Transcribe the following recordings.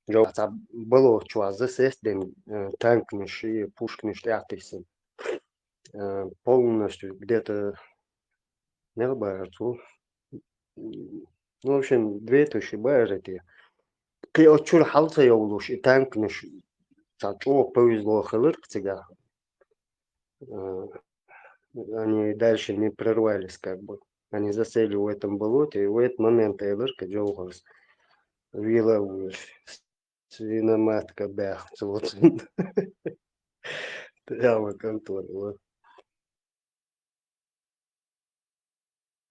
было что засесть, танкнешь и пушкнешь тяхтися. Полностью где-то не рыбачу. Ну, в общем, 2000 бажати. Ты отчур халца явлуш и танкнешь. Чего повезло хылыркцега. Они дальше не прервались как бы. Они засели в этом болоте, и в этот момент Эйлырка Джоугас вила свиноматка бях. Вот. Прямо контор. Вот.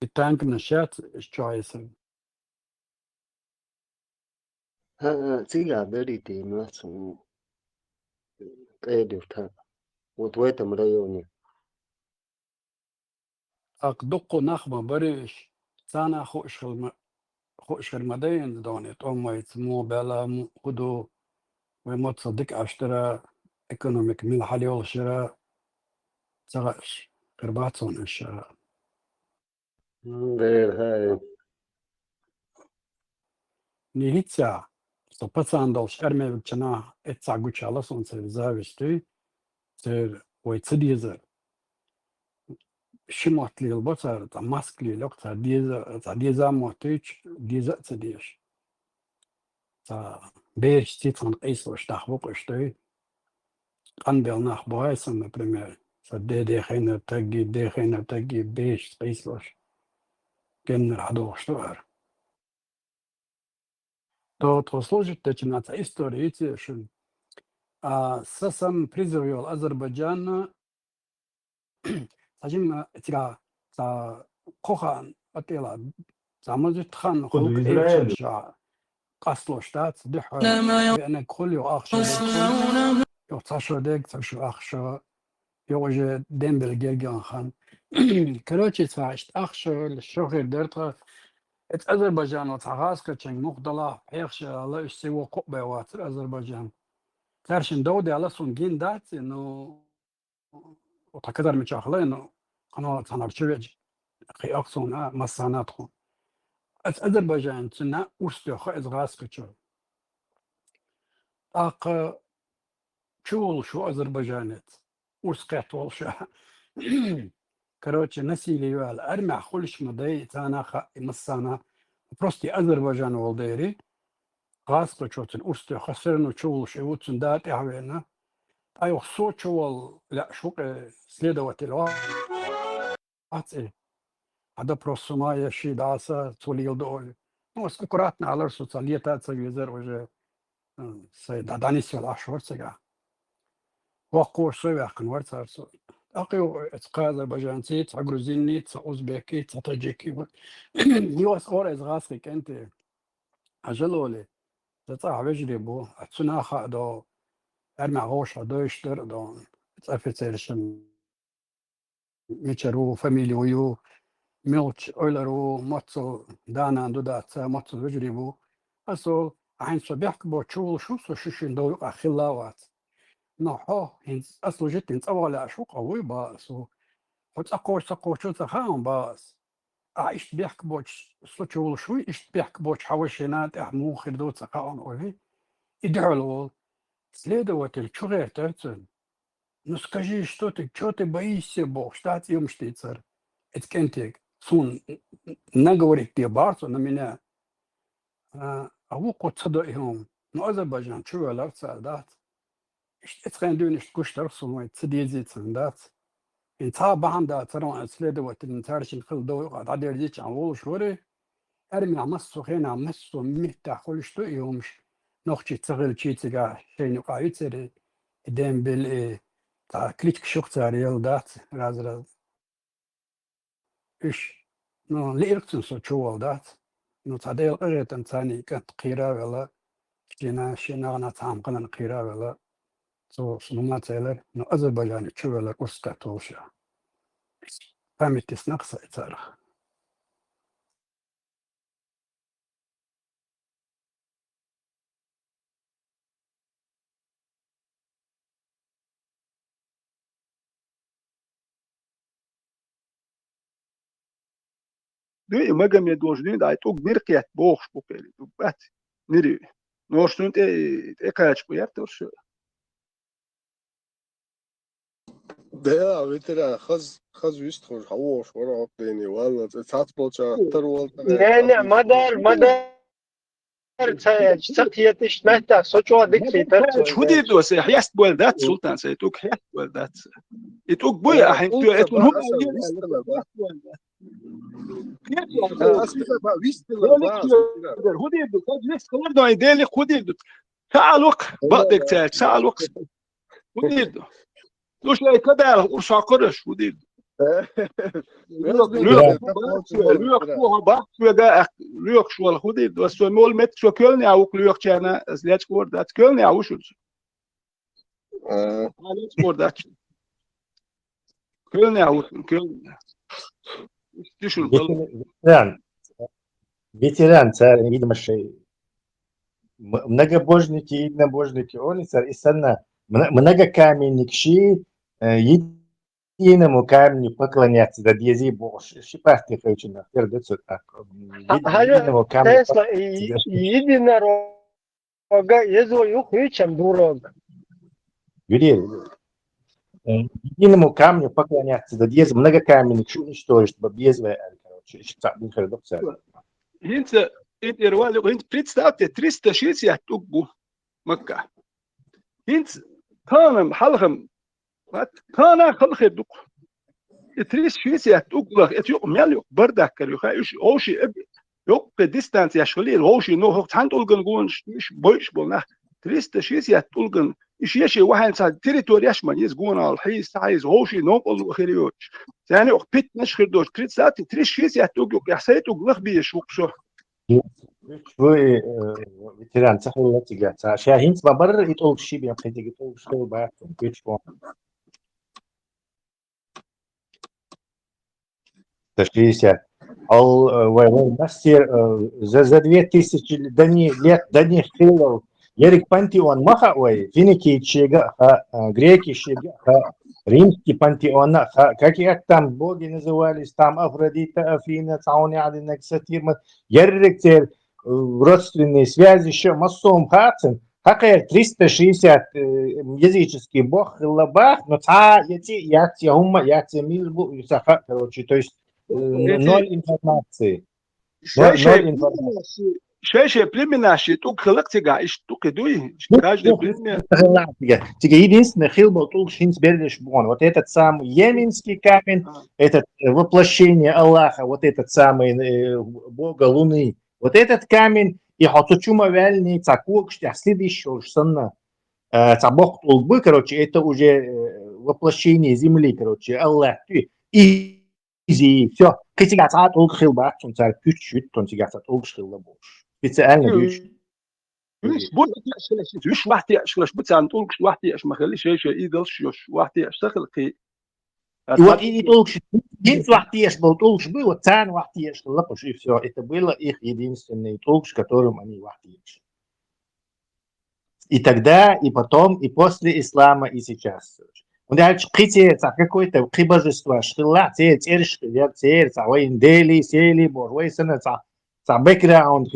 التانك من الشات الشويسة Цига берите нас эдюта. Вот в этом районе. أقدقوا نخمة بريش سانا خوش المدين دونت أما يتمو بلا خدو وما تصدق أشترى إيكونوميك من حليول شراء تغش قرباتون الشراء غير هاي نيهيتسا صبتان دولش أرمي بجنا إتسا قوش على صون سيزاوشتي سير ويتسديزر شموت لي البصر تا ماسك لي لوك تا ديزا موتيش ديزا تسديش تا بيش تيتان قيسوش تخبوق اشتي قنبل ناخ بغايسن например دي خينا تجي بيش قيسوش كن هدو شتوار то служит начинаться история шун сасам призывал Азербайджан сажим тига за кохан отела замазит хан خذوا خلق إسرائيل شا قصلو штат دحر بأن كل يو أخشى ديكون يو تاشو ديك تاشو أخشى يو جه ديمبل جيرجان خان كروتشي تفاشت أخشى الشغل درتها ات أذربيجان وتعاس كتشن مقدلا يخشى الله يسوي قبة وات أذربيجان ترشن دودي على سونجين دات إنه وتكدر من شغله إنه أنا تنارشيج خي أقصونا مساناتهم ات أذربيجان تنا أستيو خا إزغاس كتشو أق شول شو أذربيجانت وسقط والشا كروتش نسيلي يوال أرمع خلش مضي تانا خا مسانا بروستي أذربيجان والديري غاز كتشوتن أستيو خسرنا شول شيوتن دات إعوينا أيوة صوت شوال لا شو سليدوات الوقت إيه هذا بروسومايا شي داسا توليل دول نوس كراتنا على رسول صلية تاتسا وجه سيد دانيس الأشهر سجا وقو شوي أخن ورت أرسل أقيو إتقاذ بجانسي تغروزيني تأوزبيكي تطاجيكي يوس أورز غاسقي كنت أجلولي تطاع بجري بو أتسناخا دو أرمع غوشة دو يشتر دو تأفتيرشن ميتشرو فاميلي ويو ميلتش أويلرو ماتسو دانا دودات ماتسو بجري بو أسو عين صبيحك بو تشول شو شوشين دو أخلاوات نوحو هنس أصل جت هنس أول شو قوي باسو حتى أقوى شو تخام باس عايش بيحك بوش سوتشول شوي إيش بيحك بوش حوشينات أحمو خردو تخام أوي يدعو سليدو وتل شغير ترتن ну скажи, что ты боишься, Бог, что ты мстицер? Это кентик, сун, наговорит тебе барсу на меня, а вот кот садоим, ну Азербайджан, чего ларца, да? Это хендуин, что куштар сумой, цедизицен, да? И та банда, таран, следовать, нтаршин хилдо, عدد ديش عن وول شوري، أرمي عمسو خينا عمسو مهتا خول شتو يومش، نوخشي تغل شي تغا شيء نقايت سري، دين بال تا كليتك شوق ريال دات راز إيش نو ليركسن سو شوال دات نو تاديل قريتن تاني كانت قيرا ولا شينا أنا تام قلنا قيرا ولا سو سنوما تيلر نو أذربيجان شوال قصة توشا فهمت تسنقص إتارة دي ما قام يدوجني دا يتوق مرقيات بوخش بوكيلي دوبات نري Noorstunt kaç bu yaptı şu. ده وتر خز يستخر حوش ورا عطيني والله تعطبل شاطر والله مدار سقيتش مهتا سوچوا ديك سيتر شو دي دوس يحيست بولدات سلطان سيتوك حيست بولدات يتوك بويا الحين اتون هم هو دي ليش كلنا يديلي خدي تعالوا بعدك تعالوا خدي لوش لا كده وشاكرش ودي Lök شو الخدي بس مول مت شو كلني أو لök كنا أزليت كوردات كلني أو شو أزليت كوردات كلني أو كلني تشو ветеран, царь, видимо, многобожники, единобожники, он и сана, многокаменник, единому камню поклоняться, да дьязи Бог, шипасти хочу на пердецу так, единому камню единорога езу юхичам дурог. Юрий, единому камню поклоняться, да дьязи многокаменник, что уничтожить, бабьезвая, короче, Hintze in Irwal, hint представьте 360 тукбу Макка. Hint تانم حلقم تانا خلق دوك 360 تукбу اتيوق مياليوق بردك كريوخا ايش اوشي يوق ديستانس يا شغلي اوشي نو هو تاند اولغن جون مش بوش بولنا 360 تولغن ايش يشي واحد صار تريتورياش من يزغون على الحيس عايز اوشي نو اول خيريوش يعني بيت نشخر دوش 360 توك يحسيتو غلخ بيش وقشو شوي ветеран صحوا تيجا شاهين ببرر يطول شيء بيم خيتي يطول شيء بعد كيف شو تشريسة ал мастер за 2000 лет хилов Ерик пантеон маха ой финики чега греки чега римский пантеон как их там боги назывались там Афродита Афина цауни адинек сатирма Ерик тер родственные связи еще массом хацин Хакер 360 языческий бог лабах но яти ума яти милбу юсаха короче то есть ноль информации. Ноль информации. Шеше племена тук хлактига иш тук дуй каждый племя. Тига единственное хилбо тук шинс бердеш бон. Вот этот самый йеменский камень, это воплощение Аллаха, вот этот самый бога Луны. Вот этот камень и хацучума вяльни цакук штя следующий уж санна. Цабох тулбы, короче, это уже воплощение земли, короче, Аллах. И все. Китигата толк хилбат, он царь küçük, он тигата толк хилбош. Специально küçük. بقول مش واحد يشلش بتاع طولك واحد يش ما خليش ايش يدل شوش واحد يشتغل قي И вот и толк есть вахтеш был толк был, вот цан вахтеш лапош и все. Это было их единственный толк, с которым они вахтеш. И тогда, и потом, и после ислама, и сейчас. Und er hat какое-то божество, шхила, церь, Дели, Сели, Борвейсона, бэкграунд,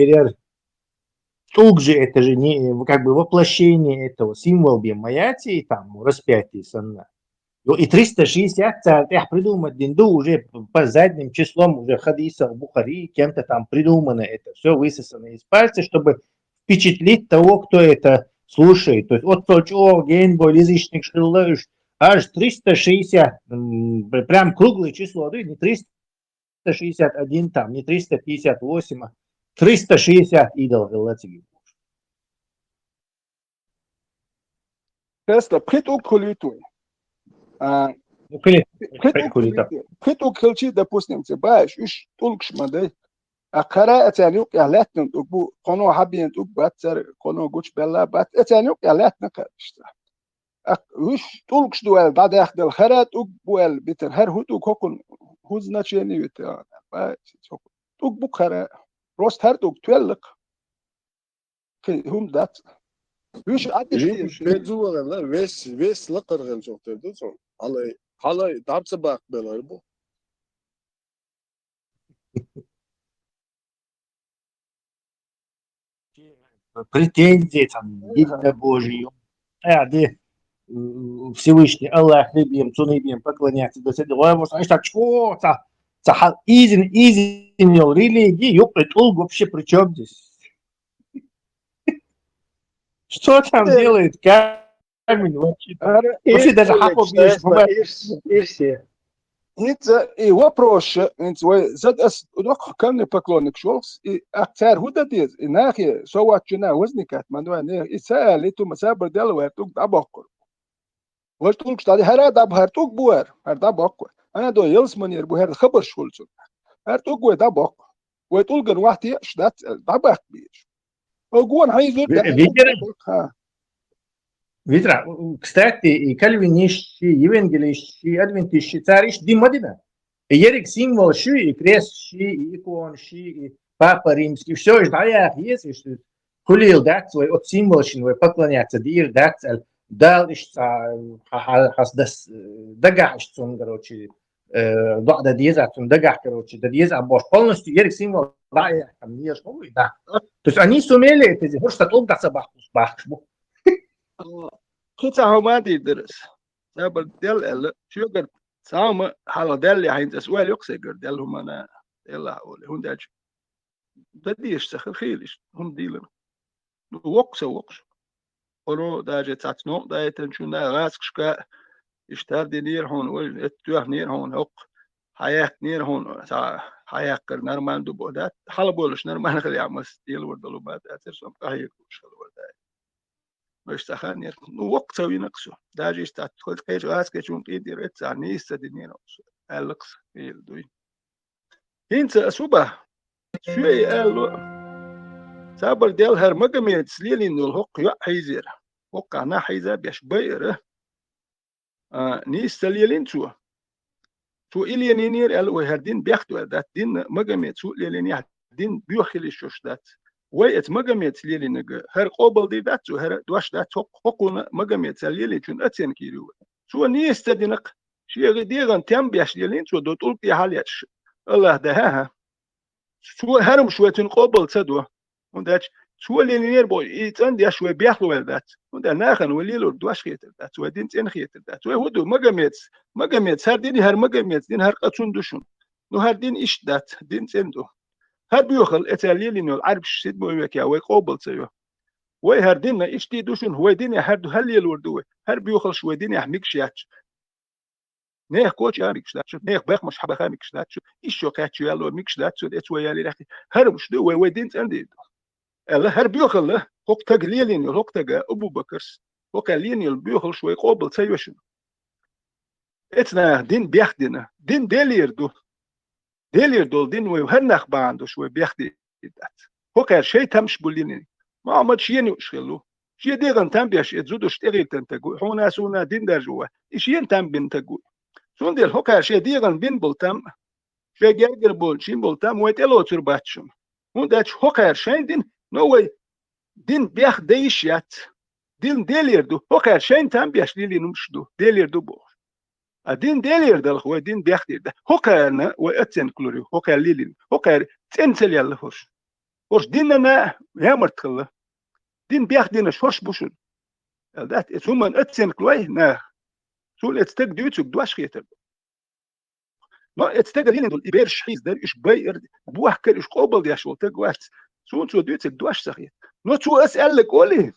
толк же это же не как бы воплощение этого символа Маяти, там, распятие санна. И 360 царь придумать динду уже по задним числом уже хадиса в Бухари, кем-то там придумано это, все высосано из пальца, чтобы впечатлить того, кто это слушает. То есть от Сочо, Гейнбой, язычник Шхиллэш, аж 360, прям круглое число, не 361 там, не 358, а 360 идол Галатиги. Просто приток колитуй. Приток колчи, допустим, ты баешь, иш толк шмадай. А قراءة يعني يعلاتنا تقبو قانو حبين تقبو أتسر قانو قوش بلا بات يعني يعلاتنا كرشتا وش تولكش دوال بعد ياخد الخرات تقبو بيتر هر هو تقبو هوزنا شيني بيتر تقبو خراء روست هر تقبو تولك هم دات وش عدش بيزوغن لا ويس لقرغن شوفتر دوسون على دابس باق بلاربو претензии, там, едино Божие. Всевышний Аллах, любим, цунибим, поклоняться до седла. Вот, а что, чего? Изин, религии, ёпритул, вообще при чем здесь? Что там делает камень вообще? Вообще даже хапа бьешь. Ирси. И вопрос, удок камни поклонник шолс, и актер худадиз, и нахи, совачина возникает, мануа, и саали ту масабр делуэр, тук дабоккур. Вот тук штади хара дабхар тук буэр, хар дабоккур. Ана до йылс манер буэр хабар шулцук. Хар тук буэр дабоккур. Вот улган вахти штат дабак бич. Огуан хайзур да. Витра, кстати, и кальвинисты, евангелисты, адвентисты, царишь Димадина. И ерик символ ши, и крест ши, и икон ши, и папа римский, все, и да, есть, что хулил дать свой от символ ши, поклоняться, дир дать, дал ишца, хас дагаш, короче, да диза, дагаш, короче, да диза, бош полностью ерик символ, да, там не ой, да. То есть они сумели это сделать, что он даст бах. Kita humadi deres. Sabal del el sugar sama hala del heinz as well yoxeger del humana ella ole hundaj. Dadis sakhir khilish hum dilen. Wox. Oro daje tatno da etenchun da raskska ishtar dinir hon ol ettuh nir hon hok hayak nir hon sa hayak normal du bodat hala bolish normal khali amas dil wordulu bad atersom kahir shal warda. مشتخانير وقت وينقصو داجي استدخل كيج غاس كيجون قيدير اتساني استدينين اوسو القص يلدوي هينت اسوبا شوي قالو سابر ديال هر مقاميت سليلين الحق يا حيزير وقعنا حيزا بيش بيره نيس سليلين تو إلينينير قالو هردين بيختو دات دين مقاميت سو ليلين دين بيوخلي شوش دات ويت مجميت ليلي نجا هر قبل دي داتو هر دوش دات حقونا مجميت ليلي جون أتين كيلو سو نيستدينق شيء غديران تام بيش ليلين سو دوت ألقي حاليش الله ده ها سو هرم شوية قبل تدوا ونداش سو ليلينير بوي يتندي شوية بيحلو الدات وندا ناخن وليلو دوش خيتر دات سو دين تين خيتر دات سو هدو مجميت هر دين هر مجميت دين هر قطون دوشون نو هر دين إيش دات دين تندو هر بيوخل اتاليلين العرب شد بويك وي قبل تيو وي هر دين اشتي دوشن هو دين هر هل يلوردو هر بيوخل شو دين يحميك شيات نيه كوتش ياميك شدات نيه باخ مش حبا خاميك شدات ايشو كاتشو يالو ميك شدات اتو يالي رحتي هر مش دو وي دين تندي الله هر بيوخل حق تقليلين حق تقا ابو بكرس وقالين البيوخل شوي قبل تيوشن اتنا دين بيخدنا دين ديليردو دول دين وهنخ باندو شوي بيخدي دات هوكر شيء تمش بوليني ما عمد شيء نشغلو شيء ديغن تنبيش اتزودو شتغل تنتقو حونا سونا دين درجوا شيء تم بنتقو سون ديل هوكر شيء ديغن بين بولتم شيء جرجر بول شيء بولتم ويتلو ترباتشم هون داتش هوكر شيء دين نووي دين بيخديشيات دين ديليردو هوكر شيء تنبيش ليلي نمشدو ديليردو بو الدين ديلير ده هو دين بيختي ده هو كان واتن كلوري هو كان ليلين هو كان تنسل يلا هوش ديننا يا مرتخله دين بيختينا شوش بوشن ده ثم اتن كلوي نا سول اتستك ديوتك دواش خيتر ما اتستك ليلين دول يبير شحيز ده ايش باير بوح كل ايش قبل دي شو تقوات سو ديوتك دواش سخيت نو تو اسالك قولي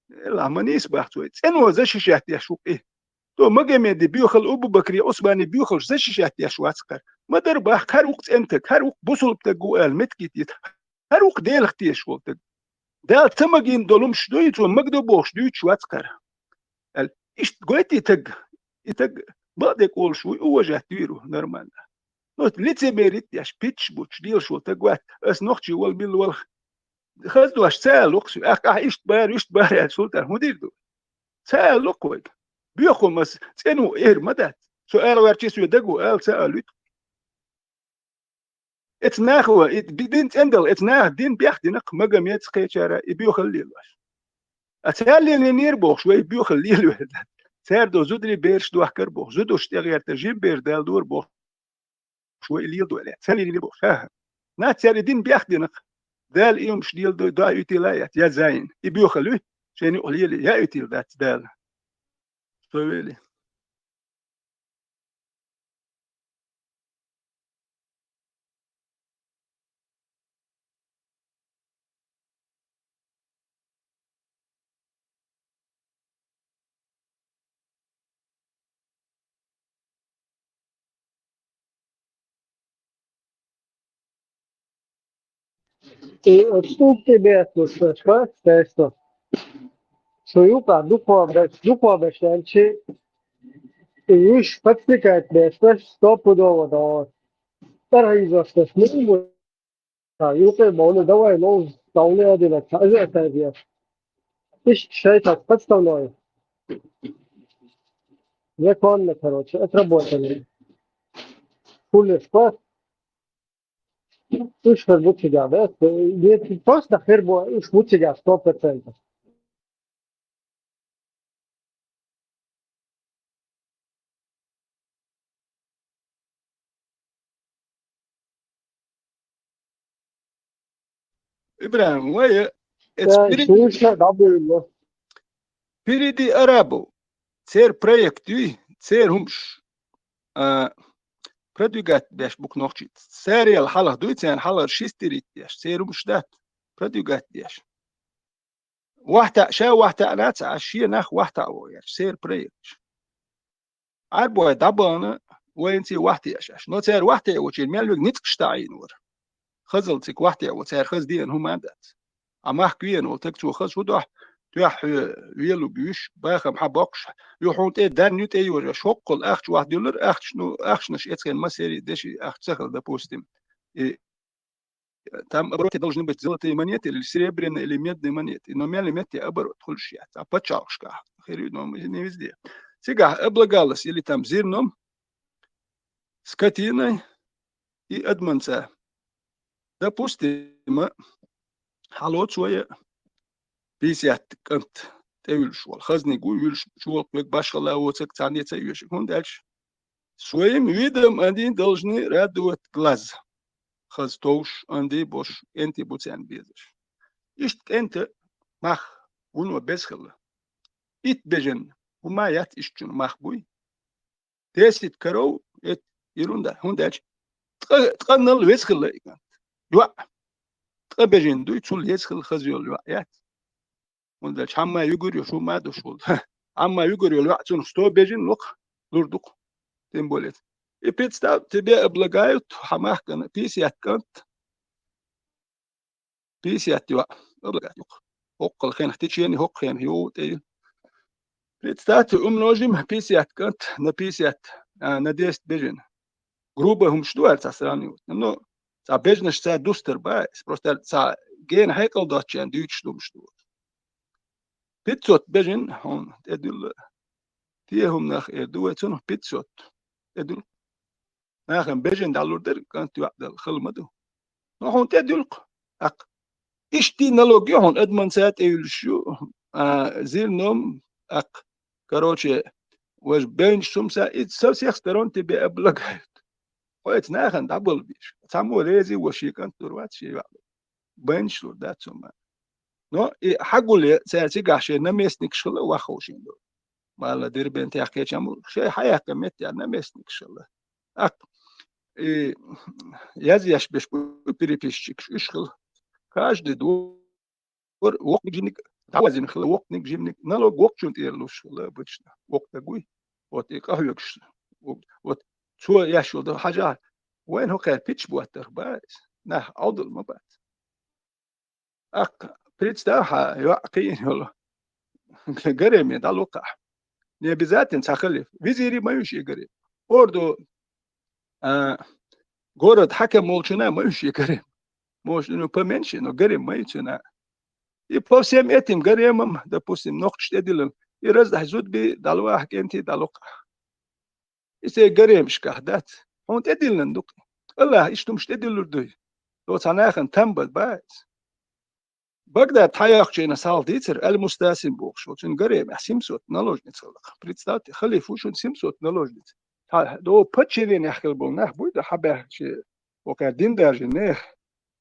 لا مانيس بحثويت انو زش شحت يا شو ايه تو مجمع دي بيوخل أبو بكري عثماني بيوخل زي شيء يا شواتسكر ما در بح هر وقت أنتك هر وقت بوصل بتجوال متكيت هر وقت ديل اختيش وقتك ده تمجين دولم شدويت ومجدو بوش دويت شواتسكر ال إيش قلتي تج بعد يقول شوي وجه تيرو نورمال نوت ليتي ميريت يا شبيتش بوش ديل شو تجوات اس نوختي وال بيل وال خذ واش سال وقت إيش بار يا سلطان مدير دو سال لقوي بياخو مس تنو إير مدات سؤال ورشيس يدقو قال سألت اتناخو بدين تندل اتناخ دين بياخدي نق مجميات خيشارة بيوخل ليلواش أتهالي نير بوخ شوي بيوخل ليلواش سير دو زودري بيرش دو أحكر بوخ زودو شتغير تجيب بير دال دور بوخ شوي ليل دو عليه سالي لي بوخ ها نات سالي دين بياخدي نق دال يوم شديل دا يتيلايات يا زين يبيوخلوه شين يقول لي يا يتيل ذات دال سويلي E tutti beatos, šta testo. Sujuka duhovešenči i iš pats tikai priešas stopudovo do tarhīzos sniegu. Tā jūkai bauna davai no staunēdina kazētēdies. Iš šeit подставной. Законно, короче, отработанный. Фулли склад. Уж вычега, да? Не просто хербо, уж вычега 100%. إبراهيم ويا Да, слышно, да, было. Переди арабу цер проектui цер همش продвигать беш бук нохчит сериал халах дуйцен халар шистерит беш цер همش дат продвигать беш واحدة شا واحدة ناس عشية ناخ واحدة أو يعني سير بريتش عربوا دبانا وين سي واحدة يشاش نو سير واحدة وشيل ميلوك نتكشتاين ور خزل سيك واحدة وسير خز دين هم عندات أما حكيين وتكتو خز ودوح توح ويلو بيش باخم حبقش يحون تي دان نيوت اي ور شوقل اخش واحد دولار اخش نو اخش نش اتكن ما سيري دشي اخش سخل да пустим там обороты должны быть золотые монеты или серебряные или медные монеты. Но медные монеты оборот, хульшьят, а почалшка, херидном не везде. Сега облагалось или там зерном, скотиной и адманца. Допустим, халот своя 50 кант тевильшвал. Хазни гу вильшвал, как башкала оцек цанеца юшикун дальше. Своим видом они должны радовать глаз. خزتوش عندي بوش انتي بوتسان بيزش اشت انت مخ ونو بسخل ات بجن وما يات اشتن مخ بوي تيسيت كرو ات يروندا هونداج تقنل وسخل ايكان يوا تقبجن دوي تسول يسخل خزيول يوا يات هونداج حما يغور يشو ما دوشول اما يغور يوا تسون ستو بجن لوق لوردوق تيمبوليت И представь, тебе облагают хамахкана 50 кант, 50 юа, облагают. Около хен, в течение хокхен, представь, умножим 50 кант на 50, на 10 бежен. Грубо умштуется сравнивать. Но за бежность за дустер байс, просто за ген хекал датчен дючтум штур. 500 бежен, он эдул, тиехум нах эдуэцон 500 эдул. ناخن بيجن دالور در كانت يعد الخلمدو نحن تدلق أق إشتي نلوجي هون أدمن سات إيلشو زير نوم أق كروتشي وش بين شمسة إتسوس يختارون تبي أبلغ ويت ناخن دبل بيش سامو ريزي وشي كان تروات شيء بين شلور دات سما نو حقول ساتي قاشي نميسنك شلا وخوشين دو مالا دير بين تحكي جامو شيء حياة كميت يعني نميسنك شلا أق язяш беш переписчик ишхил каждый двор окнижник тавазин хил окнижник налог окчунт ирлуш обычно октагуй вот и кахюкш вот цо яшул да хажа وين هو كان بيتش بوتر باس نه عضل ما بات اق представь يقين والله قريم ده لوقع не обязательно сахалив визири маюши قريم ордо город حكم молчана маюши قريم может ну поменьше но قريم маюшина и по всем этим قريمам допустим ногт штедилен и раздахзут би далва хакенти далока إذا قريم شكاهدات هون تدلن دوك الله إشتم شتدلر دوي لو تناخن تنبت بايز بقدر تحياق جينا سال ديتر المستاسم بوخش وتن قريم سيمسوت نلوج نتصلق بريتستاتي خلي فوشون سيمسوت نلوج نت دو بتشيرين يحكي البوناخ بويدا حبه شي وكا دين دارج نيخ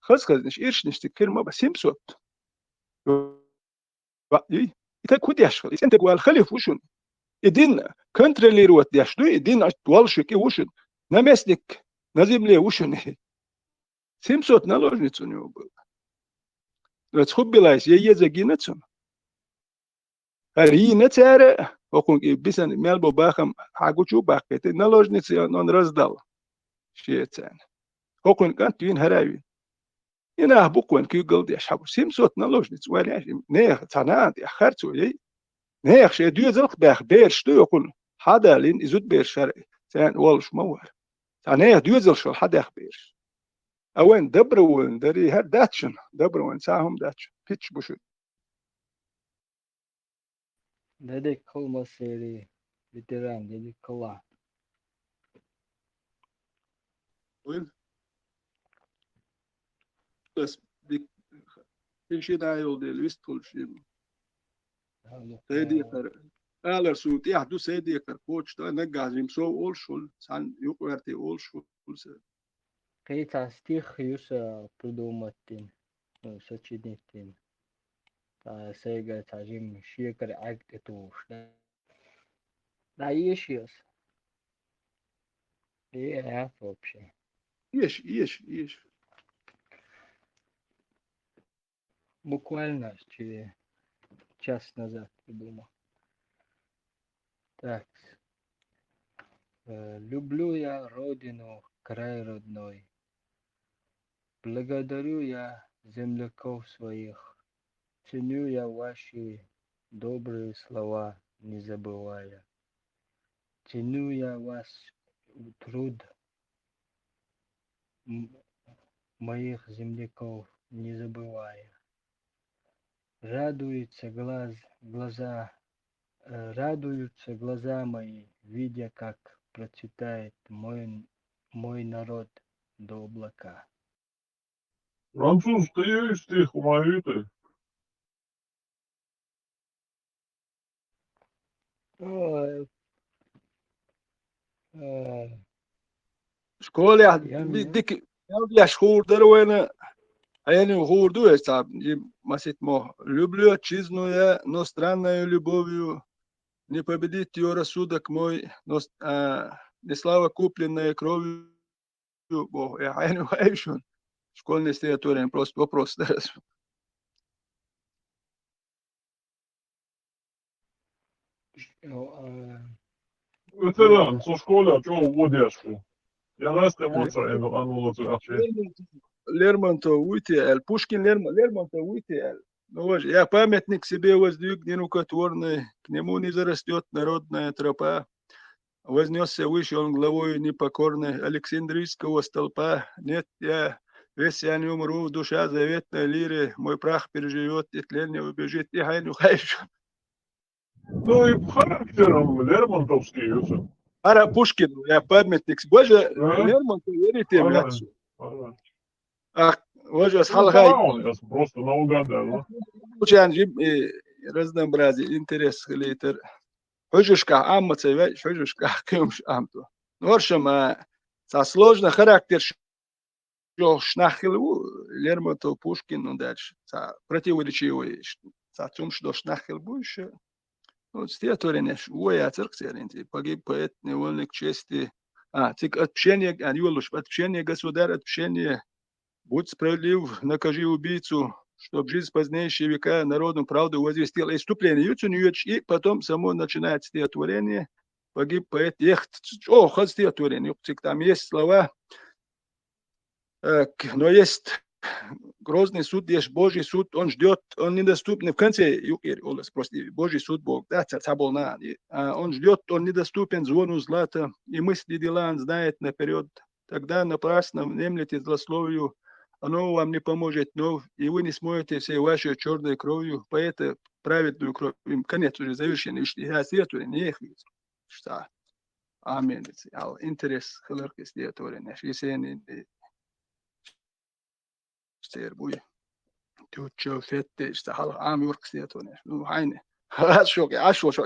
خز نش إيش نشتي كلمة بس سمسوت إيه إذا كود يشغل إنت قال خليف وشون إدين كنترولير وات يشدو إدين أشتوالش كي وشون نمسلك نزيم لي وشون سمسوت نالوجنيتسون يوبل تخب بلايس يزاجينتسون هري نتسارة وكون بيسن ملبو باخم حاجوشو باكت نالوجنيتس نون رزدال شيء وكون كانت ين هراوي ينا بوكون كي قلد يشحبو سمسوت نالوجنيتس ولا نيخ تناد يخرتو يي نيخ شيء ديزلق باخ بيرش تو يكون حدا لين يزود بيرش شرعي سان والش موار نيخ ديزل شو حدا يخبيرش أوين دبرون دري هاد داتشن دبرون ساهم داتشن بيتش بوشو Dedik kılmasaydı bitiren dedik kıla. وين بس ديك في شيء دا يولد الويست كل شيء سيدي كر على سوت يحدو سيدي كر كوتش دا نجازم سو أول شول سان يقرأتي أول شول Kıyta stih yusa prидуматин, сочинитин. Та сега тажим шикар акт этуш. Да ещё. И вообще. Ешь. Буквально через час назад придумал. Так. Люблю я родину, край родной. Благодарю я земляков своих. Ценю я ваши добрые слова, не забывая. Ценю я вас труд моих земляков, не забывая. Радуются глаза мои, видя, как процветает мой народ до облака. Француз, ты есть стих умовитый? شكون يا يعني ديك يا شهور دروينا يعني شهور дуешь там и масит мо люблю отчизну я но странною любовью не победит ее рассудок мой но не слава купленная кровью Бог я يعني وعيشون школьный стихотворение просто вопрос Ветеран, со школа, что уводишь? Я раз ты моца, я говорю, Лермонтов уйти, Пушкин Лермонтов уйти. Ну, я памятник себе воздвигну рукотворный, к нему не зарастет народная тропа. Вознесся выше он главою непокорной Александрийского столпа. Нет, весь я не умру, душа заветной лиры, мой прах переживет, и тлен не убежит, и хайну хайшу. Ну и характером Лермонтовский, Юсuf. Ара Пушкин, я памятник. Боже, Лермонтов верите в отцу. Ах, боже, с халхай. Просто наугад, да? Учан жим разнообразие, интерес литер. Хожушка аммаца, ведь хожушка кемш амту. Норшем, сложно характер, что шнахил Лермонтов, Пушкин, ну дальше. Противоречивый, цум что шнахил больше. Вот стихотворение, я церкви, погиб поэт, невольник чести. Цик отпущение, юлуш, отпущение государь, отпущение. Будь справедлив, накажи убийцу, чтоб жизнь позднейшие века народу правду возвестила. И вступление, и потом само начинает стихотворение. Погиб поэт, ход стихотворение, там есть слова, но есть грозный суд, есть Божий суд, он ждет, он недоступен. В конце, просто Божий суд Бог, да, он ждет, он недоступен звону злата, и мысли дела он знает наперед. Тогда напрасно внемлете злословию, оно вам не поможет, но и вы не сможете всей вашей черной кровью, поэта праведную кровь. Конец уже завершен, я стихотворение, что аминь. Интерес хлорки стихотворение, если буй. Тут что фетте, что хал ворк стихотворение. Ну, хайне. شو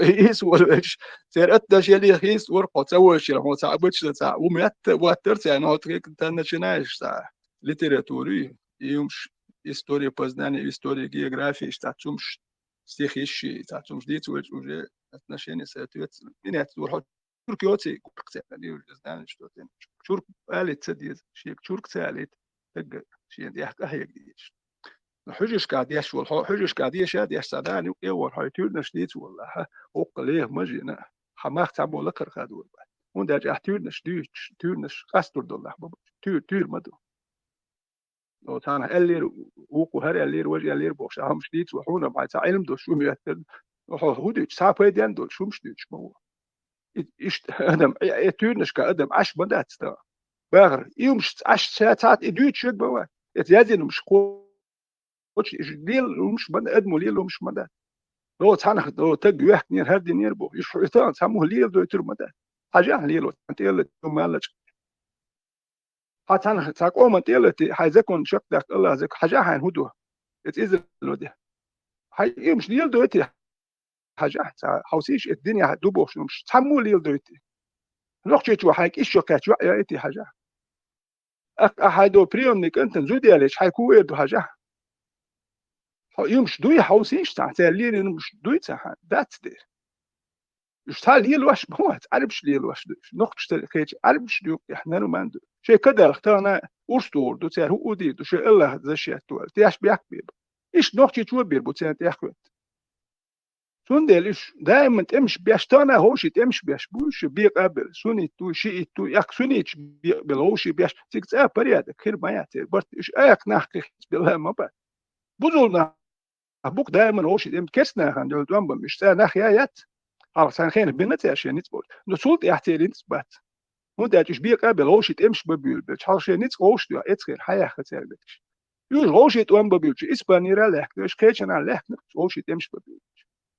هيس ورش سير أدش يلي هيس ورقة تسوي شيء هو تعبت شيء وميت واترت يعني هو تريك تنشناش ليتراتوري Юмш история познания, история географии, статумш стих ищи, статумш дицуэль уже отношения соответственно. Меня это урхот чуркиоци кукце, они уже знают, что это чурк алит цадиз, шик чурк цалит, так شيء دي حكاية جديدة. حجش قاعد يشول حجش قاعد يشاد يشتغل يور هاي تقول نشديت والله وقليه مجينا حماخ تعبوا لكر خادور بعد وده جاه تقول نشديت تقول نش قصدر دولة بابا تقول مدو لو تانا اللير وقو هري اللير وجه اللير بوش هم شديت وحونا بعد علم دو شو ميتل هو دي صعب يدين دول شو مش ديش مو إيش أدم تقول نش كأدم عش بدات تا باغر يومش عش ساعات إدويت شد بوا يتيازن مش وش ليل ومش بنا ادمو ليل ومش مدى لو تانخ لو تج يحك نير هدي نير بو يش حيتان سموه ليل دو يتر مدى حاجه ليل انت يلا مالك هاتانخ تاقو من يلا تي حيزكون شق دك الله زك حاجه هان هدو اتزل لودي حي مش ليل دو يتي حاجه حوسيش الدنيا دوبو مش سموه ليل دو يتي نوخ تشو حيك ايش شقات يا يتي حاجه احدو بريوم انت زودي عليش حيكو يدو حاجه يمش دوي حوسيش تاع ليل مش دوي تاع ذاتس يشتغل ليه الوش هو تعرفش ليه الوش نقطش تلقيت عرفش ديو احنا ما عنده شيء كده اختارنا ورستور دو تاع هو دي دو شيء الله ذا شيء تو تياش بيحكي ايش نقطش تو بير بو تاع تحكي سوندل ايش دائما تمش بيشتانا هوش تمش بيش بوش بيقابل سوني تو شيء تو ياك سوني بالهوش بيش تيك برياد خير ما ياتي برت ايش اياك نحكي بالله ما بعد بزولنا ابوك دائما هوش تم كسنا عند دوام مش تاع نخيات عشان خير بنت عشان نتبول نسولت احتيالي نتبات وده تشبيه قبل غوشت امش ببيل بتش عشان نت غوشت يا اتخير حياة خسر بتش يوش غوشت وام ببيلش اسبانيرا لك ايش كيتشن على لك غوشت امش ببيل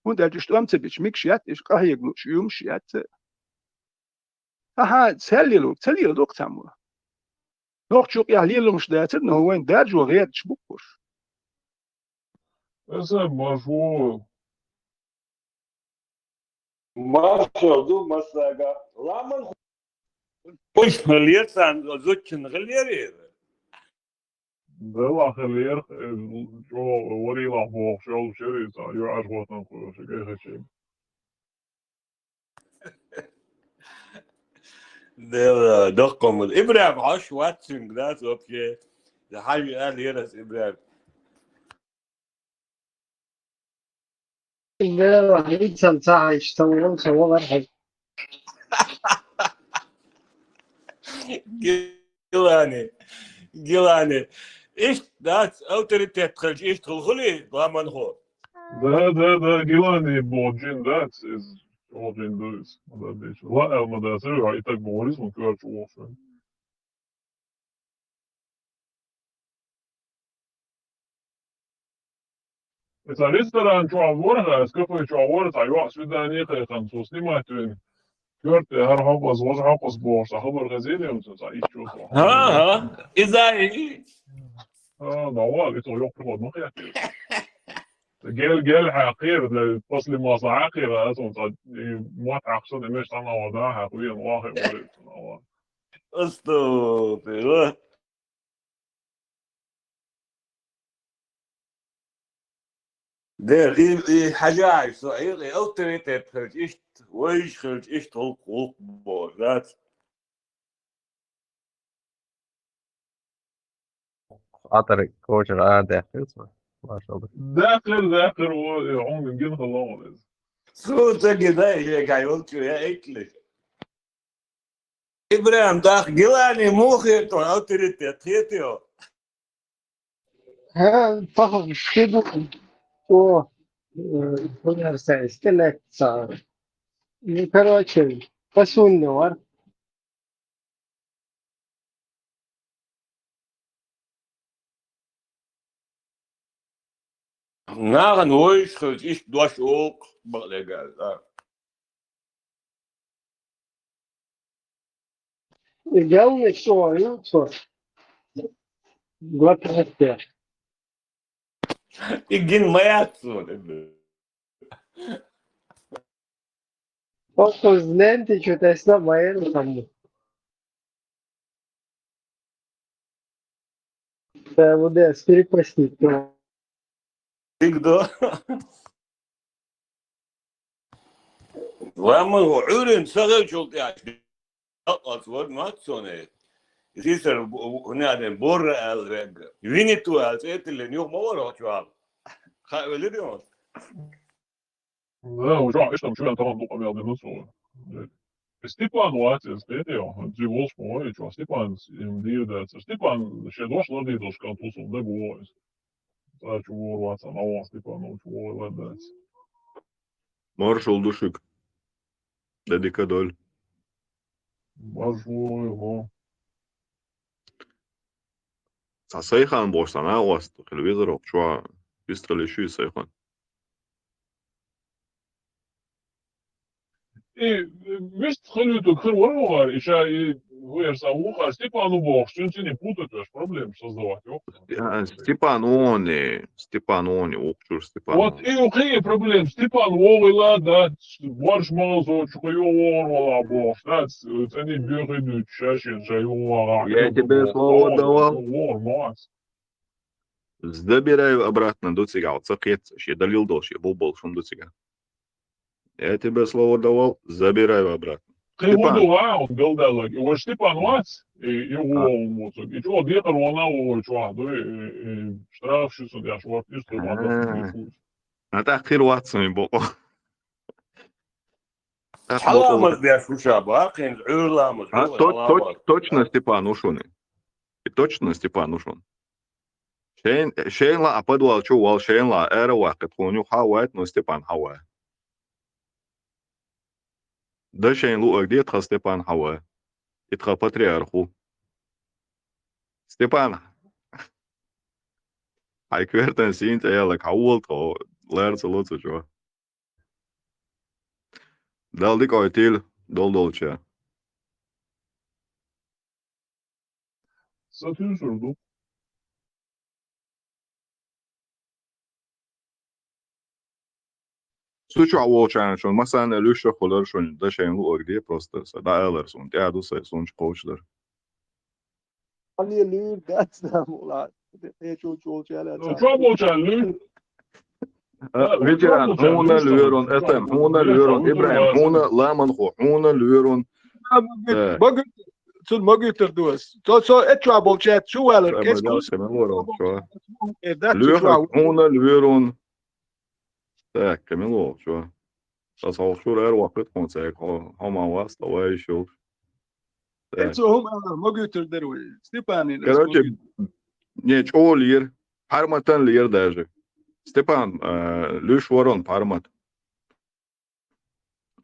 وده تشت وام تبيش ميكشيات ايش قهي يقلوش يومشيات اها تسلي دوك تعمل نوخ شوق يهلي له مش داتر انه وين دارج وغير تشبكوش اسم مشهور Marshall, du musst sagen, Rahmen. Pois verliert sein, so ein gelehrt. ده الأخير شو وري لحظة شو شري سايو عشوة تنقل شكاية شيء Der doch kommen. Ibrahim, hast du was zum Glas, okay? Der hat mir ehrlich, das Ibrahim. لا يجسم ساعة يشتغلون سوا مرحب. Gilani. Ich, das Autorität, ich tue Rahmen hoch. ده جيلاني بوجين ذات is بوجين دوز ما ده ديش لا ما ده سوي هايتك بوريس ممكن تشوفه إذا لسه أن شعورها أسكفوا شعورت أيوة سوداني خيخان سوسني ما تين كرت هر حفظ وز حفظ بورس خبر غزيني وتسا إيش شو ها إذا نوال إتو يقرب نقيا جيل حقير لفصل ما صعقير أصلا ما تعقصد إيش أنا وداها قوية واحد وريت نوال استغفر Der حاجة صغيرة أوتوريتيت خرج إشت ويش خرج إشت هو بورات عطرك كوشر داخل ما شاء الله داخل وعم نجين خلاص صوتك كده يا قايلت يا إكلي إبراهيم داخ جلاني مو خيرتو أوتوريتيت خيرتو ها فهم كده هو يرسل استلك صار короче посунный var ناغن ويش خرج إشت دوش أوق بغلقال главное что ну что глотать إجين ما يحصل просто знаете что-то с нами там Да, вот да, перекрестить. Ну, تقدر واما هو عورن صغير شلت يعني اصور ما تصوني يصير هنا بور الرج فينيتو الات اللي نيو ما ورا شو خا اليوم Да, уже, конечно, что я там был помял минусу. Степан Ватис, pēdējo dzīvos poēču, Stepāns dievdēts. Stepān šeit došu ladītos kā tus un debūvojas. Taču voru vācā nav Stepānu voru ledēts. Marshall düşük. Dedikadol. Bažoju, no. Sayhan boştan ağast. Televizor yok. Şu an bistreleşiyor Sayhan. Vist халюту кырварова, еще вырса уха, Степану бог, что не путать, аж проблем создавать. Степан он, okçur Степан. Вот и какие проблемы? Степан Вовила, да, борщ мазо, чухаю ворвала, бог, да, они бегают чаще, чаю, Я тебе слово давал. Вор, Макс. Забираю обратно до цигал. Цахет, ще долил дольше, был большим до цигал. Я тебе слово давал, забираю обратно. Ты воду, он голдал, и вот Степан Вац, и Вову, и что, где-то вона Вову, что, да, и штраф 600, я швар, и что, надо أتأخر واتسمي بقى. حلامز بيا شو شابا خين عولامز Точно Степан ушоны. И точно Степан ушон. Шейн ла ападвал чувал, шейн ла эра вакет хуню хавает, но Степан хавает. Да шейн лу где тха Степан хавает. И тха патриарху. Степан. Hij kweert en ziet eigenlijk houwelt ho leert ze lot zo. Dal dik oitil dol dolce. Satın sordu. Suçu avolçan şun masan lüşe xolar şun da şeyin lu ordi просто da elersun. Ya du say son coachlar. Ali Lür, that's the mola. Echo Georgia. Trouble challenge. Veteran, hona luron SM, hona luron Ibrahim, hona laman ho, hona luron. Sul magüter dus. So et trouble chat şu alır kes kus. Hona kus. luron. Так, Камилов, что? Сейчас алшур эр вакыт концерт, хама вас, давай еще. Это هم магüter деру. Степан. Короче, не чего лир, парматан лир даже. Степан, Люш Ворон, пармат.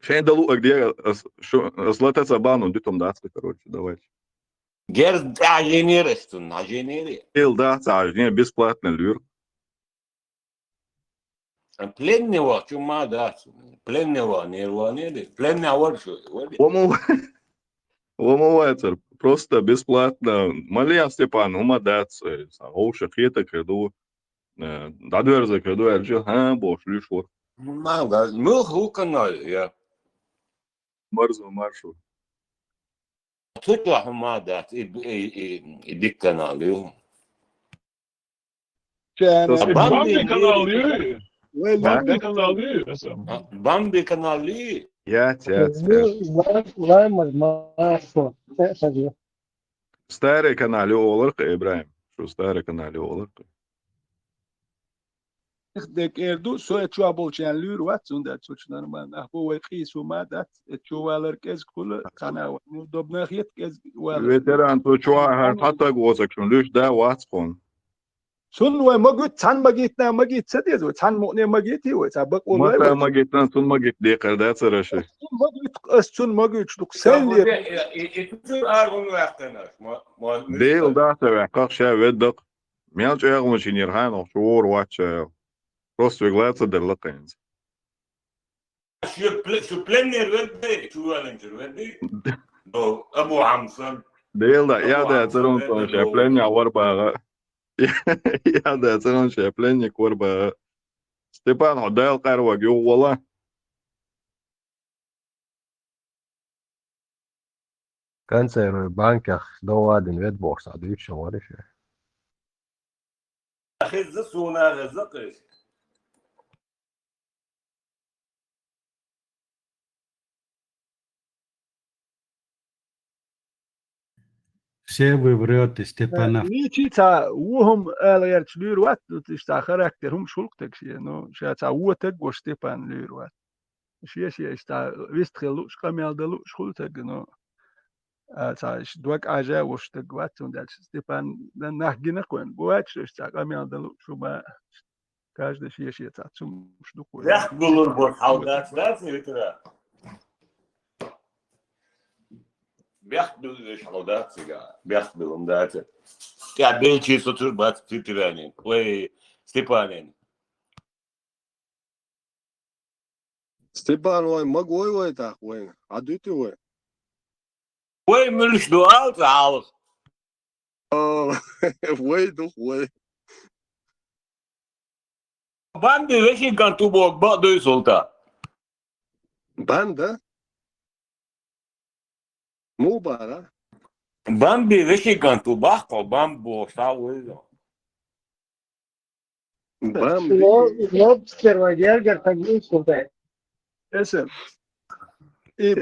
Шейн далу, где злататься бану, дитом датский, короче, давайте. Герд аженерестун, аженери. Ил датся, не бесплатно лир. Пленного, чума датся. Пленного, нерванери. Пленного воршу. Ломовается, просто бесплатно. Малия Степан, умадаться, оуши хита креду. Дадверза креду, я же, бош, Люш Вор. Мага, мыл канал, я. Марзу маршу. تطلع ما دات يديك كنال Бамби канал yi. Bambi kanal yi. بامبي كنال Я. Лаймаз, масло. Это же. Старый канал Оларка, Ибраим. Что старый канал Оларка. Dek erdu so et trouble chan lür wat und dat sochnar man abo we qis ma dat et chualer kes kul kana nu dobna khit kes wal Ветеран, то чуа, хата гозак, что лишь да ватспон. sun we magut chan magit na magit sadiz we chan mo ne magit we sa bak we Мата магит, тун магит, декар, да, цараши. sun magit luk sen Дейл, да, савя, как ша веддок. Мелч ягму чинирхан, охшуор, ватча. Просто выглядится дерлаканец. شو بلنر ودي شو لنجر ودي ابو عمصن Дейл, да, я да, царун, ша, пленя, варбага. Я да, царун, ша, пленник, варбага. Степан, Дейл, карва, гювала. Cancer banka dovadin vedboks, adu yksi on خز سونا رزقش Все вы врете, Степанов. Nici ta uhum elert lyruat, dus ta karakter hum schultek sie, no, sie ta uotek go Stepan lyruat. Sie ist da wist gelu skamel de schultek, no. Ta is duak aja wostek wat und dat Stepan dan nach ginekwen. Boat ist ta kamel de schuba. Каждый sie ta zum schduko. Recht bulur bu havdat das litra. بيحمل حوضات سيجار بيحمل مدات قاعد بيجي سطر بات تيرانين وي ستيبانين Stepan vai magoi vai tā, vai aduti vai. وي ملش دعاء تعال Vai doch vai. باندي وشي كان تبوك بعض سلطة Ben de mu bara. باندي وشي كان تباك بامبو ساوي Ben Lobster var Gerger takmışsın be. Esem.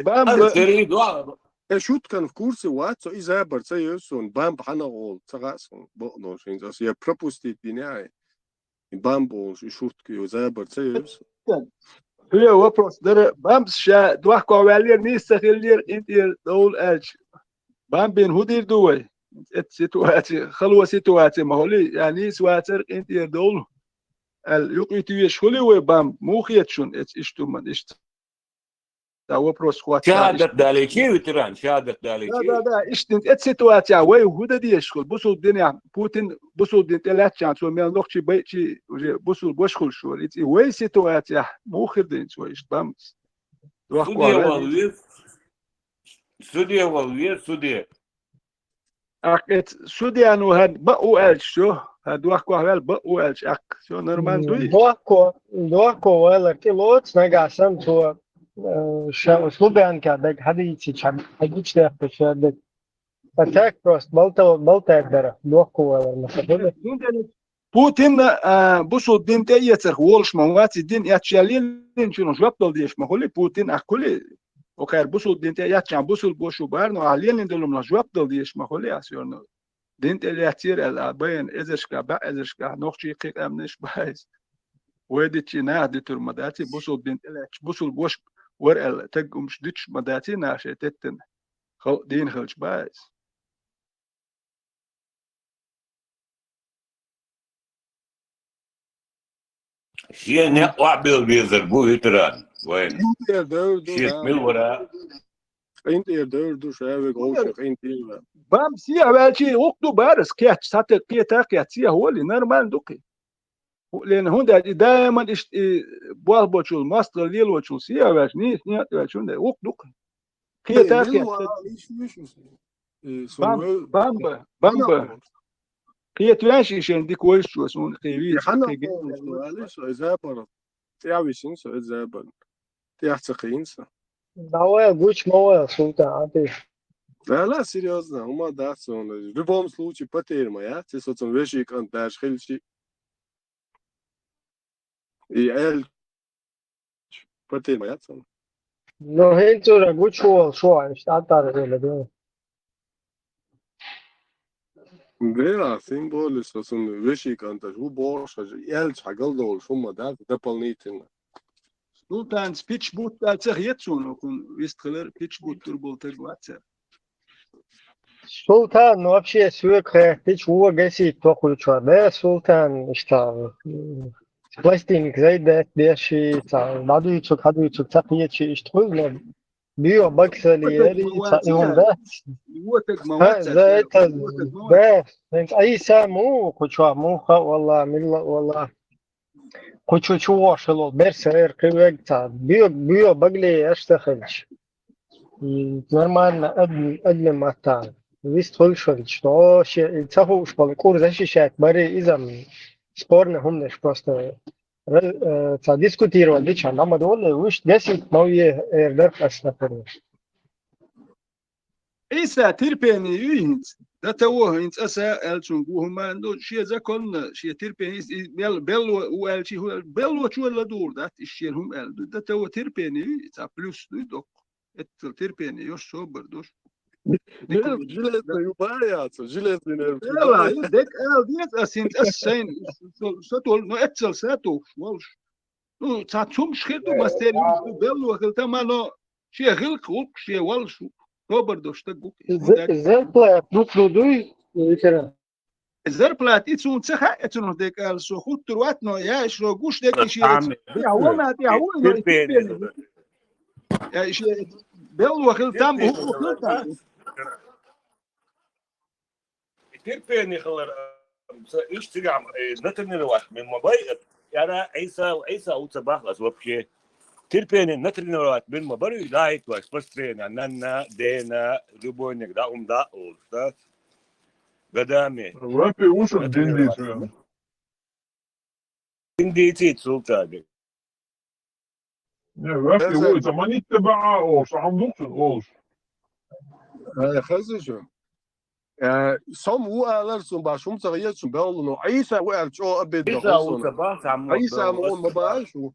Bam هذا سري دعاء šut kan v kursi vaco izabar ca jösun, bam hana ol, ca gasun, bono šin, tas ja propustit dinjai. Bam bol, šutki izabar ca jösun. هي وبروس در بامس شا دوح كوالير نيستخيلير انتير دول الش بام بين هودير دوي ات سيتواتي خلوه سيتواتي ما هولي يعني سواتر انتير دول اليوقيتي شولي وي بام موخيتشون ات اشتو من اشت دا وبروس خوات شهادة داليكي وتران شهادة لا داليكي لا لا اشتنت ات سيتواتي وي هودا دي اشكل بوسو الدنيا بوتين بوسو الدنيا تلاتشان سو ميل نوخشي بيتشي بوسو بوشخل شو ات وي سيتواتي موخر دين سو اشت بامس دوح كوالير سوديا والوير سوديا Ak sudianu had ba'u elcho, had duako havel ba'u elch ak, so normal dui. Doako vela kilots negasam to Slubianka deg hadīci čam, hagič dehpe šādeg. Patek prost, baltek dara, doako vela, masabili. Putin busu din te yeter wolsh mawati din yatchalin şunu jwapdal diyeş maholi Putin akuli o kadar busu din te yatchan busul boşu barno alien dolum la jwapdal diyeş maholi asyorno. Din te yatir el bayan ezeshka ba ezeshka noqchi qiq amnish bais. Weditchi na ditur madati busul din te busul boş ور el tagum shdich madati na shetetten. Din khalch bais. شيء نقع بيزربوه يتران وين Inter dövdü. شيء من وراء Inter dövdü, şöyle goşak Inter. Bam siya belki oktu baris kiyat satı kiyata kiyat siya هو normal duki. لأن هون دائما بوال بوشول ماستر ليل وشول سيا باش نيت نيت باش هون وقت duki. Kiyata kiyat. Bamba bamba. Kiyat وانش إيشان ديك ويش شو اسمه قيوي. حنا قالوا شو إزابر. تعرفين شو إزابر. تعرفين شو. Давай гуч мова султа, а ты. لا серьезно, ума даст он. В любом случае потеряно, я. Ты соцом вещи кан дашь хильчи. И эль потеряно, я. No hentura guč vol šo, atara vela, da. Да, символы, соцом вещи кан дашь. У борша, эль чагал дол, шума да, дополнительно. Sultan pitch boot alçak yetsun okun vistgeler pitch boot turbol tegvatser. Султан, ну вообще свек, ты чего гасить, то хуйчва, да, Султан, что, пластинник зайдет, беши, надуючук, цапьечи, что, ну, био, баксали, и он, да, за это, да, ай саму, хуйчва, муха, валла, милла, валла, хуйчу чего, шелол, берсер, кривек, био, багли, эштахельч, нормально, одни матан. Вистхольшович, что цаху школы курс защищает, бори изам спорно хумнеш просто дискутировать, дича, нам одоле, уж 10 новые эрдер кашнаперы. عيسى تربيني يهنت ده توه هنت أسا ألتون بوهما إنه شيء ذكرنا شيء تربيني بل وقال شيء هو بل وشو اللي دور ده الشيء هم قال ده توه تربيني تا بلوس دوك اتل تربيني يوش صبر دوش Žiletno jubajaco, žiletno لا ديك قال ديت أسنت أسين ستول نو اتل ساتو والش نو تاتوم شخدو مستر يوش بل وقلت ما نو شيء غلق غلق شيء والش صبر دوش تقول Zerplat, nu doei, literal. الزربلات إتسون تخا إتسون ديك السو خود تروات نو يا إيش رو جوش ديك إيش عم يا هو ما تي هو إنه تربيني يا إيش بيل وخلتام هو خلتام تربيني خلر إيش تجمع نترني الوقت من موبايل يعني عيسى وصباح أسوأ تربيني نترني الوقت من موبايل لايت وإكسبرسين أننا دينا جبونك دا دا أول قدامي رابي وش الدين دي دي سلطان رابي هو زمان يتبع أوش عندوش أوش خزشو som ualar som ba som tsariya som bel no Isa ual cho abid no عيسى وصباح عم Isa mo ma ba shu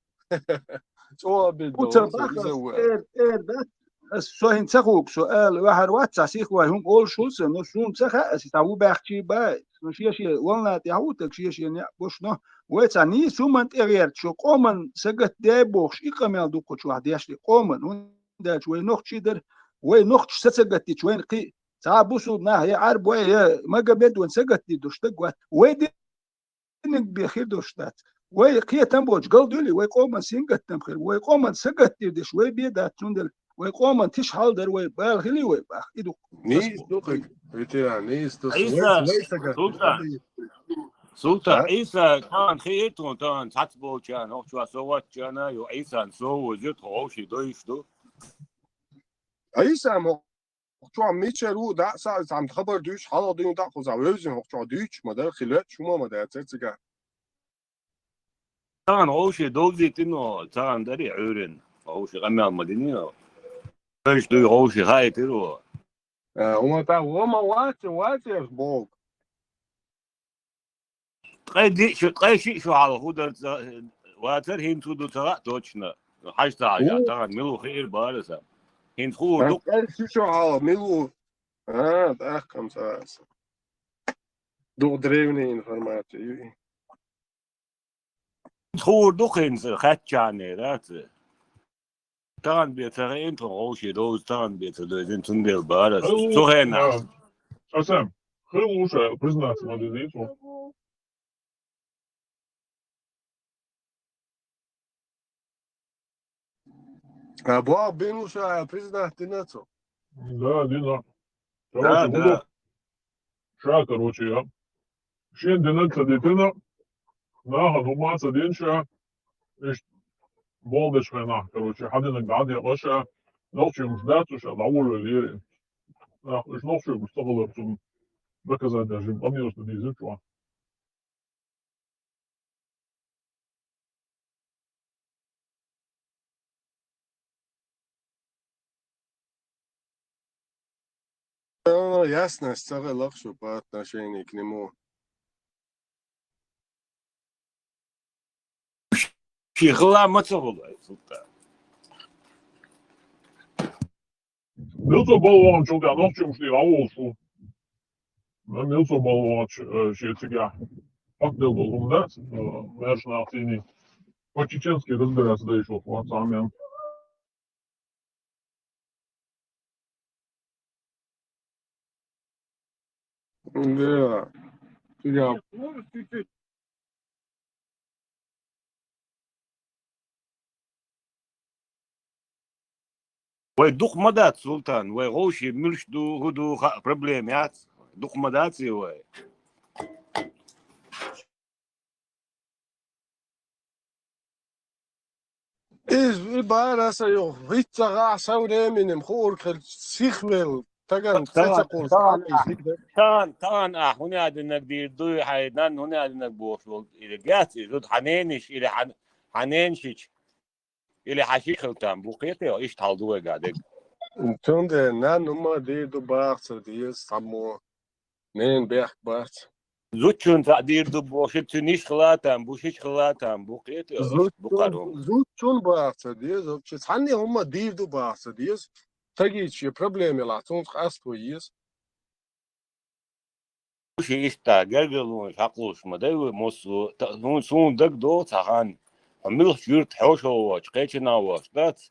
cho abid no وصباح ده سو هنتخوك سؤال واحد واتسع سيخ وهم أول شولس نو شون تخا أسيتاو بحكي باي نو شيء والله تيهوتك شيء نيا بوش نو ويتعني سومن تغير شو قومن سجت دايبوش إقامل دوكو شو هديش لي قومن وندا شوي نخ شيدر وي نخ سجت شوين قي تعبوسو نه هي عرب وي ما قبل وين سجت دوش تقوى وي دينك بخير دوشتات وي قيه تنبوش قلدولي وي قومن سينجت تنبخير وي قومن سجت ديش وي بيدا تندل ويقوم تيش حالدر ويبالغلي ويباخ إدو نيس دوقك بيتي نيس تو عيسى سلطان عيسى كان خيتون كان حسبو كان هو شو سوت كان يو عيسى سو وزيت هو شي دويش دو Isa mo cho micheru da sa am خبر دوش حالا دون دا خو زاوزن هو cho دوش ما در خلات شما ما در تسجا كان هو شي دوزي تنو كان دري عورن هو شي غمي المدينه ايش دو هو شي هاي ترو وما تا وما وات بوك قيد شو على هو واتر هين تودو ترى توچنا حاجه على طبعا ملو خير بارسه هين خو دو شو على ميلو ده كم ساعه دو دريفني انفورماتي خو دو هين خاتشانه رات طبعا بيترين هو شي دوز طبعا بيتدوزين تندل بارس سو هنا Sam, heel وش priznat ما دي ابو بينو شا بريزيدنت ديناتو Да, Дина. Да, да. Ша, короче, я. Шен динеца дитина. Наха думаца динша. Иш болдش вена. Короче, حدنا قاعد يقشع. نوشي مش داتوش ادور ليري. Иш نوشي بشتغل بسم. بكذا داجم اميوس دي زيتوا. ясно, стара лакшу по отношению к нему. شيخلا ما تغلى سلطان Milzo balon çok ya nohçu muştu ya olsun. Ben milzo balon şey çıkıyor. Akdel balonda merş naftini. По-чеченски разбираться да еще вот сами. Да. Я وي دوق مدات سلطان وي غوشي ملش دو هدو بروبليمات دوق مداتي وي إيه بقى سيو هيت غا سوري من خور كل سيخمل تجن تسقون طبعا هنا انك دي حيدان هنا انك بوصل الى جات يزود حنينش الى حنينش الى حشيخ التام بوقيته ايش تحضوه قاعد Tunde na nummer die du brauchst, die ist Samo. Nein, Berg brauchst. زوجون تعدير دبو شتنيش خلاتهم بوشيش خلاتهم بوقيت إيش بقارهم Zutun brauchst, die ist. Ob jetzt Hanni Hummer die du brauchst, die ist. Tagić je problemi laat ons astu is. بوشي إشتا جرجلون حقوش مدوي موسو نون سون دق دو تهان عمل شيرت حوش هو قيتش ناوش دات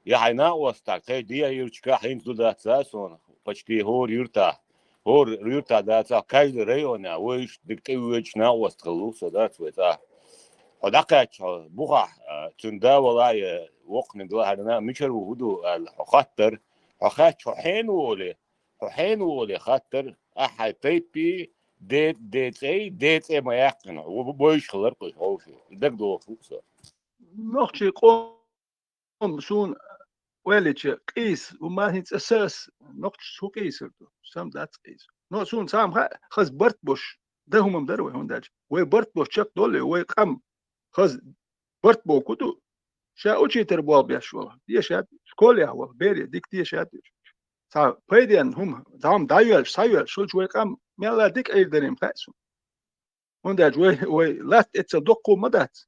يا حينا وستا قي دي يرتشكا حين دات ساسون почти هور يرتا دات كاي ريونا ويش دكتي ويش ناوست خلوص دات وتا ودقات بوغا تندا ولا وقن دو هذا مشر وهدو الخطر خات حين ولي خطر أحد تيبي ديت ما يقنع وبويش خلرقش هوشي دك دو فوسا نوخشي قوم سون وليش قيس وما هيت أساس نوخش سو قيس سام دات قيس نو سون سام خز برت بوش ده هم مدروي هون داج وي برت بوش شك دولي وي قم خز برت بو كتو شا اوچي تربو بيشوا دي شات سكوليا هو بيري ديك دي شات تا بيدين هم دام دايل سايل شو جوي قم ميلا ديك اي دريم قاسو هون داج وي لات اتدقو مدات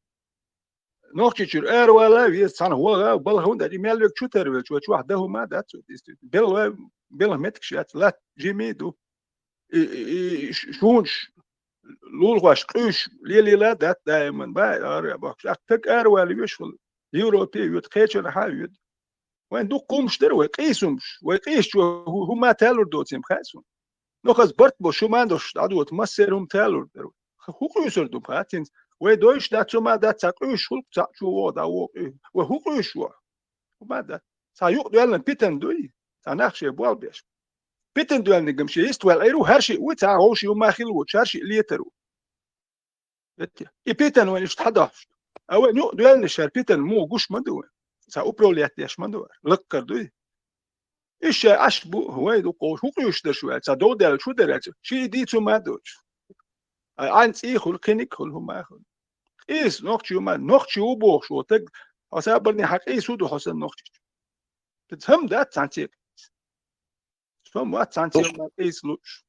نوخشير ار ولا في سنه هو بل هون داج ميل شو تربو شو واحد ده ما دات بل متكشات لا جيميدو شونش لولغاش قيش ليلي لا دات دائما باي ار باكش تك ار ولا يشفل يوروبي يتخيل حاجه وين دو قومش درو قيسومش ويقيش هما تالور دوتيم خاصون نوخز برت بو شو ما عندوش عدوت مسيرهم تالور درو حقوق يسردو باتين وي دويش دات شو ما دات تقيش حقوق شو ودا وحقوق شو وما دات سايوق دوالن بيتن دوي تناخشي بوال بيش بيتن دوال نجمشي يستوال ايرو هرشي وتا هوشي وما خلو هرشي ليترو بيتن وين اشتحداش او نو دوال نشار بيتن مو قوش مدو سا اوبروليات ياش مدو لقر دوي إيش أشبه هو يدو قوش هو يشتر شوية سا دو دل شو درجة شيء دي تو ما دوش أنت إيه خل كنيك خل هم أخل إيش نقطي وما نقطي وبوخ شو تك أصلا برني حق إيه سودو حسن نقطي تفهم ده تانتيك تفهم وات تانتيك ما إيه سلوش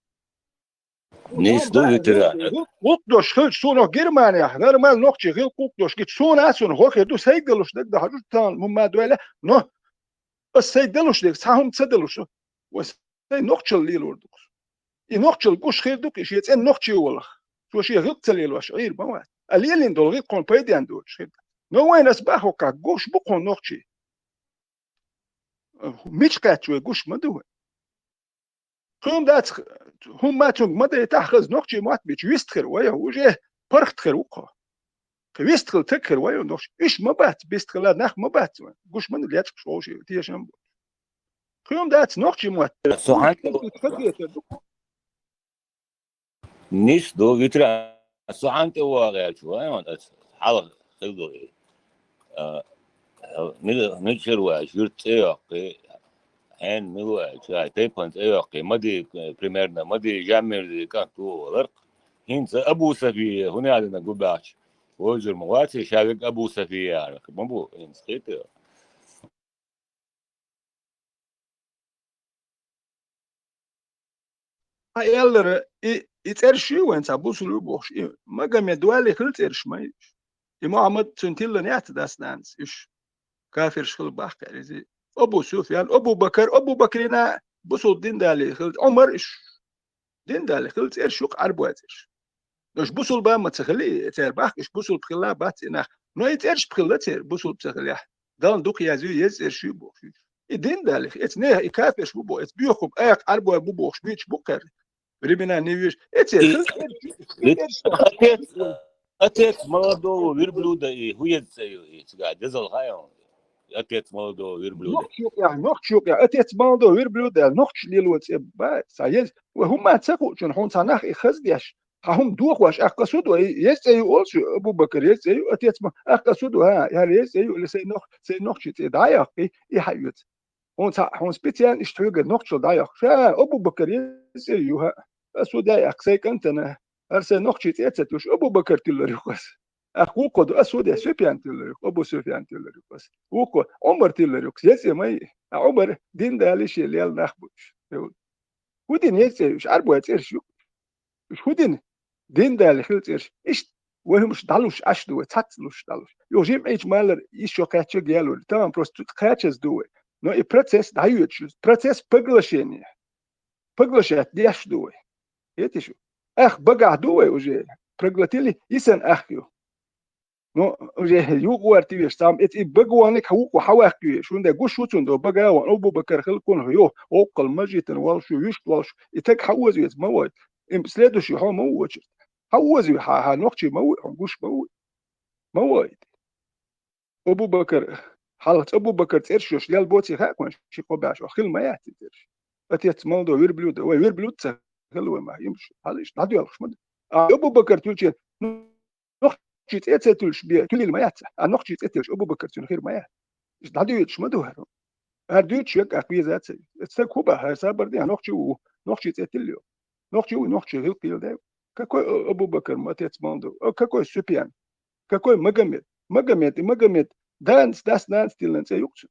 نيس دو يترا قوق دوش خل سونا جرمانيا غير ما نقطي غير قوق دوش كت سونا أسون هو كده سيدلوش ده حاجة تان هم ما دوله نه بس سيدلوش ده سهم تسدلوش وس نقطي ليل وردوش نقطة القش خير دوك إيش يتسأل نقطة والله شو شيء غلط تليل وشعير ما الليل دول غير كون بيدي عندوش خير نو وين أسبحوا كقش بقون نقطة مش كاتشوا قش ما دوه هم دات هم ما تون ما ده تحخز نقطة ما تبيش يستخر ويا وجه برختخر وقا يستخر تكر ويا نقطة إيش ما بات بيستخر لا نخ ما بات قش من اللي يتشك شو شيء تيجي هم دات نقطة ما سوحان نيس دو يترا سوحان تو غير شو أنا حاول خلو نشر واشيرت إياقي هن ملوا شاي تيبانت إياقي مدي بريميرنا مدي جامر كان تو ورق هنس أبو سفية هنا عندنا قباش وجر مواتي شارك أبو سفية يعني مبو هنس خيته يلا يترشي وين تابوس لوبوش ما قام يدوالي خلت إرش ما إما عمد تنتيل نيات داس دانس إيش كافر شغل باحك يعني أبو سفيان أبو بكرنا بوصل دين دالي خلت عمر إيش دين دالي خلت إيش يق عربوات إيش إيش بوصل بقى ما تخلي تربح إيش بوصل بخلا بات إنه نو يترش بخلا تر بوصل بتخلي دان دوك يازو يز إيش يبوش دين دالي إتنيه كافر شو بو إت بيخب أيق عربو أبو بوش بيتش بكر ربنا نيوش إتر أتيت مالدو ويربلودا هو يتسيو قاعد يزل هايون أتيت مالدو ويربلودا نوخشوك يا أتيت مالدو ويربلودا نوخش ليلوت با سايز وهم ما تسقوا شن هون تناخ إخزديش هم دوخ واش أقصدوا يسيو أولش أبو بكر يسيو أتيت ما أقصدوا ها يعني يسيو لسي نوخش دايق يحيوت هون سبيتيان اشتوق نوخش دايق شا أبو بكر يسيو ها أسو دايق سيك أنتنا أرسل نوخش تيتسوش أبو بكر تلو رخص أخوكو دو أسود سفيان تلريك أبو سفيان تلريك بس وكو عمر تلريك يسي ماي عمر دين داليش اللي نخبوش ودين يسي مش عارفو يتيرش مش ودين دين دالي خلتيرش إيش وهم مش دالوش أشدو تاتلوش دالوش يوجيم إيش مالر إيش يوكاتش جيالو تمام بروست كاتشز دوه نو إي بروسيس دايوتشوز بروسيس بغلشيني بغلشات ديش دوه يتشو أخ بقع دوه وجي بغلتيلي يسن أخيو no je yug warti we stam et I bagwanik hawuk wa hawaqi shunda gushutun do baga wa abu bakar khilkun yo oqal majitan wal shu yush wal itak hawaz yet mawad im sledo shu ha mawaj hawaz ha noqchi maw gush mawad abu bakar halat abu bakar tsershosh yal boti ha kon shi qobash khil ma yat tsersh atiet maldo wirblud wa wirblud khilwa ma yimsh halish nadu yal khshmad abu bakar tulchen نوخشيت اتساتلش بيا كل المايات نوخشيت اتساتلش ابو بكر تون خير مايات ايش دادويتش مدوهر هردويتش يك اكوي ذات تسكوبا هسابر دي نوخشيت اتليو نوخشي غير قيل ده كاكو ابو بكر ما تيتسماندو كاكو سوبيان كاكو مغاميت دانس تيلن يوكش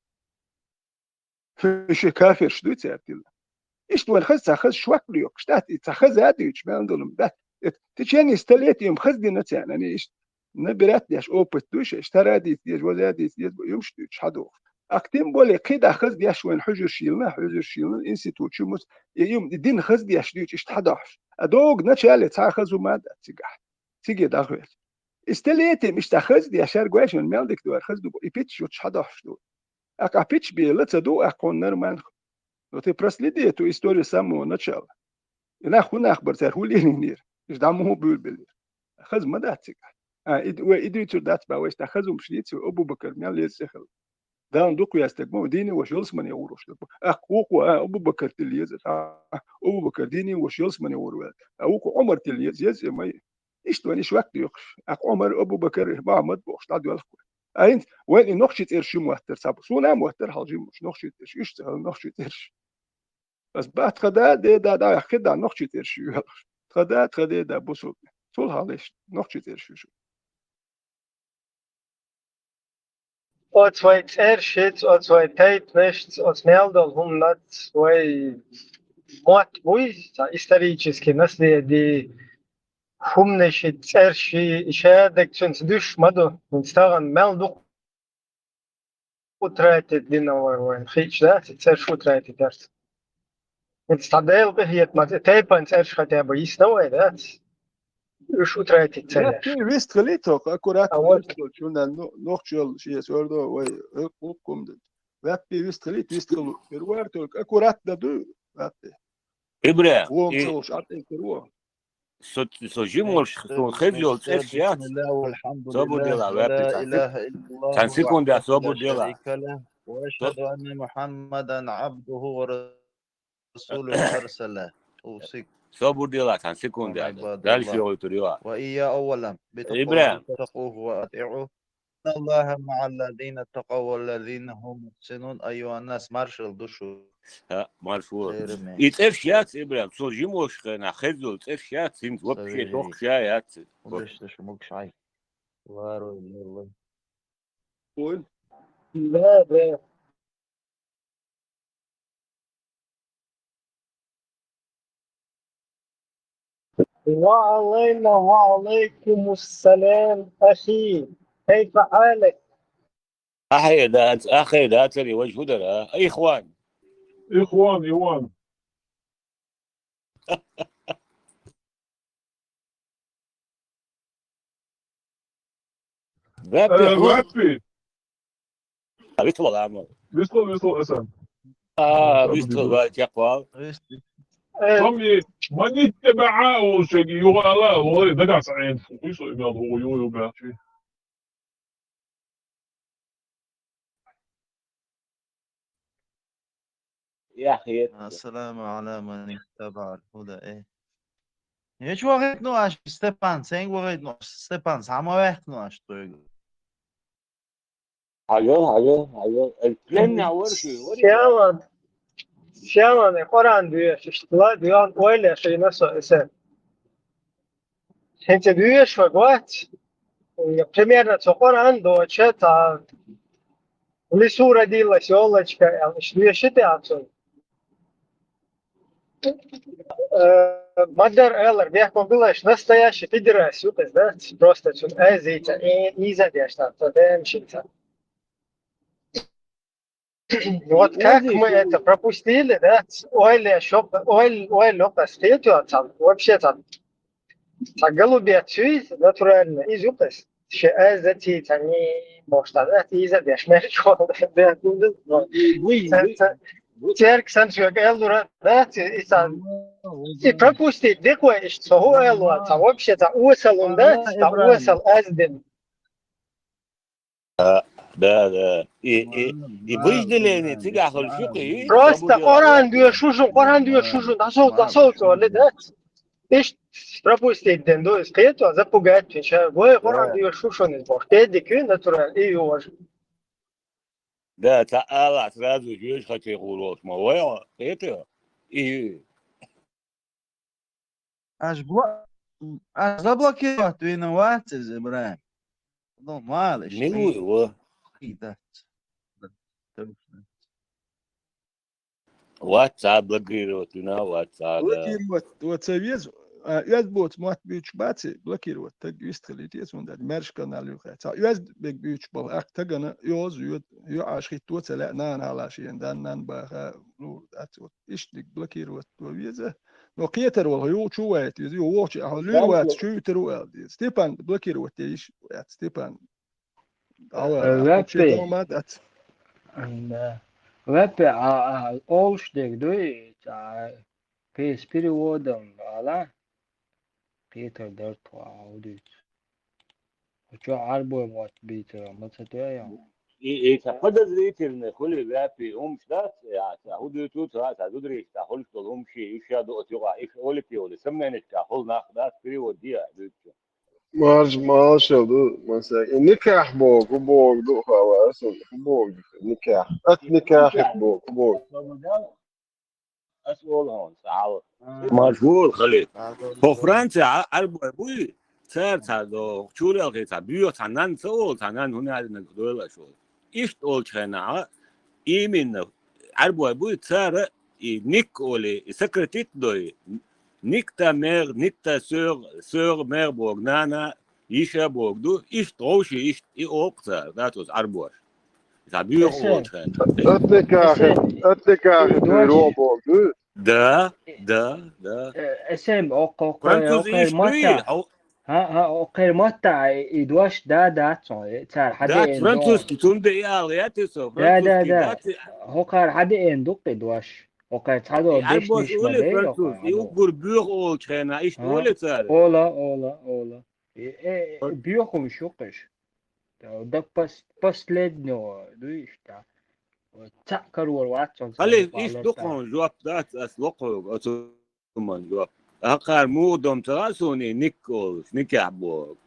فيش كافر شدويت اتل ايش تو خز شواك ليوك شتات تخز اديتش ما عندهم ده تشاني استليت يوم خزدي نتان يعني ايش نبرات ديش اوبت دوش اشترى دي وزادي يمش دوش حدو اكتم بولي قيد اخذ ديش وين حجر شيلنا انستيتوت شمس يوم الدين خذ ديش دوش اشتحداش ادوق نتشالي تاخذ وما تيجح تيجي داخل استليتي مش تاخذ دي اشار جواش من مالدك دو اخذ دو يبيتش وتشحداش دو اك ابيتش بي لتدو اكون نرمان لو تي برسليدي تو استوري سامو نتشال انا اخبر ترهولي نير ايش دعمه بول اخذ ما داتك وإدريتو دات باويش تاخذهم شليتو أبو بكر ميال يسخل دان دوكو يستقبو ديني وش يلسمن يوروش أخوكو أبو بكر تليز أبو بكر ديني وش يلسمن يورو أخوكو عمر تليز يز ما إيش تواني شو وقت يخش أخ عمر أبو بكر ما عمد بوش تعدي الخو أنت وين نخشت إرش موتر سابو سونا موتر حاجي مش نخشت إرش إيش نخشت إرش بس بعد خدا دا خدا نخشت إرش خدا دا بوسو طول هالش نخشت إرش شو Als wij het ergens, als wij tijd west, als meldal humlat, wij mat boys, исторически наследие humnish het ershi ishadek sinds dus mado, instagan meldo utreite dinner when hitch that, het ersh utreite dat. Het stadeel beheert, maar het tepans ersh gaat hebben, is nou dat. Ush utreite het لا في ويست خليتوك اكورات أول. شونا نوخشل شيء سوردو وي حكم ده في ويست خلو روارتوك اكورات دو إبراهيم هو مش عارف كرو سوجيموش خذيو الأشياء بسم الله والحمد صابو لله ديلا ولا وابي إله إلا الله كان سيكون ده وحده صابو لا ديلا شريك له وأشهد أن محمدا عبده ورسوله أرسله أوصيك صابو ديلا كان سيكون ده عباد ده الشيء الله قلت له وإيا أولا بتقوى إبراهيم اتقوه وأطيعوه إن الله مع الذين اتقوا والذين هم محسنون أيها الناس مارشال دوشو ها مالفور سيرمي يتأشيات إبراهيم سوجيموش خنا خذيو الأشياء سيمت وبشي سويري توك شايات ودش تشمك شعي وارو الله قول لا وعلينا وعليكم السلام أخي كيف حالك؟ أخي ده تري وجه درا أي إخوان إخوان وابي وابي بيطلع العمل ويستل أسان بيطلع يقوى رمي من يتبعه شيء يغلا هو دقع سعين ويسو إمام هو يو باشي يا أخي السلام على من اتبع الهدى إيه Heç vaxt nu acho Stepan, sem vaxt nu Stepan, sama vaxt nu acho tu. Алло. البلان ورشي شامان قرآن ديش اشتلا ديان ويلي شيء نسو إسان. أنت ديش وقوات примерно цокоран до чета в лесу родилась елочка, что считается. Мадер Эллер, бяхмо была настоящий федерацию, да, просто тут эзица и незадешно, то демщица. Вот как мы это пропустили, да, ой, лёгко статью, там, вообще там, так голубя цвет, натурально, изюптась, что эзица не может, да, и задешно, что, да, Церк Санчук Эллура, да, и пропустить, декое, что Эллура, там, вообще-то, усалун, да, там, усал эзден. Да. И выжделение цыгах шуки. Просто оран дюя шужу, насол, да? Ишь, пропустить ден, да, скето, запугать, печаль, оран дюя шужу не сбор. Педикю, натурал, и уж. Да, та сразу жешь хотел урок, мовая, это, и... Аж заблокировать виноватцы, Ибраим. Ну, мало ли, Милую его. да. WhatsApp блокировать, WhatsApp, да. Блокировать, вот совет, я бот мат бич бати блокировать, так вистрелитесь он да мерш канал юхат. Я бек бич бол ак тагана yoz ю ашхит то цела на лашин дан нан ба ну от иштик блокировать то виза. Но кьетер вол ю чует, ю watch алюват шутер вол. Степан блокировать иш, Степан. Вообще домат от. Вепе, олштек, дуй, с переводом, ала, Питер Дертва, аудит. Что арбой вот бить, мацатея. И это подозрительно, коли вяпи умштат, худу тут, худриш, хол что умши, еще до отюга, их олипи оли, сомненечка, хол нахда, перевод диа, مارج ماشا دو مثلا نكاح بوك وبوك دو خلاص بوك نكاح نكاح بوك بوك أسؤال هون سعال مشغول خلي هو فرنسا أربعة بوي صار تادو شوري الخي تبيو تنان سؤال تنان هنا هذا نقول شو إيش تقول كنا إيمين أربعة بوي صار نيك أولي سكرتيت دوي نيكتا مير نيكتا سور مير بوغنانا إيشا بوغدو إيش توشي إيش إيوبتا ذاتوس أربعة تبيو أول كنا اتنكاح بيرو بوك دو ده اسم فرانسوس إيش بي اوكي ماتا يدواش دا صار حد دات فرانسوس تون دي آلياتي سو دا هو كان حد يندق يدواش اوكي تادو ديش أربعة نيش أولي مالي فرانسوس يوبر بيوخ أول كنا إيش أولي صار اولا بيوخم شوقش ده последнего دويش تا تأكل والواتسون خلي إيش دقهم جواب ذات أسلقه أتومن جواب أقار مودم تراسوني نيكولس نيكابوك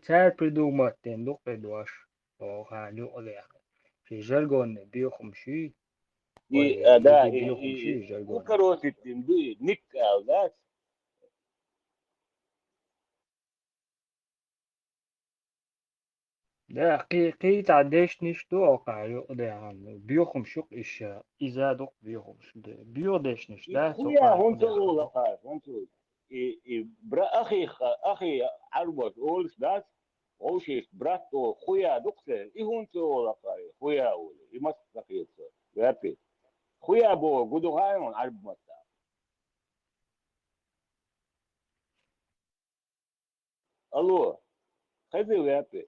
تار придумать тендук предваш ханю олег في жаргон بيوخم شي да بيوخم شي жаргон وكروتي تندوي نيكال ذات ده قي تعديش نشتو أوقع ده عن بيوخم شوق إيش إذا دوق بيوخم شو ده بيودش نش ده خويا هون تقول لقاس هون تقول برا أخي عربت أولس ذات أوشيش براتو خويا دكتور هون تقول لقاس خويا أولي يمسك تقيت ويابي خويا بو قدو هاي هون عرب متى ألو خذي ويابي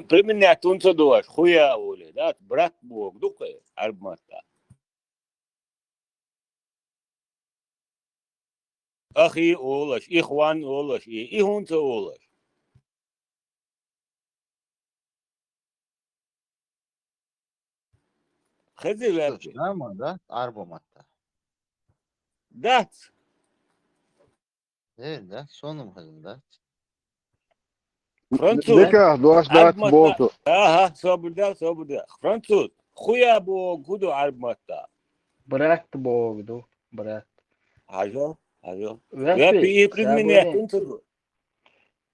Приміня тунцо дуаш, хуя оле, да, брат бог, дуке, арбмата. Ахи олаш, ихван олаш, и хунцо олаш. Хези вепи. Да, арбоматта. Дат. Да, сонум хазин, да. Француз. نكاح دواش دات بوكو Ага, свобода. Француз. Хуя бог, гуду арбмата. برات بوغدو برات Hajo, hajo. Рэпи, И пред меня Сабурин. тунцу.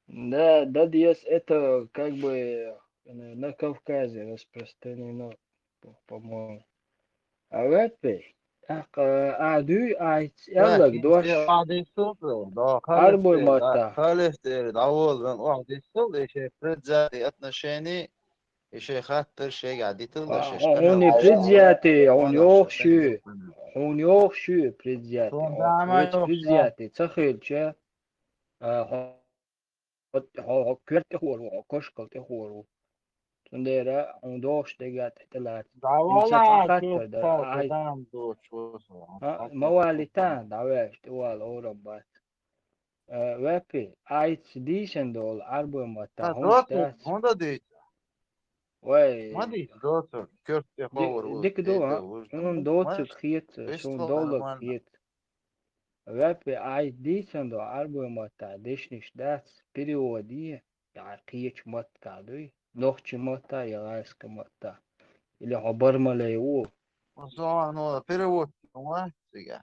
Да, Диас, это как бы на Кавказе распространено, по-моему. А рэпи, عادي يلا لكن في دوش واحد يصل ده أربو خلف لا ماتا خلف أول من واحد يصل إيش فرد ذاتي أتنشيني إيش خاطر شيء قاعد يطلع شيء كنا هوني ولا بريزياتي ما ده هون يوخشو بريزياتي شلون ده ما ويت يخشى بريزياتي تخيل شا هو كرت هو كشكل هو تنديرا هون دوش تجات تلات ده إنسا ولا كيف تخطر ده صار عاي قدام دو شو مواليتان دعواش دوال أوروبا رابي عايز ديشن دول أربو ماتا همش دوت داس هون ده ما واي دي دوت كيف يخور ديك دو ها شون دوتسك ماشي خيت ايش شون طلع دولك ما خيت رابي عايز ديشن دول أربو ماتا ديشنش داس بريودية يعني قيش مات كادوي نوخش ماتا يغايسك ماتا اللي عبر ملايو وصار انه перевод ما сега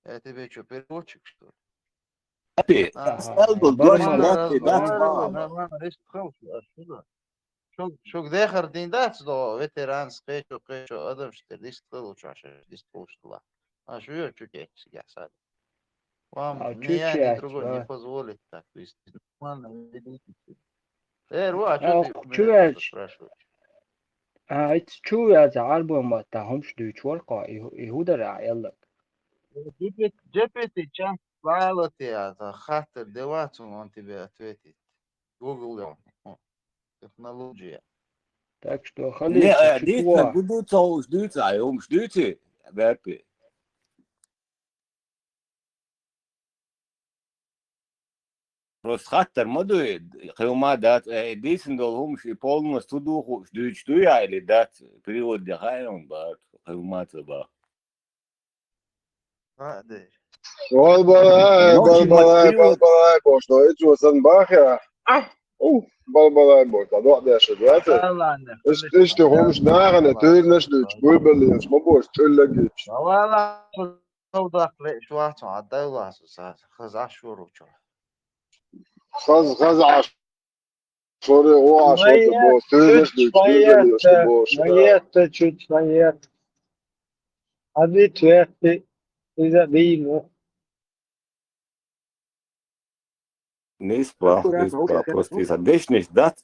я тебе что переводчик что ли Gosh, برملا brate, dat ma. нормально речь خلص شو شو داخل دين دات دو ветеран скечо адам что лист лучше лист лучше шо я чуть сега сад вам ни я ни чуть-чуть другой не позволит так то есть нормально Ру, а что ты меня чуть спрашиваешь? it's true as album تاعهمش دويتش ورقة يهودا يلا GPT чат правило это хатер деваться он тебе ответит. Google технология. так что Ne, خليك dit na чутва gudu to žduca, žduci, verpi. Просто хаттер модует, хилма дат, дисен дол хумш и полностью духу, ждуч туя или дат, перевод дяхайон бат, хилма ба. هذا Balbalay, Ночи мат balbalay, перевод. balbalay, boşta hiç olsan bak ya. Balbalay boşta, doğru yaşa zaten. والله انك İşte olmuş nağına tüyleş düç, bülbülüş, bu boş tüyle geç. والله توضح لي شو عطى الله خذ عشور وشو Kaz aş, sonra o aş oldu ميت boş, tüyleş чуть düç, ميت bülbülüş, bu boş. ميت чуть ميت هذه تويتي إذا بيمو Nispra, просто из дешниш дат,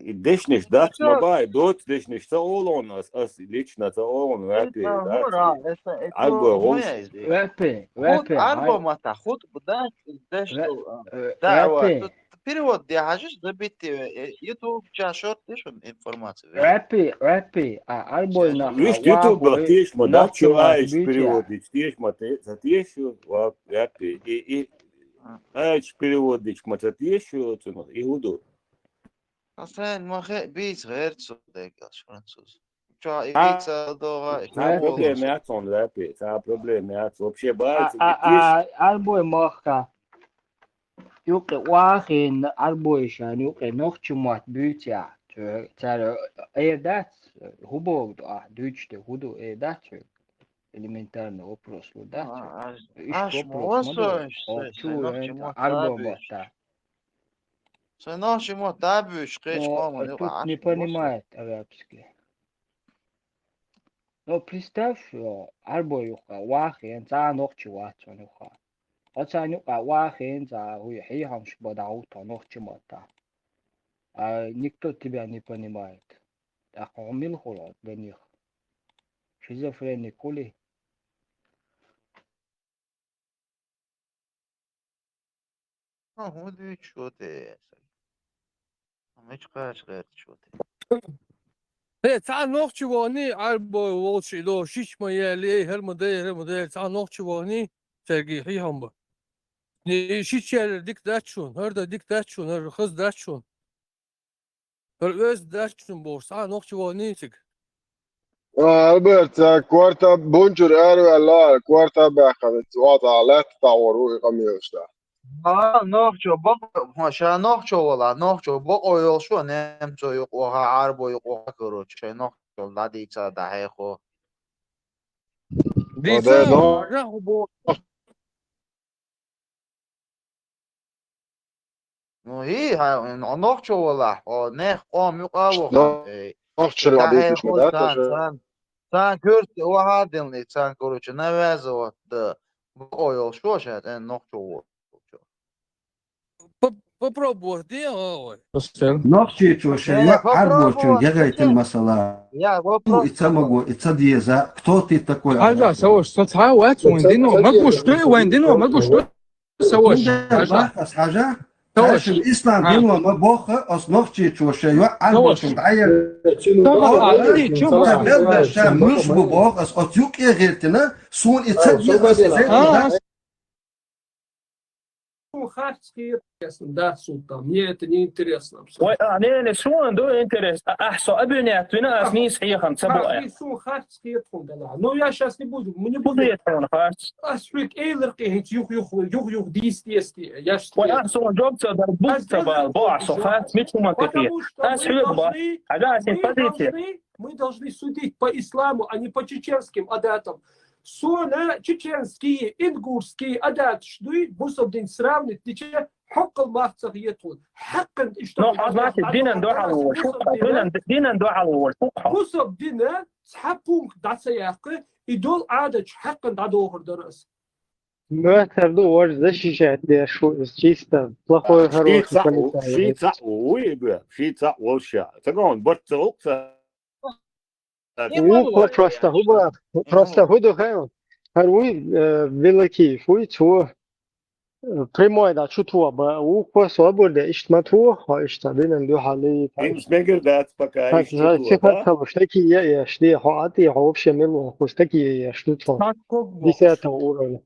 и дешниш дат, мабай, дот дешниш то олон, ас лично то олон, верпи, дат. это Альбо моя омш. идея. رابي خد رابي ألبوم خد بدك دشتو رابي دعوة перевод я хожу добить YouTube чашот тишун информацию. رابي ألبوم نخا Виж, YouTube тиш ма да نخчي مات чуаеш بيتيا переводич, тиш ма те, за тишу, ва, верпи, и аеш переводич ма за тишу, и уду. أصلاً ما خي بيت غير تصدق فرنسوز. شو بيت صدقة Та شو проблем والله яц он верпи, та проблем яц. Вообще баец, и тиш, ألبوم مخا يوقي واخين ألبويشان يوقي نخчи مات بيتيا ترى إيه دات هو دوتش هودو إيه دات элементарный вопрос да ищет аж вопрос модуль молодой чу альбом это Сынок чему табишь, кричь, но мама, ну тут аж не понимает арабский но представь альбом واخين за ночь ватсон уха оцаню واخين за хуй хамш бодау то ночь мота а никто тебя не понимает так умил холод для них шизофреник кули هو دي شو تي مش قاش غير شو تي تعال نوخشي واني عرب وولشي لو شيش ما يلي هالمدير تعال نوخشي واني ترقي حي هم شيش يل ديك داتشون هردا ديك داتشون هر خز داتشون هر öz داتشون بورس تعال نوخشي واني تك Albert, kwarta bunchur eru alla, kwarta bäkhavet, wata lätt tawaru iqamiyushta. نوخشو بق ماشا نوخشو ولا نوخشو بق يوشو نمشو يقوها عربو يقوها كروش نوخ Soldatica da hejo. Dica, no. rahu bo. No hi nog çoğula. O ne qom yuqavu No. han. Noqçı Da radıydı hejo şuna da sen kört o hadinli sen koruçu ne vezo da. Bu oyol şu şat en nog çoğu. Попробуй, где ой? نقشي شوشي عربوشو يغيت المسألة Я اتسمقوا اتسديزا كتوتي تكوي حاجة سوى تتعاوت وين دينو ما قوش وين دينو ما قوش سوى حاجة تعرف الإسلام دينو ما بوخة أص نقشي شوشي عربوشو معايا تبلد الشام مش ببوخ أص أتيوك إغيرتنا سون اتسديزا Да, султан, мне это не интересно. وأنا شلون دو интерес أحسو أبنيات ونا أسني صحيحا سبوء. Ну я сейчас не буду, мы не будем. Асфик эйлерки юх действия. Я ж. وأحسو جوبت دربوك تبع بعصو خات مثل ما كثير. أسفيق با. عجاسين فديتي. Мы должны судить по исламу, а не по чеченским адатам. Sonra чеченские, ингурские адат шдуй, бусобдин сравнить, ничего, حق المحصة يدخل حقا اشتغل значит دينا ندوح على الأول دينا ندوح على الأول بصب دينا تحبون دعسياقه يدول عادة حقا دعوه درس Мэтр, ну, вот защищать для чисто плохой хороший. شيء ويبقى شيء والشا تقول برتوك Просто худу харуй великий фуй чу прямой да чутуа ба у по свободе иштмату иштадин ду хали مش نقدر ذات пока صفات такие я шли хати вообще мило хоть такие я что 10 уровня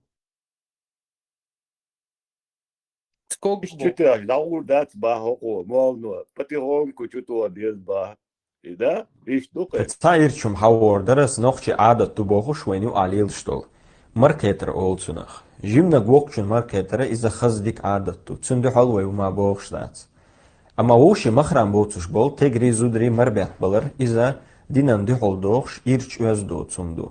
читаешь даул ذات бахо мовно потихоньку чутуа без ба إذا إيش دوقة تايرشم حوار درس نوخشي عادة تبوخش وينو عليل شتول مركتر أولسونخ جيمنا جوكشن مركتر إذا خزدك عادة تو تسندو حلوة وما بوخش دات أما ووشي مخرم بوتوش بول تجري زودري مربيت بلر إذا دينان دو حل دوخش إيرش وزدو تسندو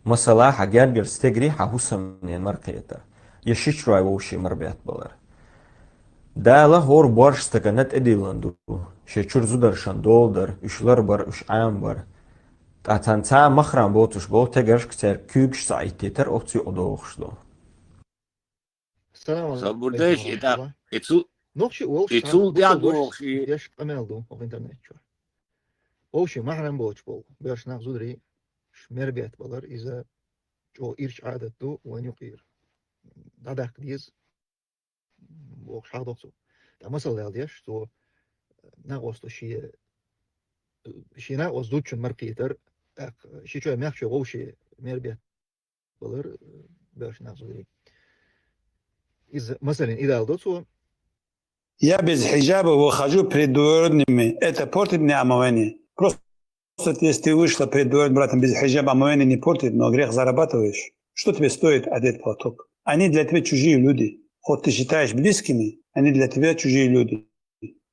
مثلا حجارجر ستجري حهوسم من مركتر يشيش راي ووشي مربيت بلر دالا هور بارش تكنت اديلاندو شچور زودرشان دولدر اشلر بر اش عام بر اتانتا مخرم بوتوش بو تگرش كتر كوكش سايتيتر اوتسي ودوخشلو صبردش اذا نوخشي اتسو دياغوخشي ديش امالدو auf internet شو اوشي محرم بوش بول بيرش ناخ زودري شمربيت بلر اذا جو ايرش عادتو وين يقير دادك ديز وقت حاضر مثلا ديش تو ناقص شيء ناقص دوتشن مرقيتر شيء شو ماخ شو غوشي مربيت بلر باش ناقص دي إذا مثلا إذا دوتو Я без хиджаба выхожу предварительными. Это портит мне омовение. Просто если ты вышла предварительным братом без хиджаба, омовение не портит, но грех зарабатываешь. Что тебе стоит одеть платок? Они для тебя чужие люди. Хоть ты считаешь близкими, они для тебя чужие люди.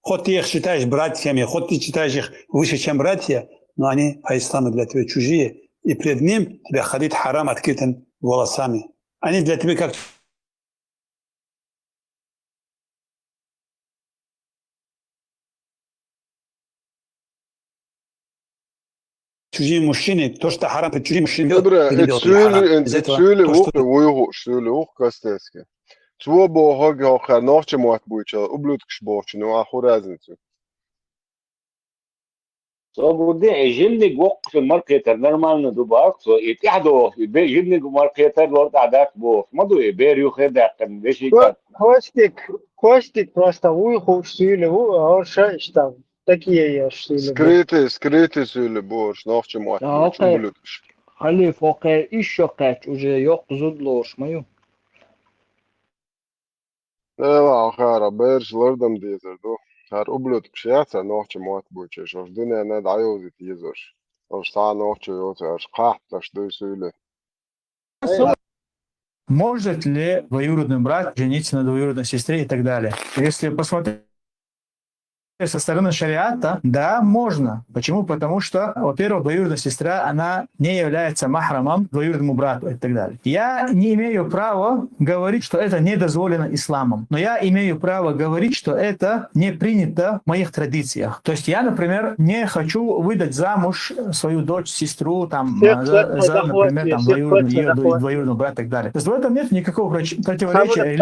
Хоть ты их считаешь братьями, хоть ты считаешь их выше, чем братья, но они по исламу для тебя чужие. И пред ним тебя ходит харам открытым волосами. Они для тебя как чужие мужчины. То, что харам пред чужим мужчиной делает, Söyle uq kasteske. Svo bo hage ha nachtje mat buicha ublutkshboch no a horazinsu. صبردي جيمني جوك في الماركتر نورمال ندوباك سو يتحدو جيمني ماركتر لورد عداك بو ما دو يبيريو خدا كان بيشي Костик просто уйхуш сюле у что такие я Скрытый söyle borç nachtje mat ublutksh. Хали фоке еще кач уже yok zudloş mayu. Eva khara berş lardam dezerdo. Her ublutksh yatsa nachtje mat buicha şoş dünya ne dayozit yezor. Oş ta nachtje yotar qahtaş do söyle. Может ли двоюродный брат жениться на двоюродной сестре и так далее? Если посмотреть со стороны шариата, да, можно. Почему? Потому что, во-первых, двоюродная сестра, она не является махрамом двоюродному брату и так далее. Я не имею права говорить, что это не дозволено исламом, но я имею право говорить, что это не принято в моих традициях. То есть я, например, не хочу выдать замуж свою дочь, сестру, там, за, например, там, двоюродного брата и так далее. То есть в этом нет никакого противоречия.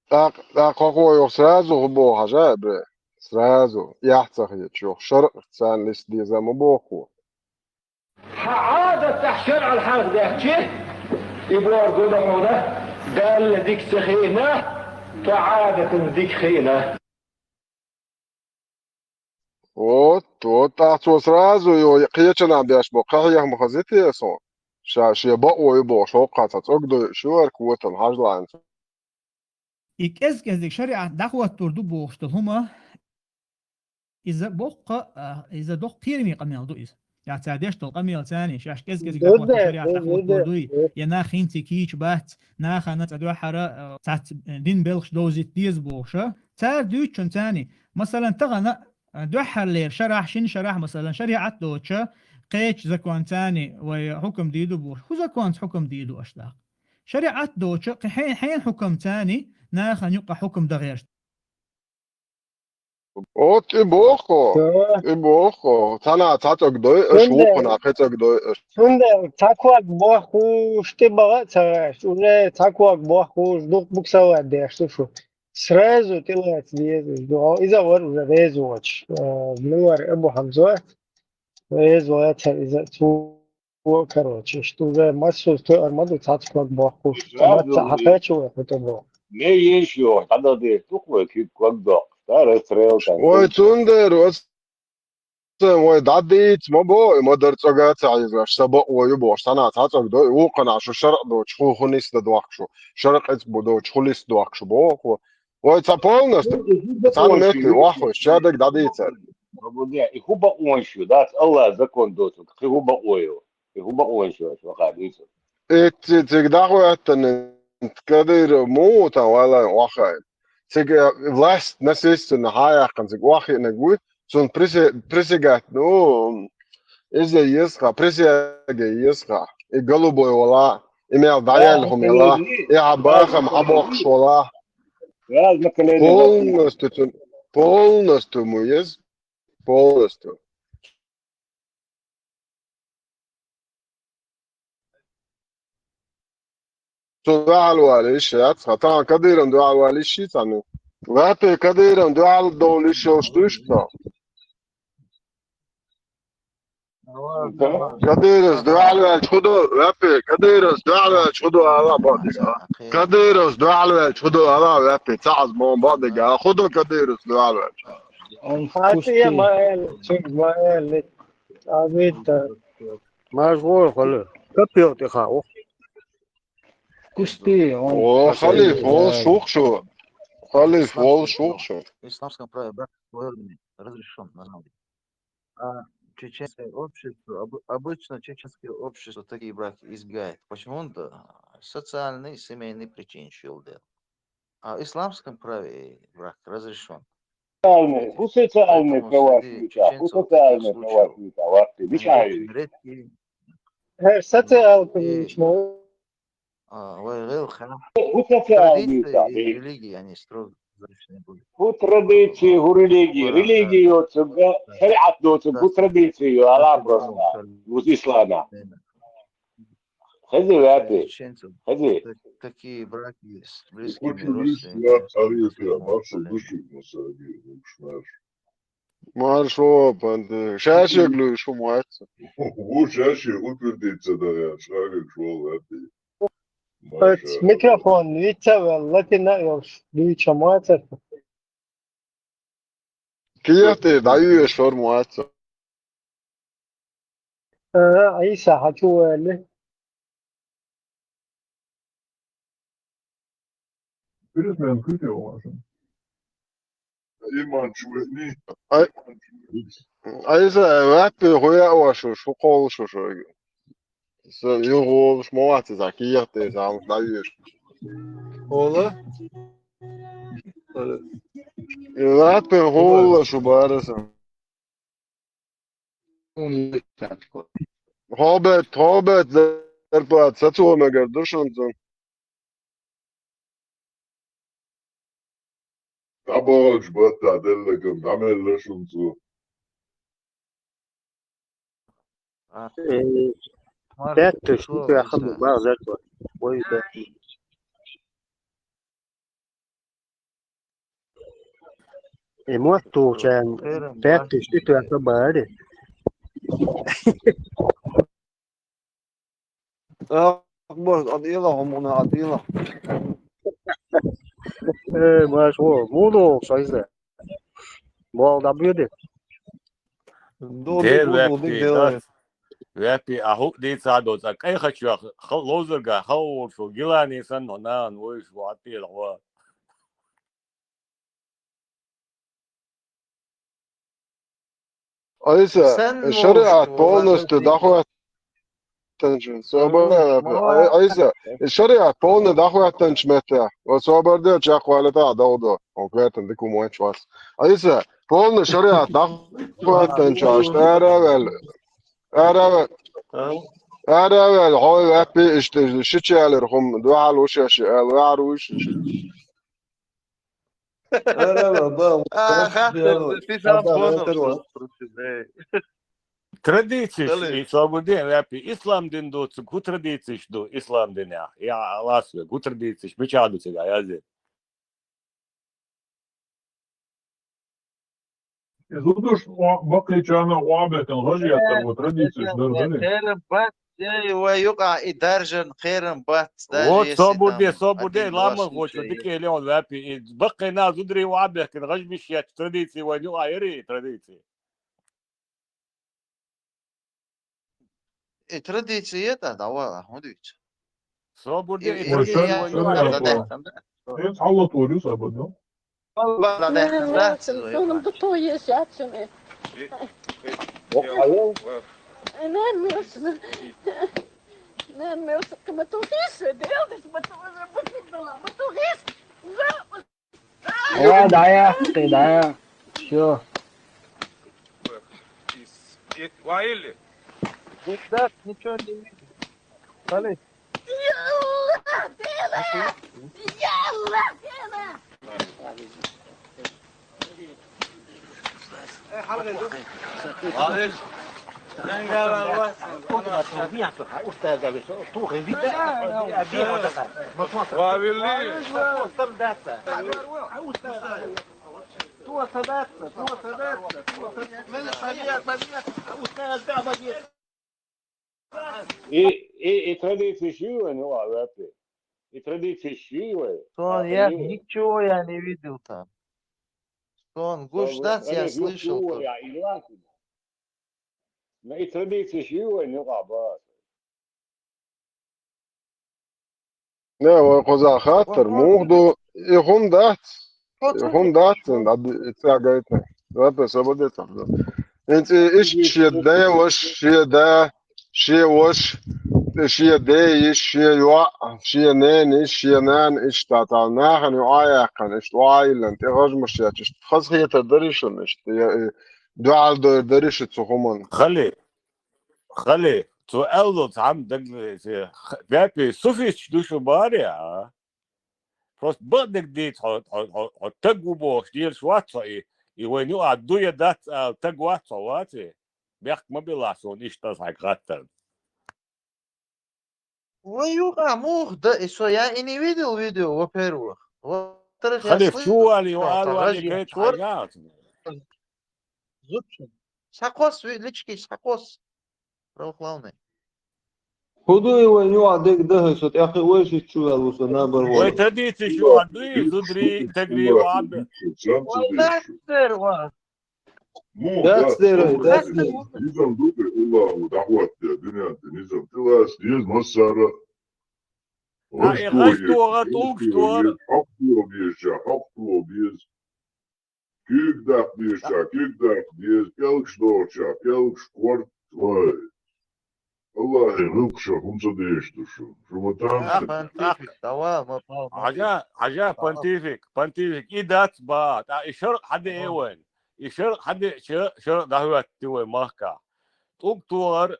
Так какой сразу бога же, бре. Сразу. Я цахи, шарк цан лис дي زي ما بوخو. عادة تحت شرع الحرب ده شيء يبور قدمه ده قال ديك سخينة كعادة ديك خينة. Вот так сразу его кьячна бяш бо кахьях махазити сон. Ша бо бо шо قاطت اقدر شو كوتن هاجلان. إكز كذلك شريعة دعوة تردو بوشت هما إذا إذا دق تيرمي قميل دوئز يعني تعديش القميل ثاني شاش كز دعوة شريعة دعوة تردوي ينا خينتي كيش بات ناخا نتدو حرا تات دين بلخش دوزي تيز بوشة تار دوتشن ثاني مثلا تغنى دوحر لير شرح شن شرح مثلا شريعة دوتشة قيش زكوان ثاني وحكم ديدو بوش هو زكوان حكم ديدو أشلاق شريعة دوتشة حين حكم ثاني ناخا يبقى حكم دغير اوت ابوخو تانا تاتك دوي شوقنا قتك دوي Şimdi takvak boğuş te bağa çağır. Уже takvak boğuş dok buksawa dersi şu. Сразу тилац диез. До иза вар уже резоч. Милар Абу Хамза резоч иза ту короче, что уже массу то армаду таквак боğuş. Тамат хакачу это было. Не еще, когда ты тухлый кит когда. Ой, цундер, ой, дадит, ما درت أجات عايز سبق ويبوش سنة تعتقد دو وقنا شو شرق دو شو خنيس دوق شو شرق إتبو دو شو خليس دوق شو بوق ой цапolnost цан метли وحوش شادك داديت И хуба оншу, да, Allah закон доту, и хуба ою, и хуба оншу, что кажется. تقدروا أن تقدر موتا ولا واحد تيجي власть насильственная kan sig واحد نقول سون присягать ну إذا يسقى присяга يسقى القلوب ولا إميل دايلهم يلا يعباهم عبوق شولا полностью муез полностью دعاء الواليش طبعا كديرا دعاء الواليش تاني وقت كديرا دعاء الدوليش وشتوشتا كديرس دعاء الواليش خدو وقت كديرس دعاء الواليش خدو على بعض كديرس دعاء الواليش خدو على وقت تعز مع بعض خدو كديرس دعاء الواليش هاتي ما ما عبيد مشغول خلو كبيو تخاو كوستي خليف هو شوخ شو خليف هو شوخ شو В исламском праве брак двоюродный разрешен на Западе. А чеченское общество, обычно чеченское общество такие браки избегает. Почему-то социальный, семейный причин делал. А в исламском праве брак разрешен. Bu социальные права ключа, bu социальные права ключа, варты, мешают. социал конечно традиции религии они строго разрешены были. Bu традиции у религии, религию, шариат доцу, bu традицию, Allah просто, вот ислама. Хази вапи, хази. Такие браки с близкими родственниками. مارش هو بند شاش يقولوا شو موات هو شاشة utvrdica da je šagak šol vati. ميكروفون ليتا والله ناقص دويتشا موات كيف تدعي شور موات عيسى حتو له Birisi ben kutio ulaşım. İman çuveni. عايز وقت هويا وشو شو قول شو يغو مش موات زكية تزعم دعيش والله Laten holen شو بارسه Hobbit der plats atsomegar dušancun. Tabac, băta, dele, când amele sunt Пятый, что ты ахам базар то. Ой, да. И мот тучан. Пятый, что ты ахам базар. Akbar adıyla homuna adıyla. Mas o mundo sayısı. Bu da büyüdü. دير وابي اهو دي سادو تك اي خشوا لوزرغا خو شو جلاني سن هنان ويش واتي لو Aysa Sen şeriat olsun, polностью дохват. Aysa şeriat polno dahvattanç meta. O sobarda çaqvalata dawdo. O kvetan diku moç vas. Aysa polno şeriat dahvattanç aştaravel. Aravel. Aravel hoy vapi işte şiçaler hum dual وش الواروش. Традиции и свободы вапи ислам дин до цу традиции до ислам диня. Я ласве гу традиции бичаду сега язе. Zudus bakliçana muhabbetin haciyatlar bu tradisiya şunları. خير بات ويقع يدرجن خير بات Вот свободы лама хочет такие леон вапи бакай на зудри вабе кин гаж бишят традиции ваню айри традиции. تراديسي это давай ходить. Свободы и Şeriat традиции ваню айри. Hep anlatıyor sabah. Telefonem do to jest jačene. Ne meu, mas tu risco, Deus, mas tu risco. Да, я, ты, да. Все. Ваили. Да, ничего не видно. Смотри. И традиции шивы, ну а вапи. И традиции шивы. Я ничего я не видел там. Он гуш-дац я слышал. Но и традиции шивы, ну а бас. Ne o koza khater muhdu ihum dat. İhum dat ad itsagaytna. Vapa sabadeta. Ent iş şiyde vaş şiyda şiy vaş شيء دايش شيء يوع شيء نان شيء نان إيش تعطينا خن يوعي خن إيش توعي لأن تغاج مش ياتش خاص هي تدريش إيش دعال دريش تسخمان خلي تو أولد عم دقل بابي سوفيش دوشو باريا بس بدك ديت حط تجوبه ديال شواتي يوين يقع دوية دات تجوات صواتي بيحك ما بيلاحظون إيش تصحى قتل ويوقع ده isso я и не видел видео, во-первых. Во-вторых, я خليف слышал, شو اللي что وقالوا это اللي كيت حاجات зубчик. Сакос, лички, сакос. Православный. خذوا يوانيو عدك ده صوت يا اخي ويش تشو هذا وصل نابر وي تديتي شو عدوي زدري تجري وعب That's there. Nizam dupe ula dahvat ya dünya nizam tilas diz masara. غشتوغة توغشتوغ Haktu biyesha, haktu biyes. Kükdak biyesha, kükdak biyes. Kelk storcha, kelk skort. والله نقشة هم صديقته شو ما تعمل بانتيفيك توا ما حاجة بانتيفيك إيدات بات إشر حد إيوين إشر حد شر دهوت توي مهكا توك تور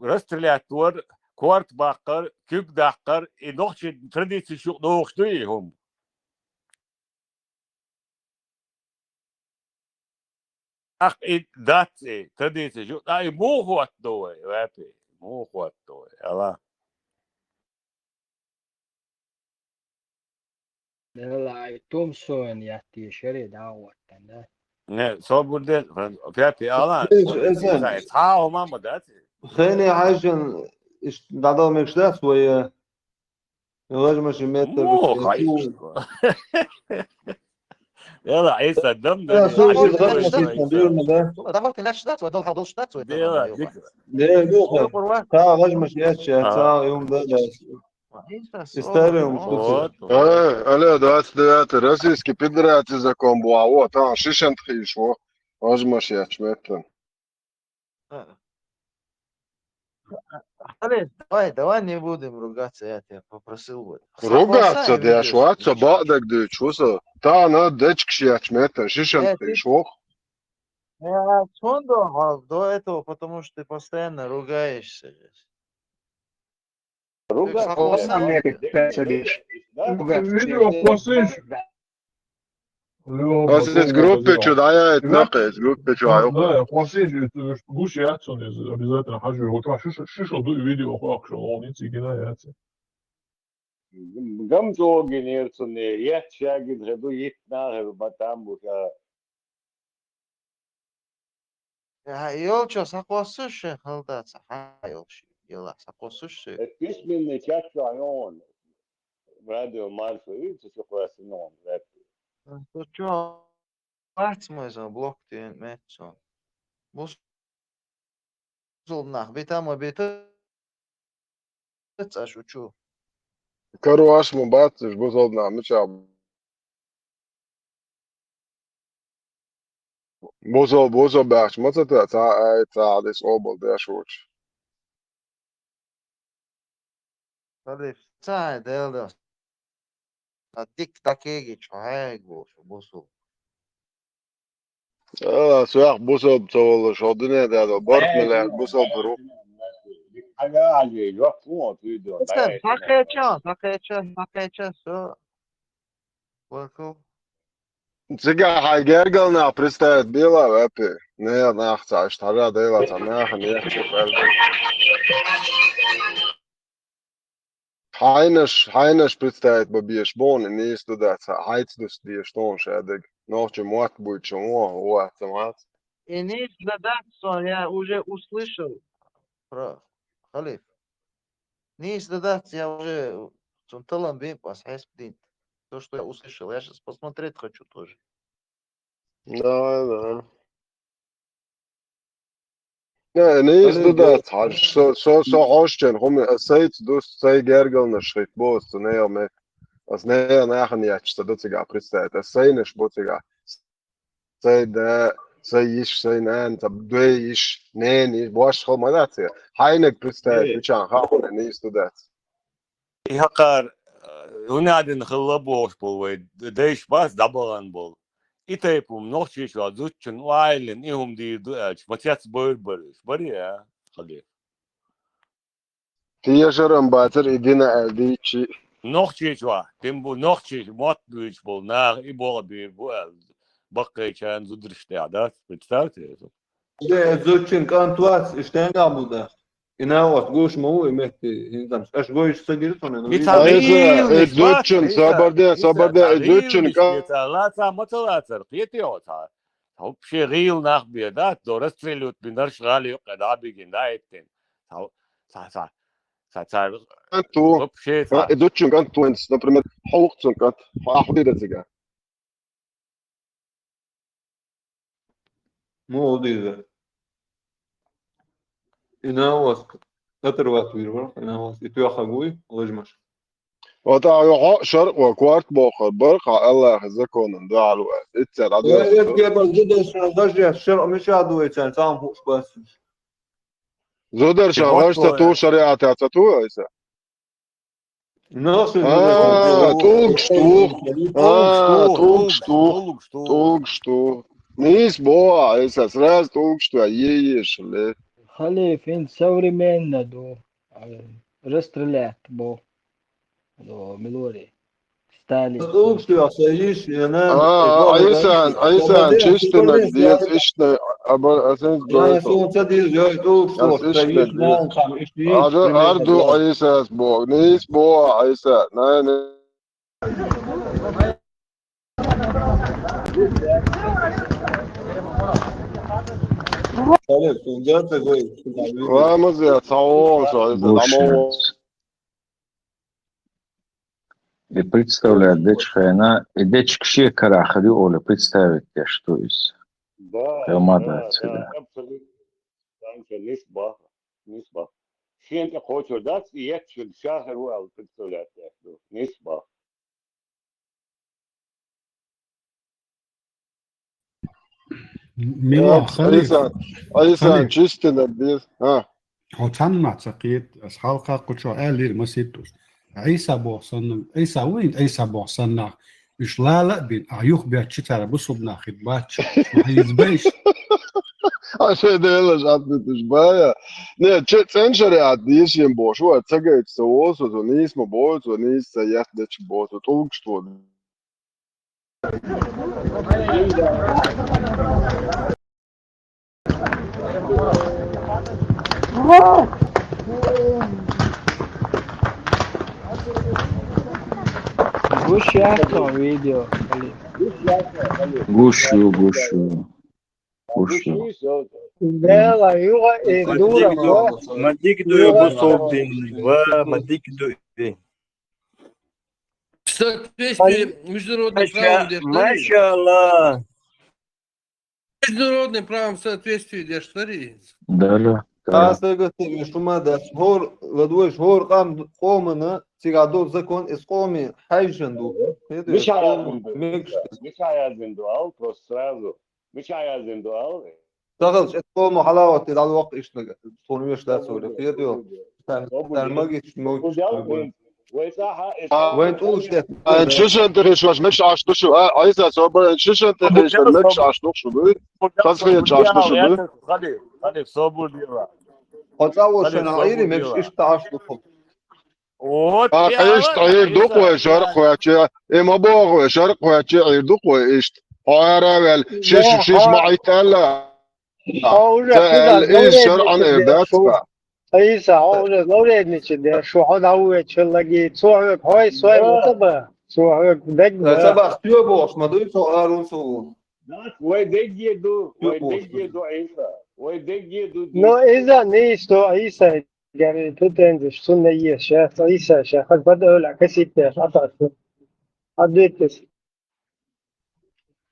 رسترلات تور كوارت باقر كيك داقر إدوخش ترديت شو دوخش هم أخ إدات ترديت شو أي مو هو توي رابي مو هو توي يلا لا تومسون ياتي شري دعوة تنا نه صار بوده فيها آلان إذن إتحاو ما مدات خيني عشان دعنا مش داس ويا الراجل مش متر مو خايف يلا عيسى دم لا دني سوي عشان الغد توي مش شوي يستنبير ده دابا كاين شتات ودول حضور شتات ديلا ذكر ليه دوخة تا الراجل مش ياتش تا اه يوم ده يستاهل ومش вот Але, да, российский пидораты закон был, а вот, шишент хишо, возьмешь я чметен. Давай не будем ругаться, я тебя попросил бы. Ругаться, да, шваться, бадак, да, чуса. Та, на, дечкши я чметен, шишент хишо. Я до этого, потому что ты постоянно ругаешься. Видео посыщ. Из группы чудая, из группы чудая. Да, посыщ, гусь яцун обязательно хожу. Вот шишо видео хакшо, он не цигина яцун. גם זוגן יצא שיגיד רדו יתנהר בתמבושה Yolço sakosuş halda yolço yola sakosuş. كيش من تشاتشو عيون راديو مالفو يتسو شوكواسينون To čo vecmais un bloktien meco. Būs uzlnāk, bija tam, bija tecāšu ču. Karuaš mu batiš, būs odnā, mičā. Būs bēč, macatā, tādas obal dēšoči. Arī cāja dēļ. Tik takīgi čaigu būs. سواق بوصل بتول شاطئنا ده بارك بوصل برو. حاجة على الوقت مو فيديو Sakača, so. Lako. Цыга хайгергална представит била вепи. Не, нахца, штара дела там нах, не чепел. Хайнаш представит бабиеш бон, не студат, хайцдус die stone шедек. Ночью мат будет чему, вот, самат. И не задаться, я уже услышал про Халиф. Не задаться, я уже сунталам бим пасхайс бдин. То, что я услышал, я сейчас посмотреть хочу тоже. Да. Не студат, so hosten, hom seit dus sei gergalna schrit bost, ne me. As ne nachher nicht, stadot ciga представит. Sei не шботига. Sei da sei nan, tab ne bosh khol madatsi. Haynek представит, бичан хахун не студат. يحقر هنا عاد نخلبوش بول ديش باس دبلان بول إتايبهم نوشيش وزوجن وايلن إيهم دي دوش متياس بربرش بريا خليل في شرم باتر إدينا أديشي نوشيش وا تيمبو نوشيش موت دوش بول ناغ إبوغ بير بول بقى كان زودرش تعداد بتفاوتي ده زوجين كان توات اشتهنا عبوده إناوات جوش مو مهتي هندمش أش جوش سجلتون متابعين زوجن صبر زوجن كان لا متلاتر قيتيوتا هو بشي غيل ناخ بيدات دورست فيلوت بنرش غالي قدا بيجين دايتين هو صار انتو زوجن كان توينس например حوقتن كان حديدة زيجا مو ديزا إناوات أتروات ويربر إناوات يتوخى قوي غجمش وتعالوا شرق وكوارت بوخر برقع الله زكون ده الوقت اتسال يبقى بس جدا غجة الشرق مش عدوي كان تعم هوش بس Zodar şalgaçta tu şeriat atsa tu ise. Nasıl Tulgstu. Низбо, ise сразу tulgstu ешь ли. خليف انت современно расстрелять бо милори Сталин. Aysan çiştinek diye işte ama asens Ardu Aysas bo. Nis bo Aysa. Ne. Vamos ya sağ И представляет дечхайна, и дечкши карахади оля представить те, что из. Да, абсолютно. Нисба. Şimdi хочу дать, и я шахар уал представлять. Нисба. ميوا خليف Aysan çiştinek diye. Ha. وكان مع تقيت أصحابك قلتوا آلير ما سيتوش عيسى بوصلنا عيسى وين عيسى بوصلنا مش لا بين أيوخ بيتشترى بصبنا خدباتش ما هيزبيش Şey değiller atmış baya. Ne sen şeriat diyişin boş var. Çagayık soğusu so nismo boş so nisse yahdeç boş so tulgstu. Гуш яхтом видео. Гушу. Dela, юга и дура. Мадикдую бусобдин, мадикдую. В соответствии международным правом Машаллах. Международным правом в соответствии Дештари. Да. Aslı şumada hor vadvoş hor qomını sigado zakon isqomi hayjandu. مش عايزين دعاء просто сразу. مش عايزين دعاء. Dağılış isqomu halavat al vaqt işne sonu yaşlar söyle. Diyor. Sen magit وين تقول شيء Ein Schischen dich was mich aştı şu. Aysa sober ein Schischen dich mich aştı şu. Das wird aştı şu. Hadi sabır diyor. Qazawo şanairi mekş işte aştı. ايش يردق وشرق ويا اما بوغ وشرق ويا يردق وايش هاراول شيش معي تلا ايش شرعا ابدات Aysa orada orada içinde şu hadavu çellagi soğuk hay soğuk mutaba soğuk degme. Sabah diyor bu osmadı soğarun soğuk. Vay degiyedu Aysa. Vay degiyedu. No iza ne isto Aysa yani tutendiş sunne yaşa Aysa şahar bada öyle kasıtlı hatası. Adettir.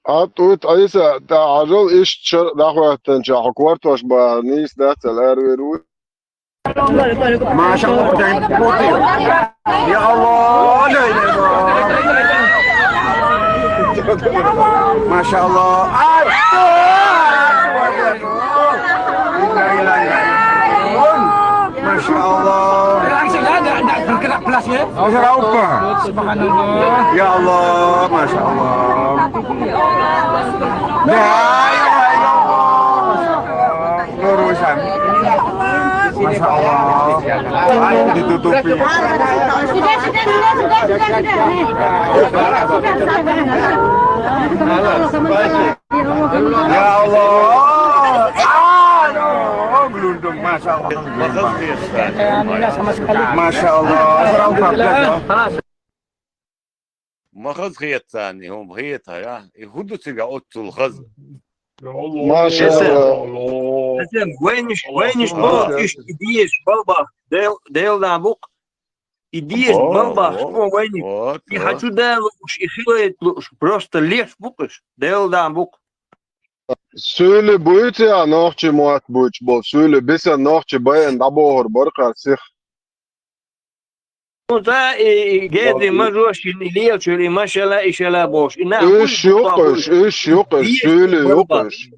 Atut Aysa تعرض ايش دعوه تنجح كوارتوش بنيس ذات الاريرو ما شاء الله يا الله لا اله الا الله ما شاء الله ما شاء الله سبحان الله يا الله ما شاء الله لا اله الا الله نور وشام ما شاء الله ditutupi ya Allah gelundung masya Allah masya Allah ما خذ خيط ثاني هم خيطها يا يهدوا تقعد الخز ما شاء الله وينش بابا ايش идеешь баба делда бук идеешь баба что войник я хочу да и хилает просто лес букаш делда бук Söyle buyut ya nahçı muat buyut bol. Söyle bese nahçı bayan dabohor barqa sih. ده قاعد ما جوش اللي شو ما شاء الله ايش لا بوش ايش يقش söyle يقش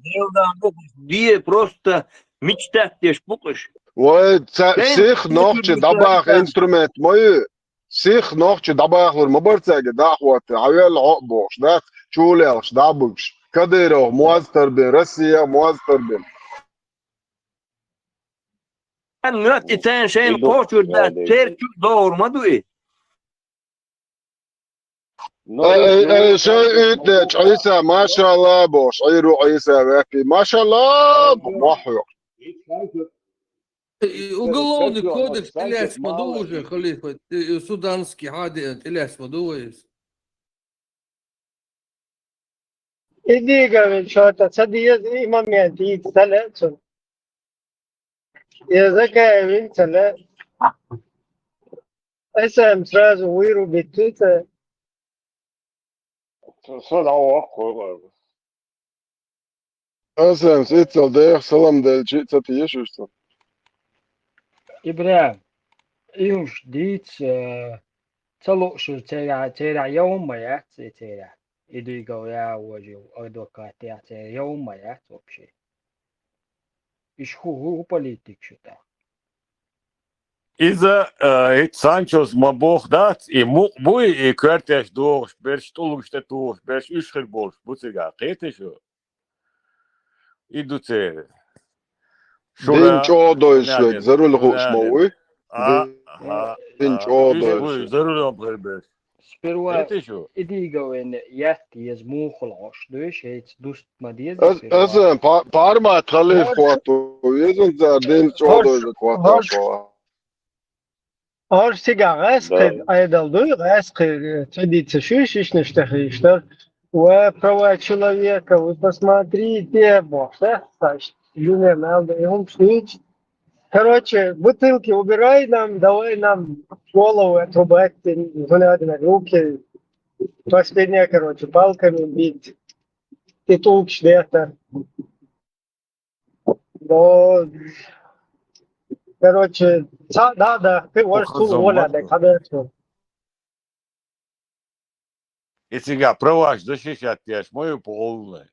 دي просто мечтать букаш Сих ногче дабах инструмент мой. Сих ногче дабах лор мабарцаге дахват авел عقبوش ده شولش دابوش كديرو موازتر بين روسيا موازتر بين Nöt iten şeyin koçurda terkü doğurmadı. شيء عيسى ما شاء الله بوش عيرو عيسى باكي ما شاء الله محور Уголовный кодекс Иляс Мадуя, халифа, суданский хадиат Иляс Мадуя. إديك شاطر صديق إمام يديك ثلاثة يا زكاة من ثلاثة اسم سراز ويرو بتوتا اسم سيتل ديخ سلام دل جيت تيشوشتو إبراهيم يوش ديت تلو شو تيرا يوم ما يات تيرا إديكو يا وجو أدوكا تيرا يوم ما يات вообще إيش هو политик что-то İza hiç Sanchos maboh dat bu kvartaş doğuş, berş toluşta doğuş, berş üçhür boş, bu siga qete şu. İdu çere. دين جودو يشوك زرو الغوش موي دين جودو يشوك Zarur abgar berş. سبروا Qete şu. إديكو إن يات يزمو خلاص دوش هيت دوست مديز اسم بارما تخلي خواتو يزن زر دين جودو يزكواتو شوا هار سيجا غاسق أيضا دوي غاسق تدي تشوش إيش نشتغل يشتغل وبروا человека вы посмотрите боже Юля надо им снить короче бутылки убирай нам давай нам голову отрубать на руки последняя короче палками бить ты тут где-то но короче да ты можешь воля да конечно Isiga pravaş защищать яш мою полную.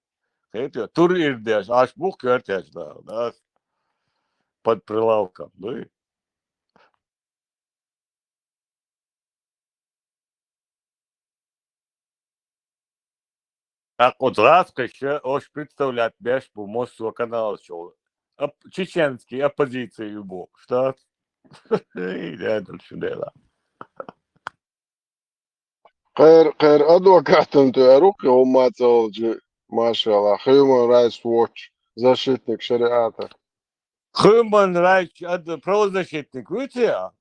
Qete tur irdes, аш bu kvartaş da под прилавком, да? А Кудратка еще ось представлять беш по мосту канала шел. Чеченский оппозиции был. Что? Я дальше дела. غير ادوكاتم تاروك هما تولج ما شاء الله هيومن رايتس واتش защитник шариата Human Rights правозащитник, видите?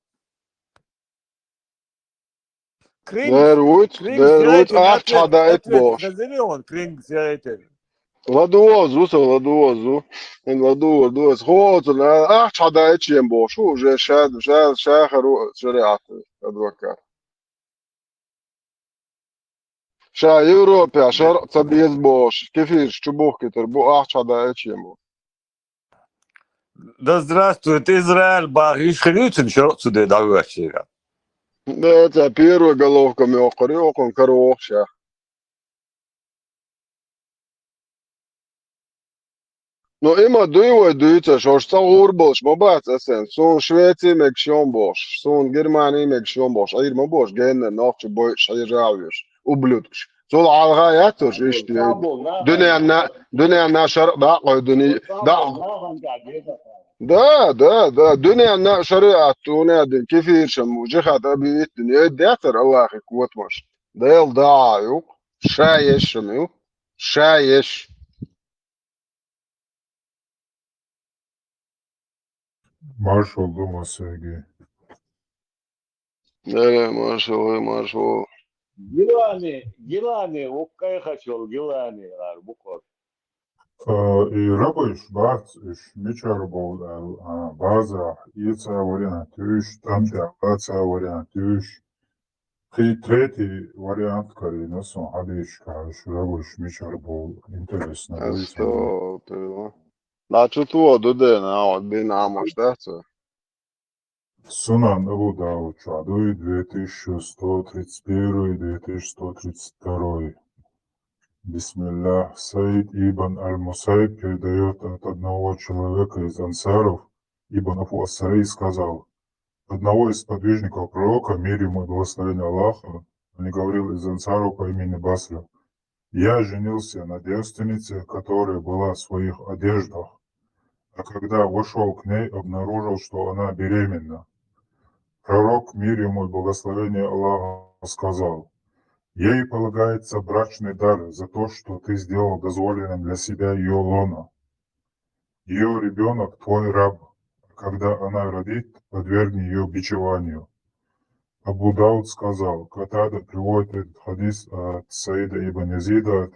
داروت احد حدا اتبوش Кринг сигареты. ладуозу ладуозу ان ладуоз خوت احد حدا اتشيم بوشو جا شاد شاخر شريعه ادوكات شا يوروبيا شرق تبيز بوش كيفيش شبوخ كتر بو احد حدا اتشيم Да здравствует Израиль, Бахиш Хрюцин, черт сюда давай. Да, это первая головка мёкарёк, он коробша. Но има дуйва дуйца, что саур бош, мабац эсен, сон Швеции мекшон бош, сон Германии мекшон бош, айр мабош, генна нахче бой шайравиш, ублюдкш. Сол алгаятош ишти. Dünya şarq da dünya da dünya şariat ونادي كيف يرشم وجهات ابي الدنيا داتر الله قوت مش ديل دايو شايش شنو شايش Marshall Dumasegi. لا ما شاء الله ما شاء الله Gilani, okkaya kaçıyor, Gilani var bu kod. И рабоч бац, иш мичар бол база, ица вариант, иш тамтя баца вариант, иш третий вариант карина сон адиш каш рабоч мичар бол интересно. Что? Значит, вот дудена, вот Динамо, что это? Сунан Абу Дауд, Чадуи 2131 и 2132. Бисмиллах, Саид Ибн Аль-Мусайб передает от одного человека из ансаров, ибн Афу-ас-Сарей сказал: одного из сподвижников пророка, мир ему и благословение Аллаха, он говорил из ансару по имени Басра: я женился на девственнице, которая была в своих одеждах, а когда вошел к ней, обнаружил, что она беременна. Пророк, мир ему и благословение Аллаха, сказал: ей полагается брачный дар за то, что ты сделал дозволенным для себя ее лона. Ее ребенок твой раб, а когда она родит, подвергни ее бичеванию. Абу Дауд сказал, Катада приводит этот хадис от Саида ибн Язида,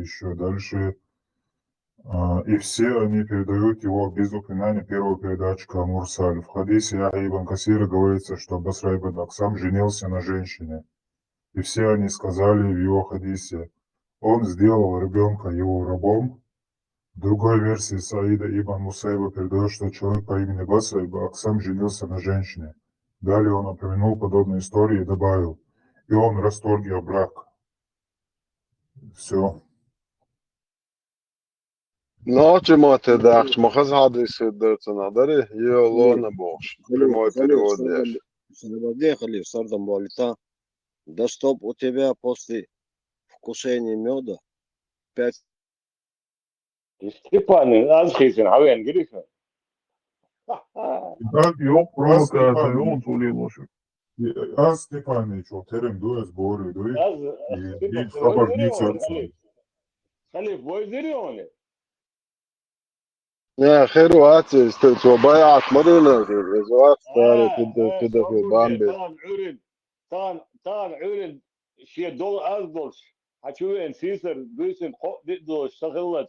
еще дальше. И все они передают его без упоминания первого передатчика Мурсаль. В хадисе Яхья ибн Касира говорится, что Басра ибн Аксам женился на женщине. И все они сказали в его хадисе: он сделал ребенка его рабом. В другой версии Саида ибн Мусайба передает, что человек по имени Басра ибн Аксам женился на женщине. Далее он упомянул подобные истории и добавил: и он расторг ее брак. Все. Noćemo te da ćemo hadisi drcana dari je lona boš. Прямой перевод дешь. Халиф, сардам болита. Да чтоб у тебя после вкушения меда 5 Степан, азхейсен, авен, гиришен. Как yok провокация, он тулил лошадь. Az Stefanović, o terem dues bori duj, i Степан, хабар войзери ница он, Халиф. Халиф, войзери он. Ne, heru aci, što bajat modena, zovat stari kida fi bambe. طان عورد شي دول ازدوش حشوين سيسر بيسن خو ديدو شغلت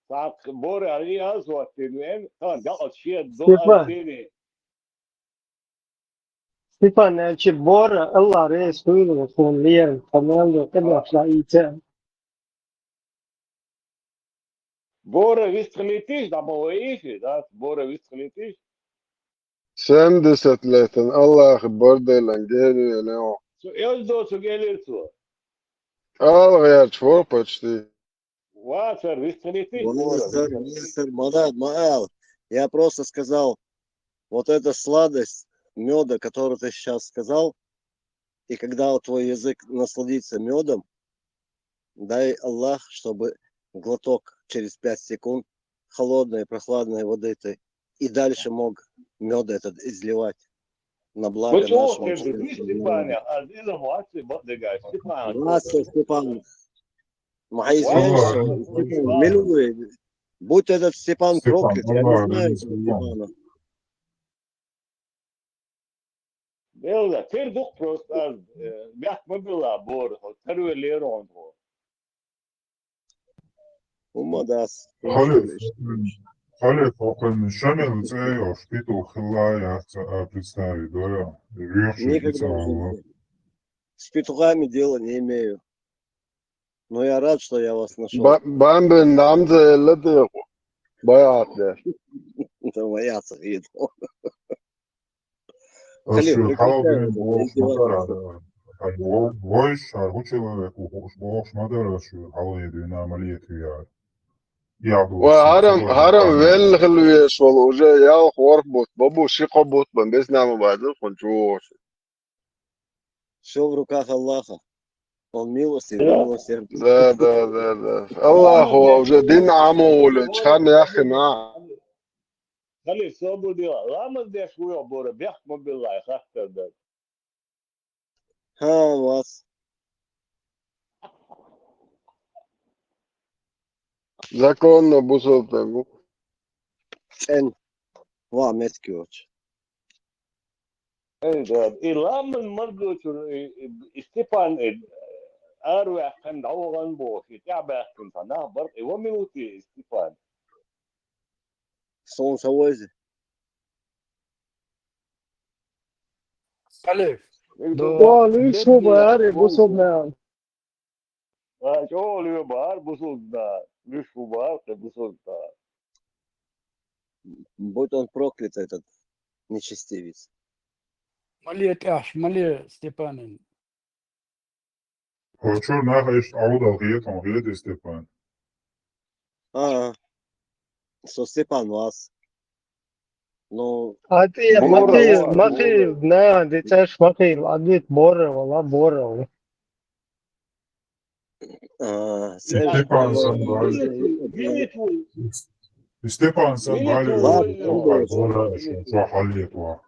فاق بوري علي ازوات وين طان دقت شي دول ازديني Stefan, znači Bora, Allah res hujlu von Lehren, Kamelo, immer Flaite. بورا ويستخليتيش ده ما هو ايش ده بورا ويستخليتيش Semdeset leten, Allah akbar langeni leo. يلدو سجلتو Allah я чвор почти. واتر ويستخليتيش بورا Мистер Мадад, Маэл, я просто сказал, вот эта сладость меда, которую ты сейчас сказал, и когда вот твой язык насладится медом, дай Аллах, чтобы глоток через 5 секунд холодной, прохладной воды ты и дальше мог мед этот изливать на благо почему нашему ты видишь Степане азиза муатси бодега Степан Мастер Степан, мои извинения, Степан, милуй, будь этот Степан проклят, я не знаю Степана. Белда, ты дух просто бях мобила бор, терве лерон бор. Умадас. Халиф, около шамил цеё, шпиту хилая представить, да, Никогда в жизни. С петухами дела не имею. Но я рад, что я вас нашел. Bambe namze lede bayat de. Это моя царит. Şu halde boğuş madara, boğuş şarkı человек, boğuş madara şu halı yediğini ameliyatı ya. وهرم ويل خلويش والله وجا يا وربط بابو شي قبط بس نعم بعد خنجوش. Все в руках Аллаха. Он милостив, милосердный. Да. الله هو وجا دين عمو تشخان يا اخي ما. خلي صوبو دي رامز دي شوية بور بيح مبلا يخاطر ده. ها вас. Законно бусолтему. En вам etkioç. Evet, İlhamın margoçur Stepan أروح كان عوغان بو في تعبه كنت أنا برضه وميوتي Stepan. Солнце вози. Халиф, Лиш хубари, бусобна. شو اللي بار بصوصنا ليش بار بصوصنا. Будь он проклят, этот нечестивец. مالية تاش مالية ستيبانين. Хочу нахаешь ауда гиетом гиеты Степан. So Степан вас. Ну, А ты, Боров, Махи, на, ты царь Махи, адвит Борова, Борова. Степанsan bari, Stepansan bari Ogar Bora şu haliyet var.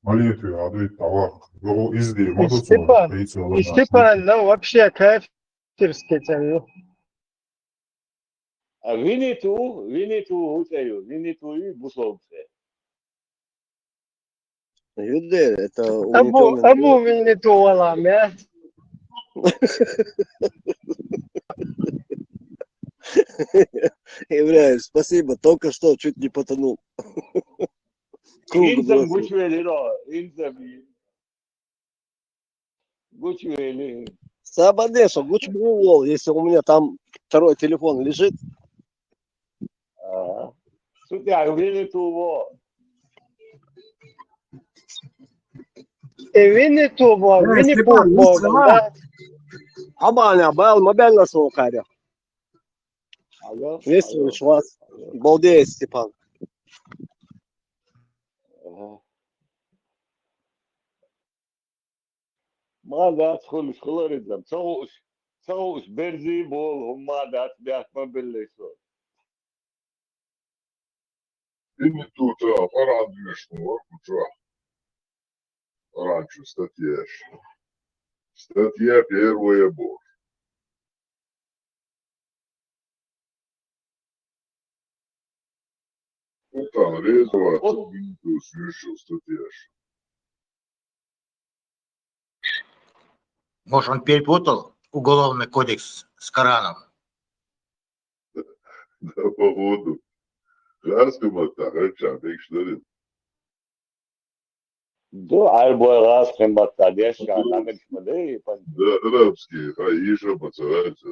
Haliyet ya adı tavak. Yo izli motosu kayıt olan Степан, ну, вообще кафирский царь. A Винни-Ту, Утею, Винни-Ту и Бусовце. Юдер, это Абу угнетенный Винниту валам, Евреев, спасибо, только что чуть не потонул. Круг Инзам бросил. Гучвели, Инзам Гучвели. Сабадеша, Гучбул, если у меня там второй телефон лежит. Судя, Винни-Ту, Винниту, Винни-Пух, да? Абаня, был мобильный слухаря. Есть вас. Балдеет, Степан. ماذا تدخل خلوريزم تسوش برزي بول هم ماذا تبيعت ما بالليسون Inni tuota parantymismuor, mutta parantymis statieš. Statie первое бор. Там резова, ты смешил статьеш. Может, он перепутал уголовный кодекс с Кораном? Да, походу. Раскомата, хача, бекштерит. دو عربوي راس خم بطاديش كان نعمل شمالي Да, арабский, а еще поцарается.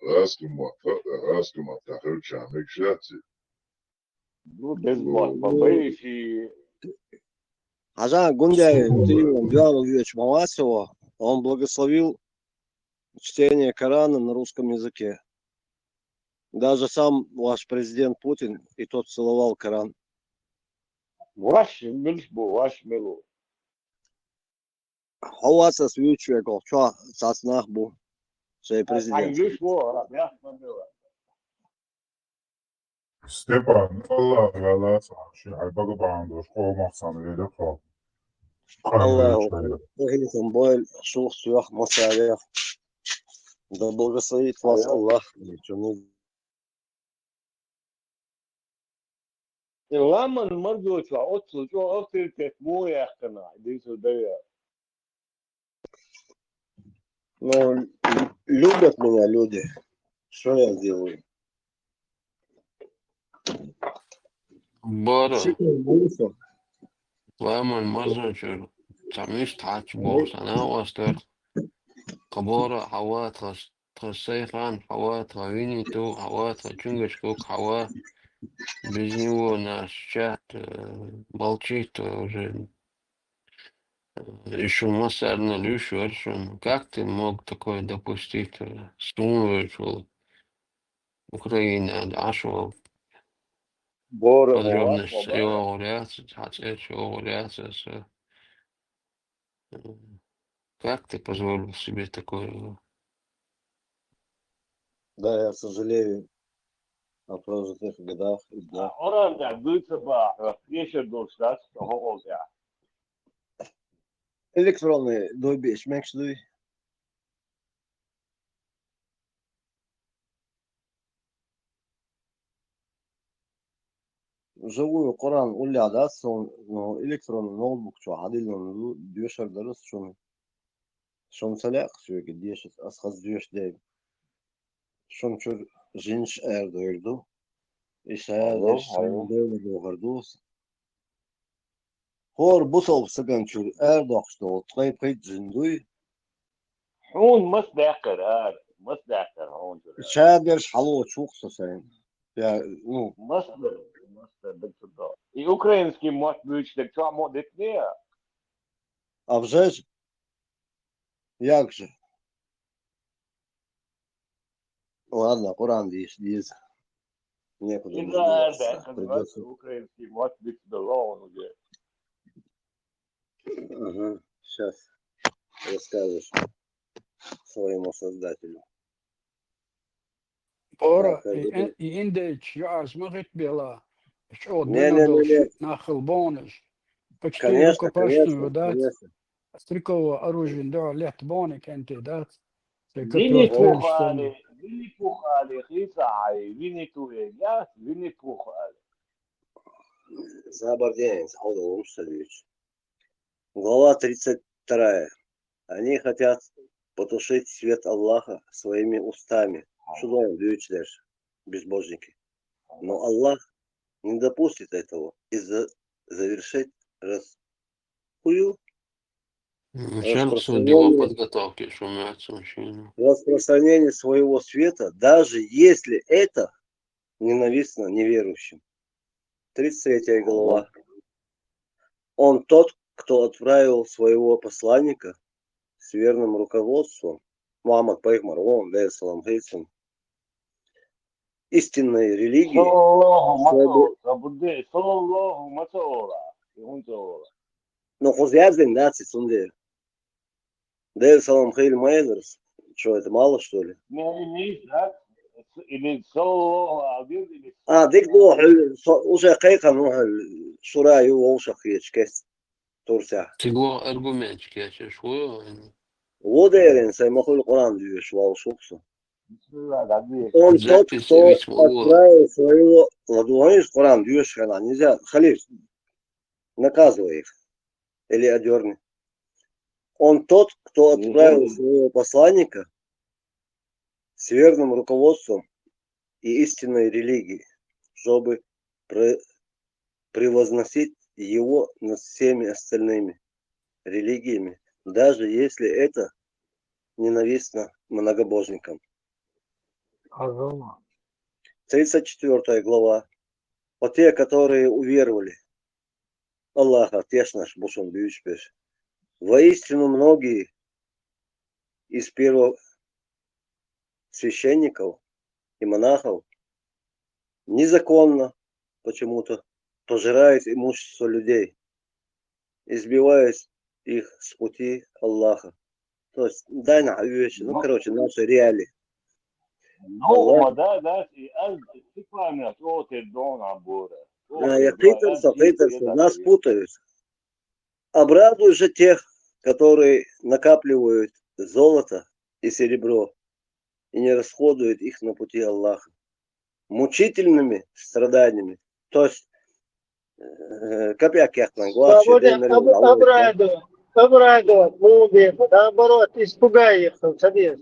Раскомата, хача, бекштерит. دو دزبط بابيشي Ажан Гундяй, Иван Диалогович Маласева, он благословил чтение Корана на русском языке. Даже сам ваш президент Путин, и тот целовал Коран. واش ملش بو واش ملو Хаваса свючуего, что соснах был, что президент. انجلش بو راه يا ملو Степан, Allah vela sahibi, aybaga bandos, olmazsan öyle kal. Аллаху, Хилитам Бойль, Шух, Сюах, Масарев. Да благословит вас Аллах. لما المرجو شو اوتسو شو اوتسو تكمو يا اخنا دي سودايا Ну, любят меня люди. Что я делаю? Bora, Сикнул Бусов. Lama المرة تعميش تعاتش بوغس أنا وأستر قبورة حوات خسيخان حوات غويني تو حوات جنجش كوك حوات بزنيو ناس شات молчит уже еще массарно люшу, как ты мог такое допустить? Сумываешь Украина, Ашо, بورا подробность بابا его реакции, его реакция. Как ты позволил себе такое? Да, я сожалею о прожитых годах и днях. اوران دا دوت صباح ليش الدوستات هو ده Электронный дойби шмекшдуй. Живую Коран уля да, но электронный ноутбук что, ходили он дюшер дарус шон саляк sürekli дешет, асхаз дюш değil. Şon çür jinş erdoydu. İşe şon böyle doğurdus. Hor busol sıgan çür erdoqştu, tlay payt jinduy. هون مصداقر مصداقر هون Şader şalo çuqsa sen. Ya, ну, مصدر بالضبط и украинский мод будет что мод не а вже ж як же? Ладно, Коран десь. некуда И мне да, деваться. это Придется. украинский мат быть здоровым уже. Ага, сейчас расскажешь своему создателю. Пора Так, и индейч я смогет бела. Что не-не-не-не. донадолш на хелбониш. Почти Конечно, рукопашную конечно, дать. конечно. Стриково оружие да лет боник энти дать. Винни Который Пухали, Хисай, Винни Туэля, Винни Пухали. Забарденец, Алдовым Савич. Глава 32. Они хотят потушить свет Аллаха своими устами. Что думаем, дальше, безбожники. Но Аллах не допустит этого и завершить расхую Начальник судебной распространение, подготовки шумятся мужчины. распространение своего света, даже если это ненавистно неверующим. 33 глава. Он тот, кто отправил своего посланника с верным руководством, Мухаммад Пайгмар, он, Салам Хейсам, истинной религии, но хузязин, да, цицунде. Салам Хейл Майзерс, что это мало, что ли? ديك دوح وش حقيقة نوح الشراء يوش خيش كيس تورسع Тиго аргументики, я тебе швою. وديرين سي مخول القرآن ديوش واوشوكسو он тот, Запись кто ведь отправил своего ладуаnis Коран дьюш хана нельзя халиф наказывай их или одерни. Он тот, кто отправил своего посланника с верным руководством и истинной религией, чтобы превозносить его над всеми остальными религиями, даже если это ненавистно многобожникам. 34 глава. Вот те, которые уверовали, Аллаха, теш наш бушон бьючпеш. Воистину многие из первосвященников и монахов незаконно почему-то пожирают имущество людей, избиваясь их с пути Аллаха. То есть, дай на вещи, ну, короче, наши реалии. Нас путают. Обрадуй же тех, которые накапливают золото и серебро и не расходуют их на пути Аллаха мучительными страданиями. То есть, копяк наоборот, испугай их, садись.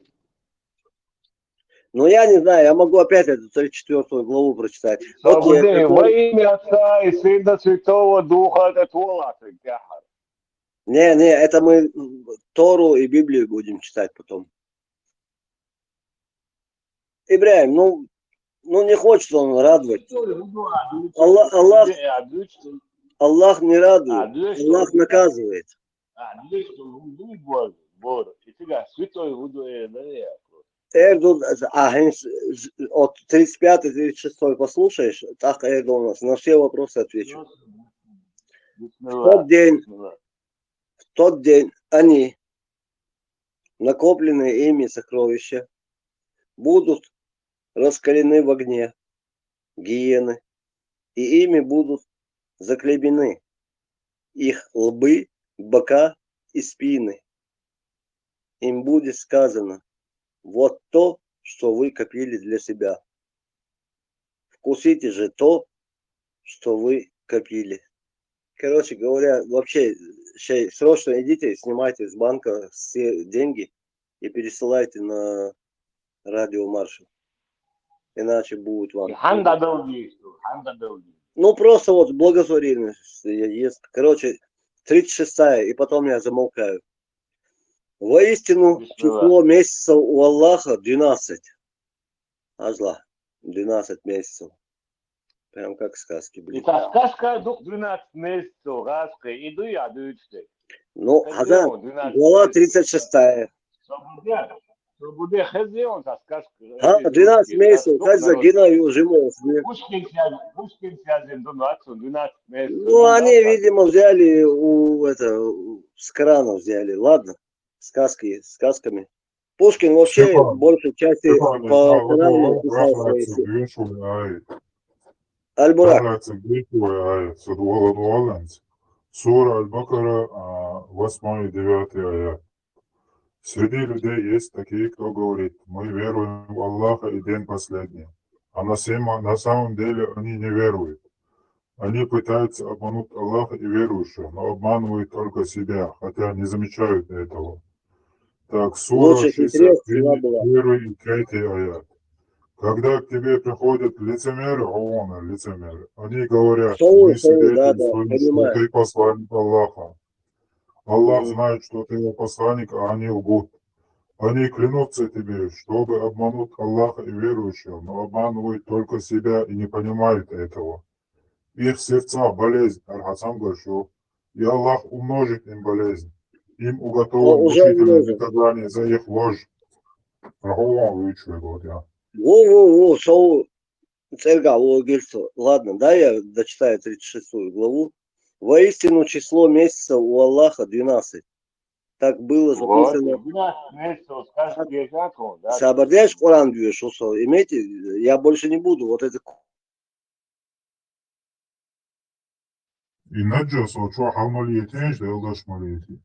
Ну, я не знаю, я могу опять эту 34 главу прочитать. Вот Во имя Отца и Сына Святого Духа это твоя. Не, это мы Тору и Библию будем читать потом. Ибрахим, ну не хочет он радовать. Аллах не радует, Аллах наказывает. От 35-36 послушаешь, так Эрдо у нас на все вопросы отвечу. В тот день они, накопленные ими сокровища, будут раскалены в огне, гиены, и ими будут заклеймены их лбы, бока и спины. Им будет сказано: вот то, что вы копили для себя. Вкусите же то, что вы копили. Короче говоря, вообще, срочно идите, снимайте с банка все деньги и пересылайте на радиомаршал. Иначе будет вам... Ну, просто вот благотворительность есть. Короче, 36-я, и потом я замолкаю. Воистину, число месяцев у Аллаха 12. Азла, 12 месяцев. Прям как сказки, блин. Это сказка 12 месяцев, сказка, иду я, Ну, Хазан, глава 36. Bude hezi on za сказку. 12 месяцев, как за Геннадию Жимов. Пушкин связан до 12 месяцев. Ну, они, видимо, взяли с крана взяли. Ладно, сказками. Пушкин вообще Степан, большей части Степан, по Корану писал свои Аль-Бурак. Сура Аль-Бакара, 8 и 9 аят. Среди людей есть такие, кто говорит: мы веруем в Аллаха и день последний. А на самом деле они не веруют. Они пытаются обмануть Аллаха и верующих, но обманывают только себя, хотя не замечают этого. Так, сура Лучше хитрец, 61 и 3 аят. Когда к тебе приходят лицемеры, лицемеры, они говорят: мы свидетельствуем, что ты посланник Аллаха. Аллах знает, что ты его посланник, а они лгут. Они клянутся тебе, чтобы обмануть Аллаха и верующих, но обманывают только себя и не понимают этого. Их сердца болезнь, Архасан Гашов, и Аллах умножит им болезнь. Им уготован мучительное наказание за их ложь. Во, шоу Церга Логильцо. Ладно, да, я дочитаю 36 главу. Воистину число месяцев у Аллаха 12. Так было записано. Соображаешь, Коран бьешь, что имейте, я больше не буду вот это. И наджас, что хамалиетин, что елдаш малиетин.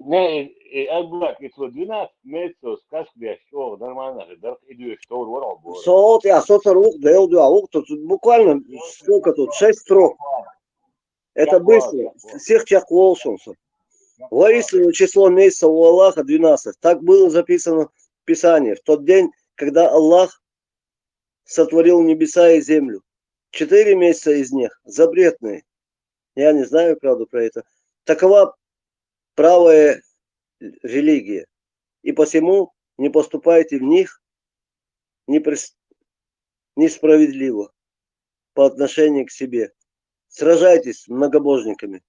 Не, Аль-Бурак, если 12 месяцев сказки что нормально, да, идешь, что ворон. Соот, я соцарух, тут буквально сколько тут, 6 строк. Это быстро. Всех тех волшебцев. Воистину число месяцев у Аллаха 12. Так было записано в Писании. В тот день, когда Аллах сотворил небеса и землю. 4 месяца из них запретные. Я не знаю, правда, про это. Такова правая религия. И посему не поступайте в них несправедливо по отношению к себе. Сражайтесь с многобожниками.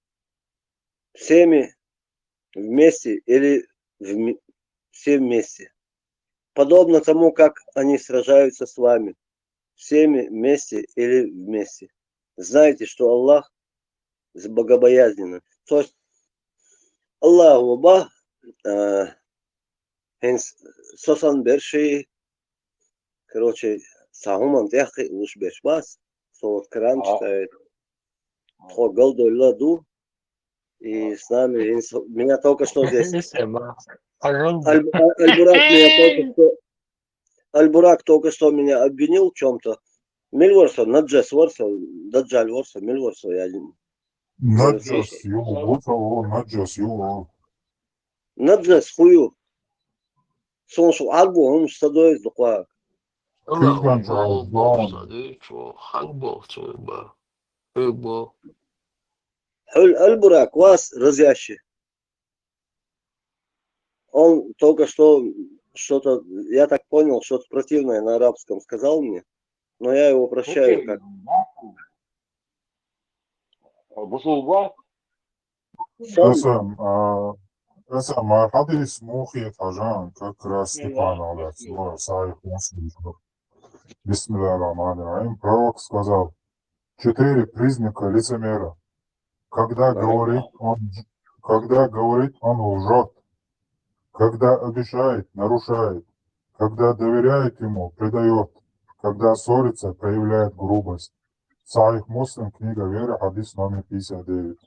Всеми вместе или все вместе. Подобно тому, как они сражаются с вами. Всеми вместе или вместе. Знайте, что Аллах богобоязненный. То есть Аллаху Ба сосан берши, короче, сахуман тяхи уж бершбас, вот Коран читает. Хогал ладу. И с нами, меня только что здесь. Аль-Бурак только что меня обвинил в чем-то. Мильворсо, Наджес Ворсо, Даджаль Ворсо, Мильворсо, я не... Наджес, Наджес, хую. Соншу Альбу, он стадой дуква. Аль-Бурак, вас разящий. Он только что что-то, я так понял, что-то противное на арабском сказал мне, но я его прощаю как. Это Мархадис Мухи Таджан, как раз Степан Аллах, Саих Муслим. Бисмиллахир-рахманир-рахим. Пророк сказал: 4 признака лицемера. Когда говорит, он лжет. Когда обещает, нарушает. Когда доверяет ему, предает. Когда ссорится, проявляет грубость. Саих Муслим, книга веры, хадис номер 59.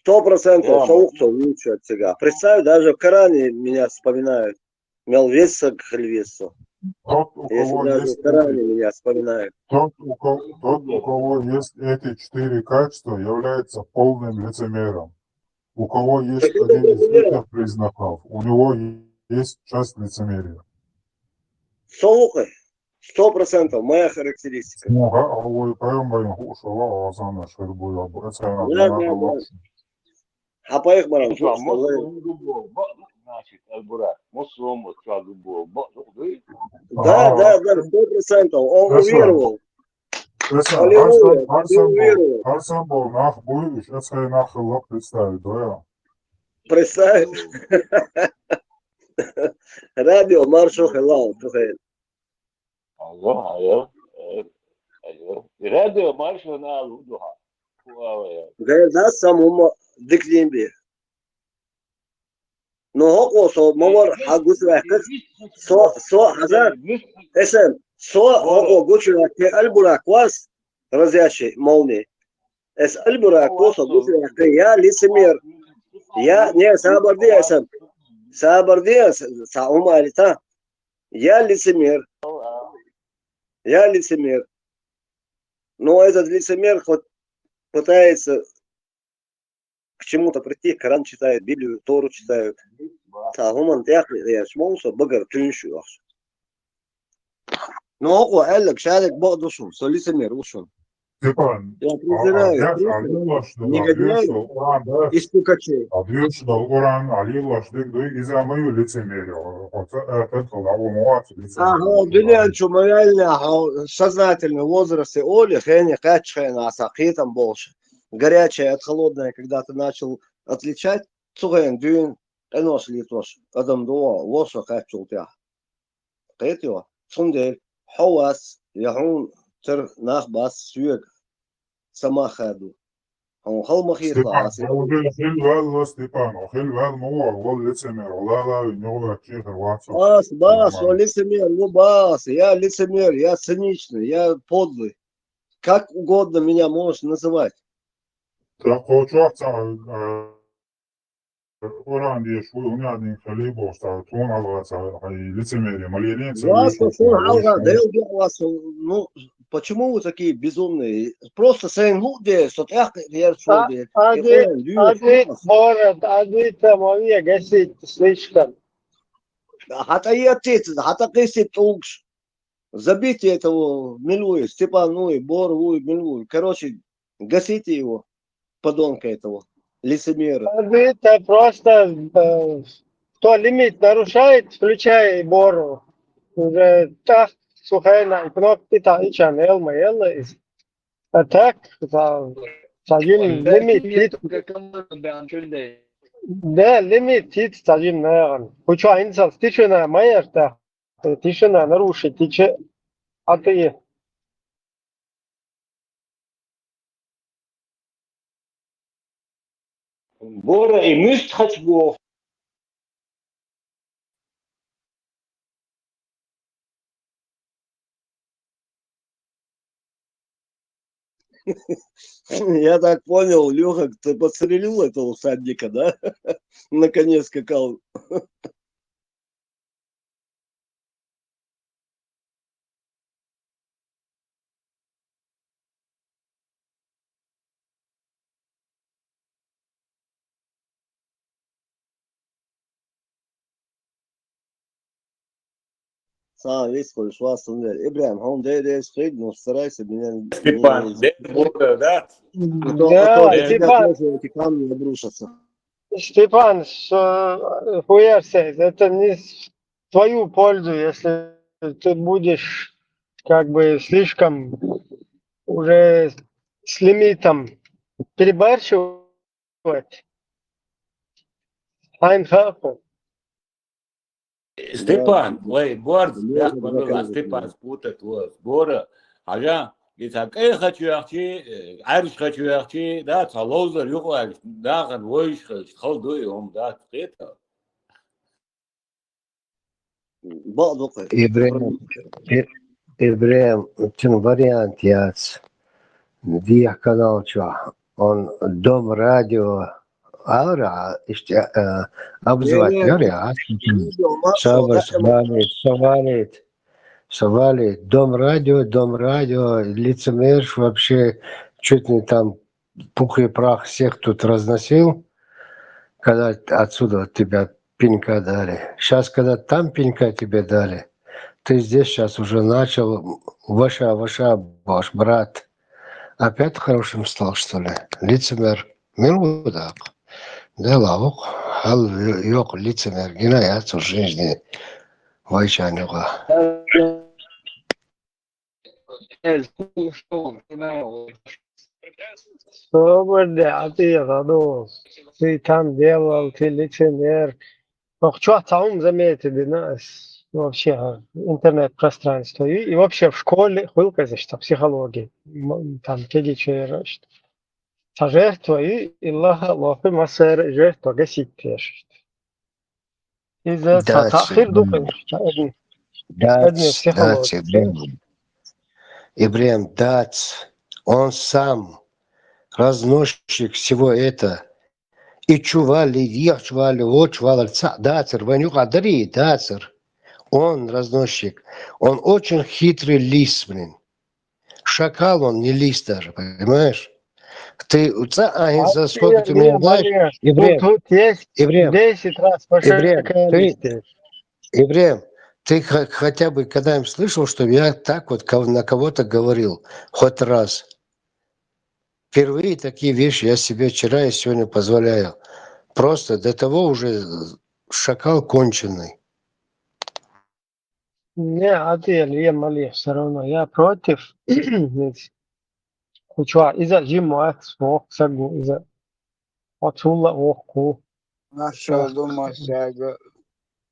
100% шоукцо лучше от себя. Представь, даже в Коране меня вспоминают. Мелвеса Хальвесо. Если даже в Коране меня вспоминают. Тот, у кого есть эти 4 качества, является полным лицемером. У кого есть один из этих признаков, у него есть часть лицемерия. Слухай, 100% моя характеристика. А по их барам, значит, Аль-Бурак, Мусум, да, 100%. Он уверовал. Mesela Аллилуйя, будем веровать. Арсан был нах буй, сейчас я нахал представить, да. Представь. радио маршал хелал, тухай. الله ايوه راديو مارشو نال ودوها Гайл да самума диклимби. Но хоко мовар хагус вахт со хазар اسم هو قلت لك البراك واس رزاشي مولني اس البراك واس قلت لك يا لسمير يا نيا سابر دي اسم سابر دي ساوما عليتا يا لسمير но этот лицемер хоть пытается к чему-то прийти, Коран читает, Библию, Тору читают. Тагуман я шмолса багар тюншу. Но هو قال لك شارك بعض وشون سو лицемер وشون. Степан, Я презираю негодяев и стукачей. Адьюш Долгоран, Алилаш, Дыгдуй, Изамаю лицемерию. Это колову Ага, билиан чумовяльня, сознательный возраст и оли, хэни, качхэна, асахитам больше. Горячее от холодное, когда ты начал отличать, цугэн, дюн, энос литош, адам дуа, лоша качултя. Кэтио, цундель, хауас, яхун, تر ناخ باس سويق سما خادو هم خل مخيط عاصي خل والله ستيبان خل والموضوع والله лицемер والله لا ينوع كيف الواتساب باس он лицемер ну бас я лицемер я циничный я подлый как угодно меня можешь называть так хочу Коран diye şu unyadın khali bosta ton algasa лицемерие малярин вас ну почему вы такие безумные просто saying люди что я тамовия гасит слишком хата кисит угш забейте этого Милуи Степан Нуи Бор Вуи Милуи короче гасите его подонка этого лицемера. Это просто кто лимит нарушает, включай бору. Уже так сухая кнопки та и чанел моела. А так садим лимит. Да, лимит тит садим наверное. Уча инсан тишина моя та тишина нарушит тиче. А ты Бора и мышь хачбов. Я так понял, Леха, ты подстрелил этого всадника, да? На коне скакал. Весь хочешь вас Ибрахим, он дай сходить, но старайся меня Степан, да? Степан, эти камни обрушатся. Степан, хуярься, это не в твою пользу, если ты будешь как бы слишком уже с лимитом перебарщивать. Айнхафу. Степан, ой, борт, я говорю, Степан спутать вот, Бора, ага, и так, хочу ахти, арш хочу ахти, да, талозер, юхуак, да, хан войш, халдуй, да, это. Ибрahim, тем вариант яц. Дия канал чё? Он дом радио Аура, обзывать говоря, совали, дом радио, лицемер вообще чуть не там пух и прах всех тут разносил, когда отсюда тебя пинка дали. Сейчас, когда там пинка тебе дали, ты здесь сейчас уже начал, ваша, ваш брат, опять хорошим стал, что ли? Лицемер, милудак. Да, лавок, хал yok лицемер, гинаяц в жизни вайчанюга. ну, ты там делал, ты лицемер. Ну, что там заметили нас вообще интернет-пространство и вообще в школе хвилка за что психология. Там кеги чейрашт. Та жертва и Аллаха лохи масер жертва гасит пеш. Из-за тахир духаешь. Одни психологии. Ибрем, дать, он сам разносчик всего это. И чували, их чували, вот чували, дацер, ванюк адари, дацер. Он разносчик. Он очень хитрый лис, блин. Шакал он, не лис даже, понимаешь? Ты, за сколько ты мне знаешь? Тут есть 10 раз Ибрем, ты хотя бы когда-нибудь слышал, что я так вот на кого-то говорил? Хоть раз. Впервые такие вещи я себе вчера и сегодня позволяю. Просто до того уже шакал конченый. Не, Адель, я молю, все равно. Я против. Куча, из-за жима, смог, сагу, из-за отсюда, оху. А что думаешь, Сяга?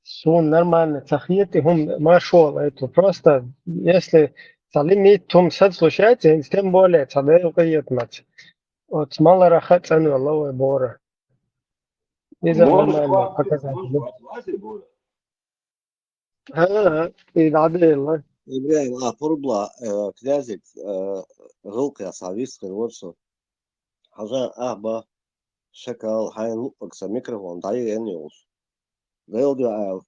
Все нормально. Цахиты, он нашел это. Просто, если лимит том сад случается, тем более, тогда уйдет мать. Вот мало рахат, цену Аллаху Бора. Из-за нормально показатель. И Адель, Ибраим, пурбла, князик, гылка, савистка, вот что. Хажа, ба, шакал, хайн лупакса, микрофон, дай энниус. Дайлдю,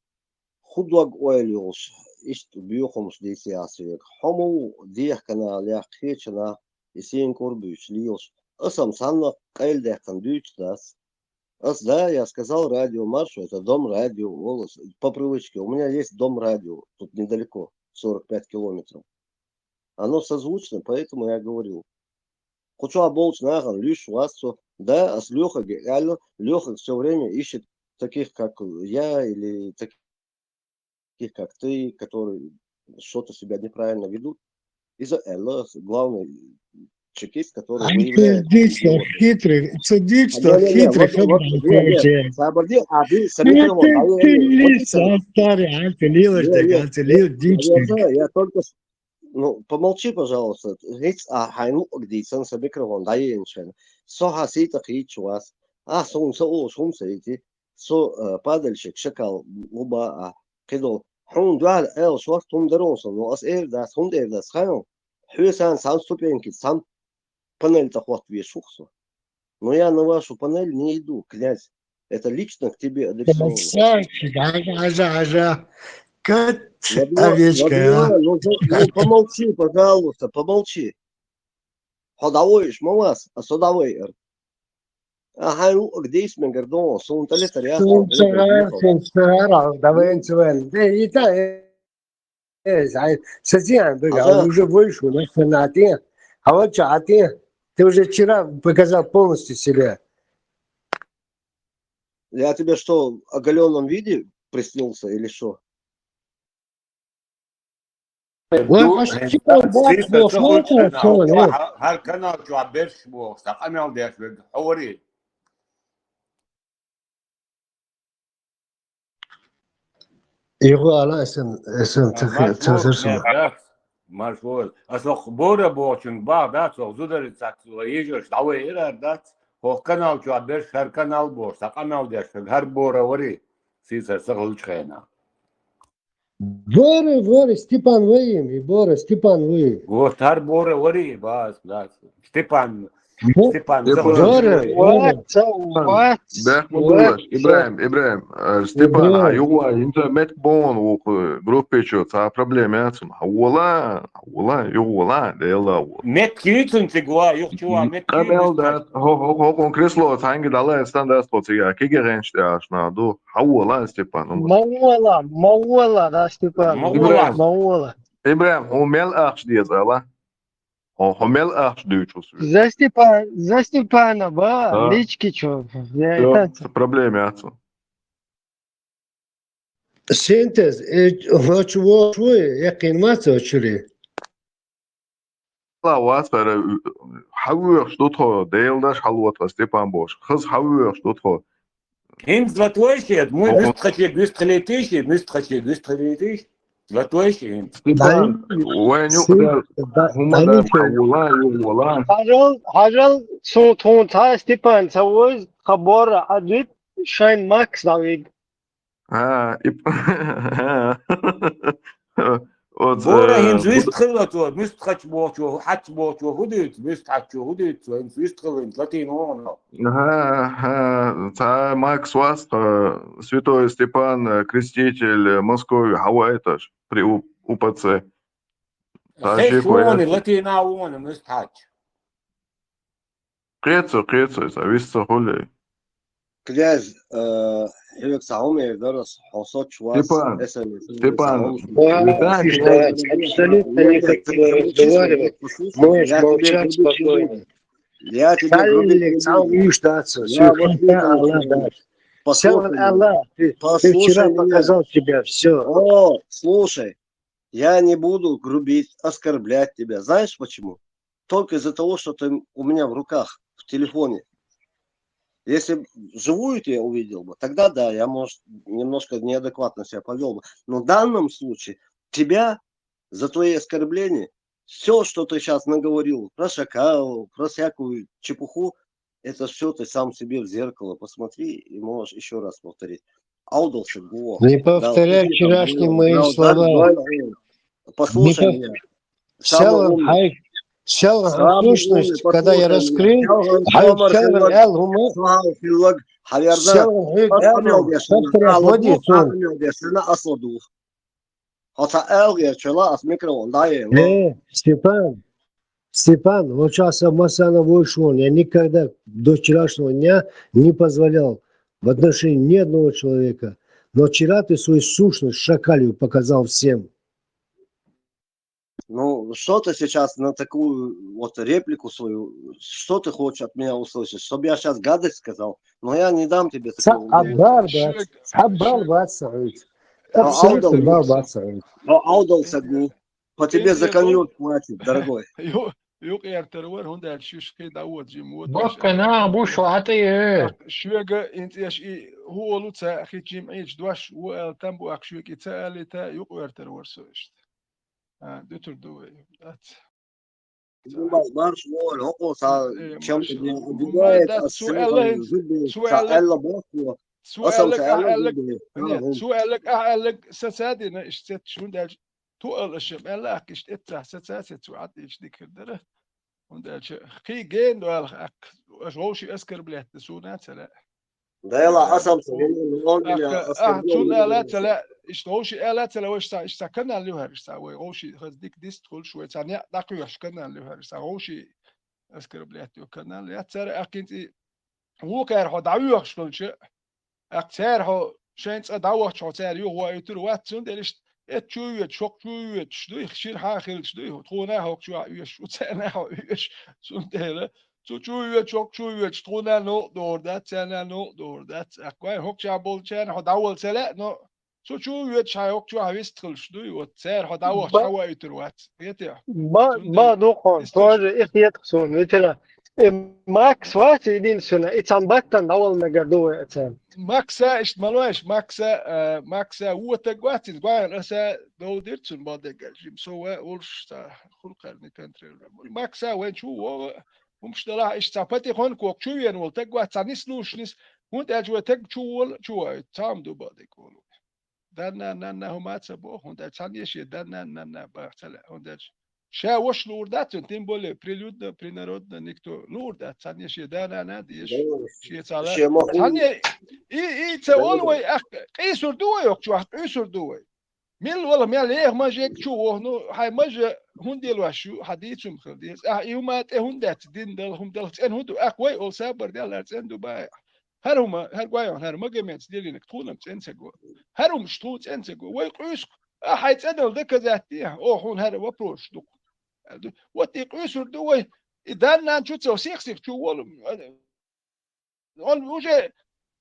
худлаг ойлюус, ишт бьюхомс дисиасвик. Хому диях канал, я хечена, и син курбюч, лиус. Асам санна, кайлдех кандюч, дас. Да, я сказал радио маршу, это дом радио, голос. По привычке, у меня есть дом радио, тут недалеко, 45 километров. Оно созвучно, поэтому я говорил. Хочу оболчь наган, лишь вас, да, а с Лехой, реально, Леха все время ищет таких, как я, или таких, как ты, которые что-то себя неправильно ведут. Из-за Элла, главный чекист, который выявляет... Хитрый, цедит, что хитрый, я только... Ну, помолчи, пожалуйста. Хайну гдийсан с микрофон, да енчен. Со хасита хичуас. Сумса идти. Падальщик, шакал, уба, кидол. Хун дуал эл швах тум деронсон. Ну, ас эрдас, хун эрдас, хайон. Хюсан сам ступеньки, сам панель-то хват вешухсу. Но я на вашу панель не иду, князь. Это лично к тебе адресовано. Овечка, ну, помолчи, пожалуйста, помолчи. Ходовоишь, малас, а судовой. Ага, где есть гордон, сунталетар, я уже вышел, а вот что, ты уже вчера показал полностью себя. Я тебе что, в оголенном виде приснился или что? هر كانال جو عبرش بو استقامل داش حوري Его اسم تخسر مشغول اسوق بورا بوشن بعض اسوق زودر تاكسو يجوش دعوه الى دات هو كانال جو عبرش هر كانال بو استقامل داش هر بورا وري سيسر سغل خينا Воры, Степан Воим, и Бора, Степан Воим. Вот, хар Бора Вори, бас, да. Степан. Ибраим, Степан, юла, интернет бон, группе что-то, проблемы, юла, дела. Мет киритун тигуа, юхчуа, мет киритун. Да, он кресло, танги дала, стандарт, спортига, кигеренч, на ду, юла, Степан. Маула, да, Степан. Маула. Ибраим, умел ахш диезала. Хомел ах дючус. За Степана, ба, лички чё. Проблемы отцу. Синтез, чего, я кинматься очередь. واسطة حوير شتوتو ديلداش حلوة ستيبان بوش خز حوير شتوتو Им златвойшет, мой гюстрелетиш, златвойшет. ستيبان وين يقدر هما دار حولان يولان هاجل سو تون تا ستيبان سوز خبر عدد شاين ماكس داويد ها Бора хин звист хилато, мист хач бочо, хач бочо, худит, мист хачо, худит, ин звист хилин, латино. ها تا Макс Васка, святой Степан, креститель Москвы, Хавайташ, при УПЦ. Хеш вони, латина вони, мист хач. Крецо, зависит хули. Князь, Хевек Саумер, Дорос, Хосот Чувас, Степан, Абсолютно не разговаривать. Можешь молчать спокойно. Я тебе Ты вчера показал себя, все. О, слушай, я не буду грубить, оскорблять тебя. Знаешь почему? Только из-за того, что ты у меня в руках, в телефоне. Если б живую я увидел бы, тогда да, я, может, немножко неадекватно себя повел бы. Но в данном случае тебя за твои оскорбления, все, что ты сейчас наговорил, про шакалов, про всякую чепуху, это все ты сам себе в зеркало посмотри и можешь еще раз повторить. Аудался Гуо. Не повторяй вчерашние мои слова. Послушай меня. Вся сущность, когда я раскрыл, Степан, вот сейчас Масана вышел, я никогда до вчерашнего дня не позволял в отношении ни одного человека. Но вчера ты свою сущность шакалью показал всем. Ну, что ты сейчас на такую вот реплику свою, что ты хочешь от меня услышать? Чтобы я сейчас гадость сказал? Но я не дам тебе такого. Аудался, по тебе за коньюк платит, дорогой. يقيرتر هوندا شوشكي داوود جيموت بقنا بوشو عطيه شوغا انت ايش هو لوتا اخي جيمعيش دواش و تامبو اكشوكي تالي تا يقيرتر ورسوشت دوتر دوي ذات Марш воль, око са чем-то убегает от سؤالك أهلك سسادنا اشتت شون دال تقل الشمال لك اشتت سساسة سعد اشتك الدرة وندال خي جين دال أشوشي أسكر بلاد سونات سلا ده يلا أصل شون آلات سلا اشتوشي آلات سلا واشتا كنا اللي هرشتا ويوشي خديك ديست كل شوية ثانية دقيقة كنا اللي هرشتا وشي أسكر بلاد وكنا اللي ترى أكيد هو كاره دعوة شلون شيء أكثر هو شيء دعوة شو ترى هو يتر واتسون دلش اتشوي تشوك شوي تشدوي خشير حاخل تشدوي تخونا هو شو يش وتنا هو يش سون تلا تشوي تشوك شوي تخونا نو دور ده تنا نو دور ده أكوي هو شابول شان هو دعوة سلا نو شوي تشاي هو شو هيست خل تشدوي وتسير هو دعوة شو يتر وات يتيا ما نقول تواجه إخيات خصون مثلا ماكس واتي دين سنة إتام باتن أول ما قدوه إتام ماكسا إيش مالوش ماكسا هو تقواتي تقوان رسا دو ديرتون بعد قال سوى أولش تا خلق نكنتري ماكسا وين شو هو مش ترى إيش تابتي خون كوك شو ين ول تقوات تانيس لوش نس هون تأجوا تق شو تام دو بعد يقولوا دنا هم أتسبوه هون تانيش دنا بحثلا هون تأج شا وش لوردات تنتين بوله بريلود برينرود نكتو لوردات ثانية شيء دانا ناديش شيء صار ثانية إيه تقول وي أخ إيه سردوه يوكشوا أخ إيه سردوه ميل والله ميل إيه ما جيك شو هنو هاي ما جا هندي الوشو حديثهم خديس يومات هندات دين دل هم دلت إن هندو أخ وي أول سابر دل إن دبي هرما هرقايون هرما جمعت ديلينك تقولهم تنسجوا هرم شتوت تنسجوا وي قيس هاي تدل ذكر ذاتيه أو هون هر وبروش دو وتي قيسر دوي إذا أنت شو سيخ شو ولم أول وجه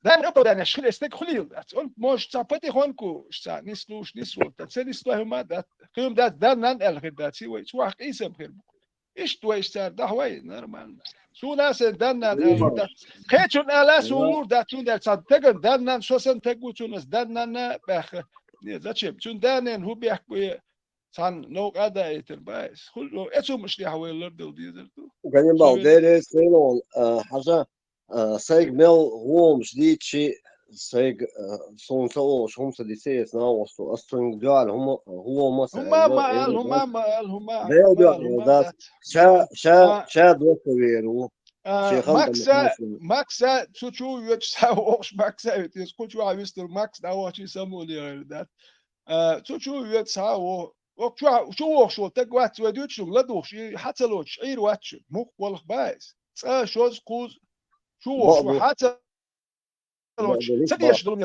دان أبدا دان شخل استك خليل أول مش تابتي هونكو شتا نسلوش نسول تسني سلوه ما ده قيم ده دان نان الخير ده سوى سوى قيسم خير إيش تويش صار ده هواي نورمال سو ناس دنا ده خيتون ألا سولور ده تون ده صار تجن دنا شو سن تجو تون دنا بخ نزاتشيب تون دنا هو بيحكوا صان نوك هذا يتربايس كله إيشو مش ليه هواي لردو ديزرتو Ганнибал, дерес силон حاجة سيج ميل هوم جديد شيء سيج صون سووا شو هم سديسيس ناوستو أصلاً جال هو مثلا هما بيو ذات شا دوكو ويرو شي خمسة ماكسا تشو يتسا وش ماكسا يتسكو شو عايزتر ماكس ده واش يسمو لي ذات تشو يتسا شو تقوات ودوتش لدوش حتى لوش عير واتش مخ والخ بايس شو سكوز شو حتى لوش سديش دولم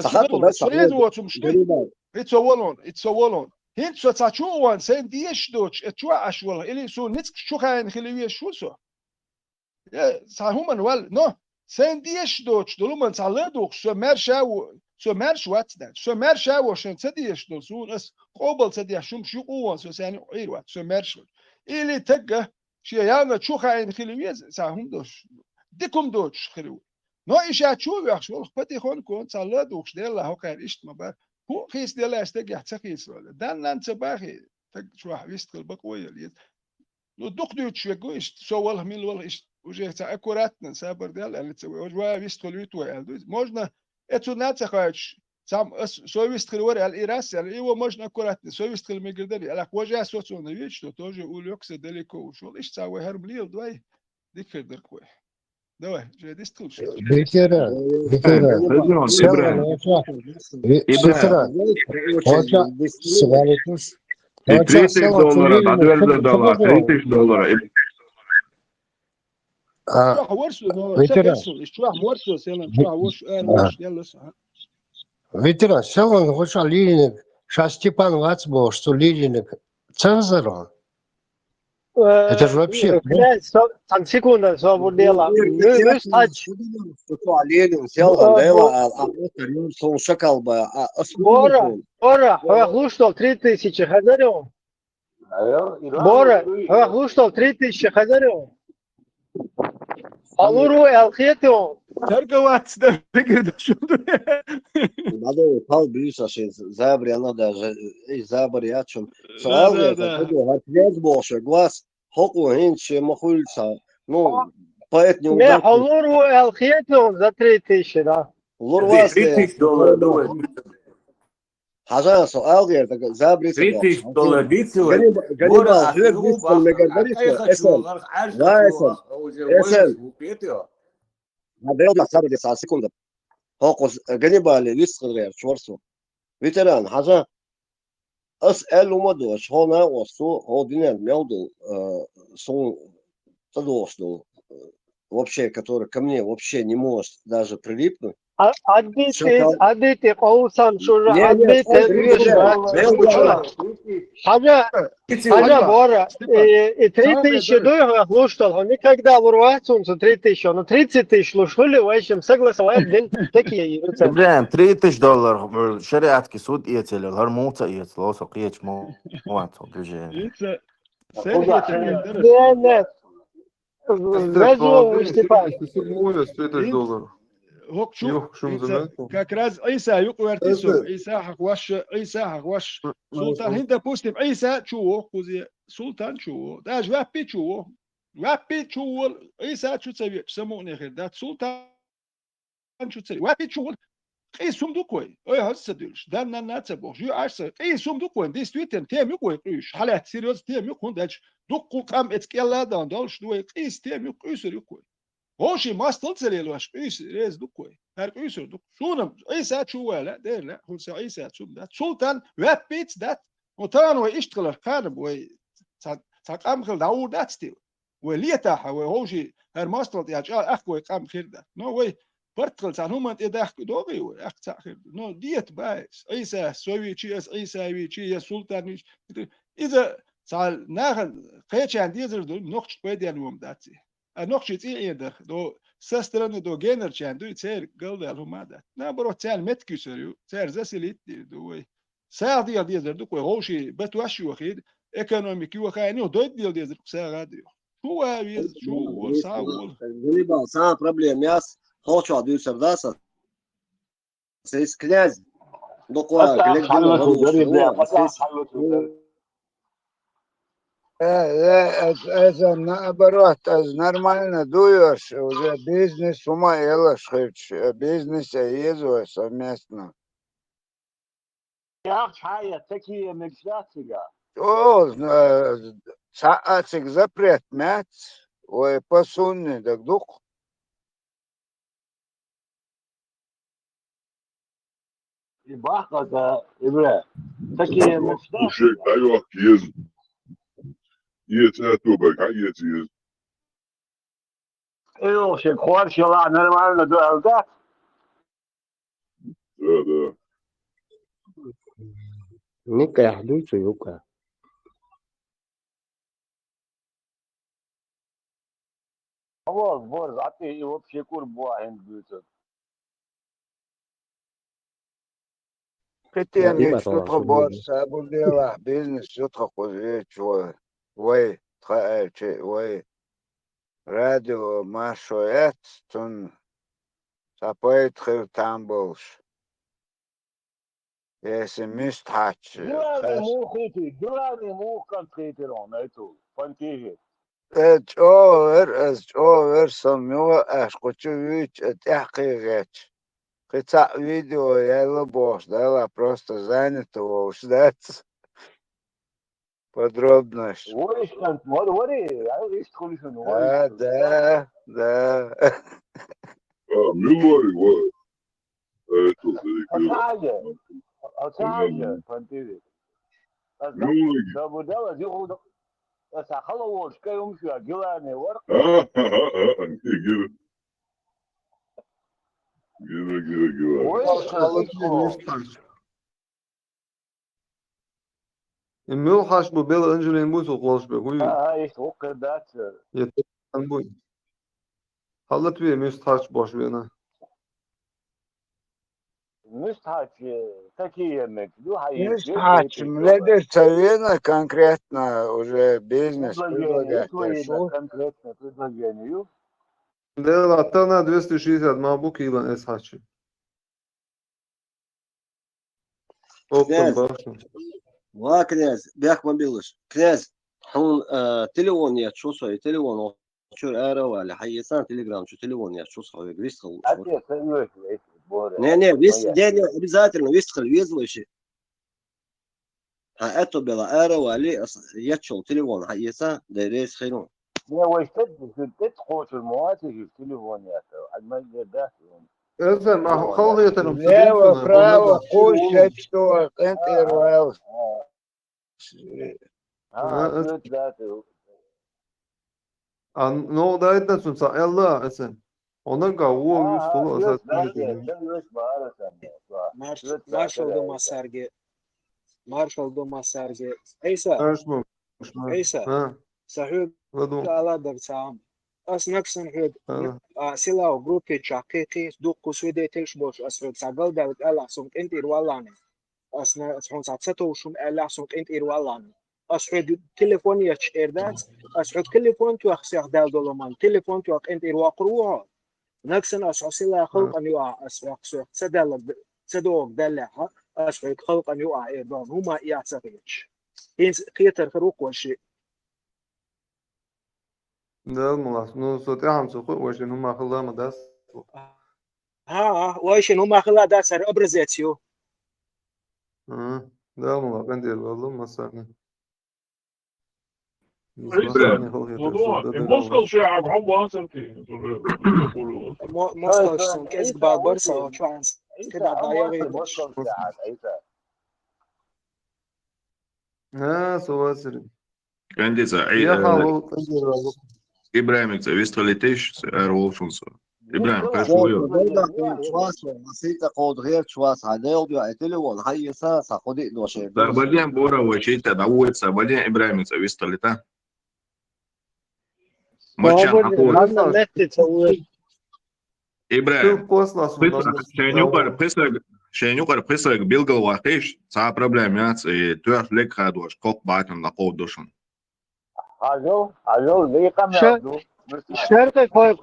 يسولون هين شو تشوان سين ديش دوتش تشو اشول اللي شو نتك شو كاين خليه شو سو هم نوال نو سين ديش دوتش دولم تعلدوك شو مرش وات ده شو مرشا وشن سديش دول سو اس قبل سديش شو قوان سو سين عير وات شو مرش اللي تجه شي يانا شو كاين خليه هم دوش ديكم دوتش خلو نو إيشات شو يحشول خبتي خون كون تعلدوك ده الله كاين إيش ما بقى هو خيس دي لا استجح تخيس ولا دان لان تباخي تك شو حويست البقوية اللي لو دقدوت شو جويش شو والله مين والله إيش وجه تأكوراتنا سابر ديال اللي تسوي وجوا ويست الويتو يعني موجنا اتو ناتخاش سام سو ويست الورق الإيراس يعني إيوه موجنا أكوراتنا سو ويست المقدري على وجه سوتون ويش تو توجي يقول يكسر دليكو شو إيش تسوي هرمليل دوي ديك دركوي دوي جديد تقول شو Veteran. $30 $30. شو حورسو نو شو حورسو سيلان شو حورش يلا صح Veteran, Селан хоча Лилиник, сейчас Степан Вацбо, что Лилиник цензором. Это же вообще... Там секунда, свободу дела. Бора, глушил 3000 хазарев. Бора, глушил 3000 хазарев. Алуру элхетио. Торговать да фигурда шо. Надо пал бюса шин забри она даже и забри ячун. Сразу это ответ больше глаз хоку хинче махульца. Ну, поэт не удачный. Не, алуру элхетио за 3000, да. $30. حاجة سؤال غير زابري $30 ديتسو غريبة هيك ديتسو مقدرش اسم لا اسم هذا يوضع صار دي ساعة سكوندة هوقس غريبة ليس غير شورسو فيتران حاجة اسأل ومدوش هنا وصو هو دينار ميلدو сон задошло вообще который ко мне вообще не может даже прилипнуть. عديت قوسا شو عديت حاجة بورا 3000 دوها луштал никогда ворваться за 3000 но 30 тысяч лушили واشم согласовать день такие إبراهيم $30 شريعتك سود إيتل الهرموطة إيتل وصل قيتش مو وانتو بجين Зажу Степан. $30. هوك شو كاكراز عيسى يقوى ارتسو عيسى حق وش سلطان هندا بوستيف عيسى شو خوزي سلطان شو داج وابي شو عيسى شو تسوي سموني خير دات سلطان شو تسوي وابي شو اي سوم كوي اي هسدلش دنا ناتبو جو عرس اي سوم كوي دي ستويتن تيم يقوي قيش حالات سيريوس تيم يكون داج دقو قام اتكلا دان دالش دوي قيس تيم يقوي هوشي ما استلزل يلواش قيس ريز دوكوي هر قيس دوك شونم عيسى شو ولا دير لا هو عيسى شو ده سلطان وابيت ده وتران ويشتغل كارب وي تقام خل داو ده ستيل وليتاح وهوشي هر ما استلت يا اخوي قام خير ده نو وي برتقل سان هم انت داخ دوغي واخ تاخير نو ديت بايس عيسى سوي شي اس عيسى وي شي سلطان اذا سال ناخن قيتش عندي دول نقش بيدي انوم داتي نقشت إيدر دو سسترن دو جينر شان دو تير قلد الهمادة نبرو تير متكسريو تير زسليت دو ساعة ديال دو كوي هوشي بتوشي وخيد ايكونوميكي وخايني ودويت ديال ساعة ديو شو هذا شو ساول Галибал, самая проблема, я хочу отбиться в Даса. Здесь князь, доклад, коллег Дима Это наоборот, нормально дуешь, уже бизнес ума елаш, бизнес езу совместно. Саатик запрет мять, ой, посунни, так дух. Слушай, дай ез. Ец, это как ец. Да. Ника яхдуйцу юка. Хотя Иба что тола то шурбуги. сабудела, бизнес, что то хуй, чего, ой, ой, радио, машоэт, тун, сапоет там был. Если мистач, over, самого, аж хочу видеть, тяхкиреч. Хотя видео я лобош, да, просто занято ждать подробность. Да. Милой, вот. Это, Emil hash bu bel Angelin bu so qolsh be huy. Yetan bu. Halat bir mis hash bosh bena. Мистач, млядешь царина конкретно уже бизнес предлагать. Del atana 260 mabuk ilan es hashi. Open box. Ва, князь, бях мобилыш. Князь, он телефон я чувствую, телефон شو ولا حيسان تليجرام شو تليفون я чувствую, висел. Не, обязательно висел, везлый. А это было эра вали, я чел телефон, حيسان дерес خيرون. Efendim, halk yeterim. Лево, право, кушать, что, интервал. No, da etnesin sa Allah esen. Ona gavu yüz solu asat. Marshall Doma Sergi. Eysa. Eysa. Sahib. Ala Darsam. As naksan hud. Sila grupi chaketi duku swede telshbosh asrod sagal davet ala sum entir walani. Asna son satsato shum ala sum entir walani. أسعد تليفون يشيردات أسعد تليفون توخسر دال دولمان تليفون توخ أنت إرواقروها نكسن أسعد سلا خلق أن يوع أسعد سدال سدوق دلها أسعد خلق أن يوع إيران هما يعتقدش هين خيتر خروق وشيء ده الملاص نو صوتي عم سوق وشين هما خلا مداس وشين هما خلا داس سر أبرزاتيو ده الملاص عندي والله ما صارني Москва شعب عمو سنتي موسكو سنك إزق بالبرصة وشوانس كده ضايعي سواسري عندي إبراهيم ويسترليتيش أروفونسو إبراهيم خشويو نسيت قود غير شواس هذا بيع تليفون هاي ساسا خدي دوشة بعدين بورا وشيء تدعوت بعدين إبراهيم ويسترليتا ماتشان حقول إبراهيم شينيوكر بخسرك بيلقى واقعيش صار بروبلم يات تروح لك هادوش كوك بايتن لقود دوشن عجل ليه قام يعبدو شرقي قوي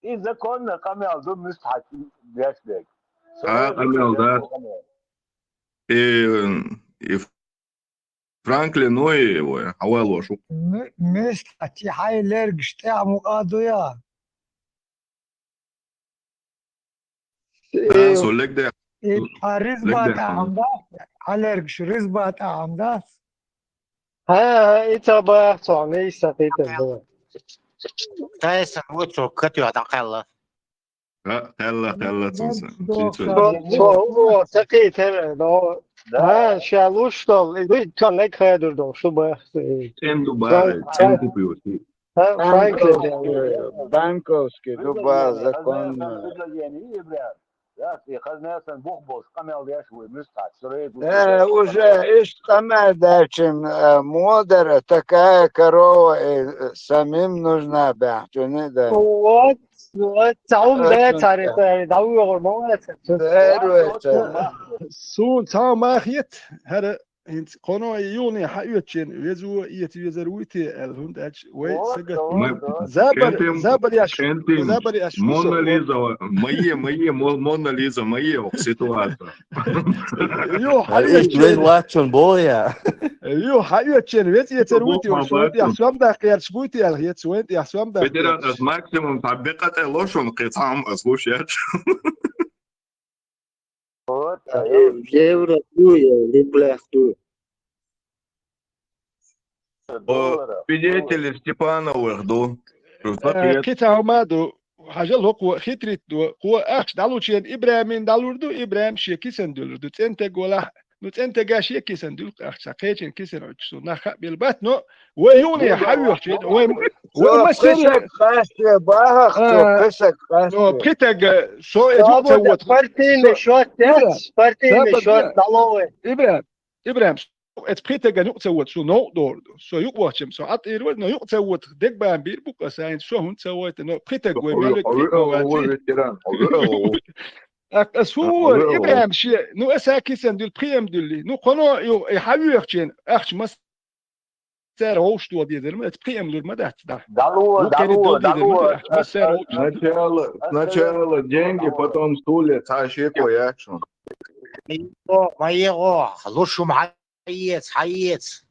إذا كنا قام يعبدو مستحق بيشبك قام ده فرانكلين نوي وحوال وشو مستحكي حي ليرجش تعمل قاضية سولك ده رزبات عمداس عليرجش رزبات عمداس ها إتابة صعني سقيت الدول كايس وتشو كتيو هتعقل خلا هو سقيت هذا ها شالوش طول كان لك خير دو شو بس تندو با تندو بيوتي بانكوس كده بقى زكون يا أخي خلنا بوخبوش قام يشوي مستحق سريت وجا إيش قام داشم مودر تكايا كرو سميم نجنا بحجوني ده وات تعوم ده تعرف دعوة غرمات سون تا ماخيت هذا هنت قنو يوني حيوتشين ويزو يتويزرويتي الهند أج وي سجت زابر ياش زابر ياش موناليزا مية موناليزا مية وقسيتوها يو حيوتشين واتشون بويا يو حيوتشين ويت يترويتي وشويت يحسوام دا قيار شبويتي الهيت سويت يحسوام دا بدرات از ماكسيموم تعبقت لوشون قطعم أسوش ياتش евро туя, рублях туя. Свидетели Степановых, كتا مادو حاجة لقوة خطرت دو قوة أخش دالو شين إبراهيم دالوردو إبراهيم شي كيسن دولردو تنتج ولا نتنتج شيء كيسن دول أخش قيتين كيسن عجسو نخ بالبات نو ويوني حيوش شين ومسير خاصة باه قصك نو بخيتك شو توت بارتين شوت بارتين شوت دالوه إبراهيم et pretega nuqsawat so no dor so yuqwachim so at irwal no yuqsawat degban bir buqa sain so hun sawat no preteg we malek asfu ibrahim shi no asakisan dil priem dil no qono yo hawirchen achs mas ser host do dizer mas priem lur madat da сначала деньги потом стулья тащико якшон моего лучше حييت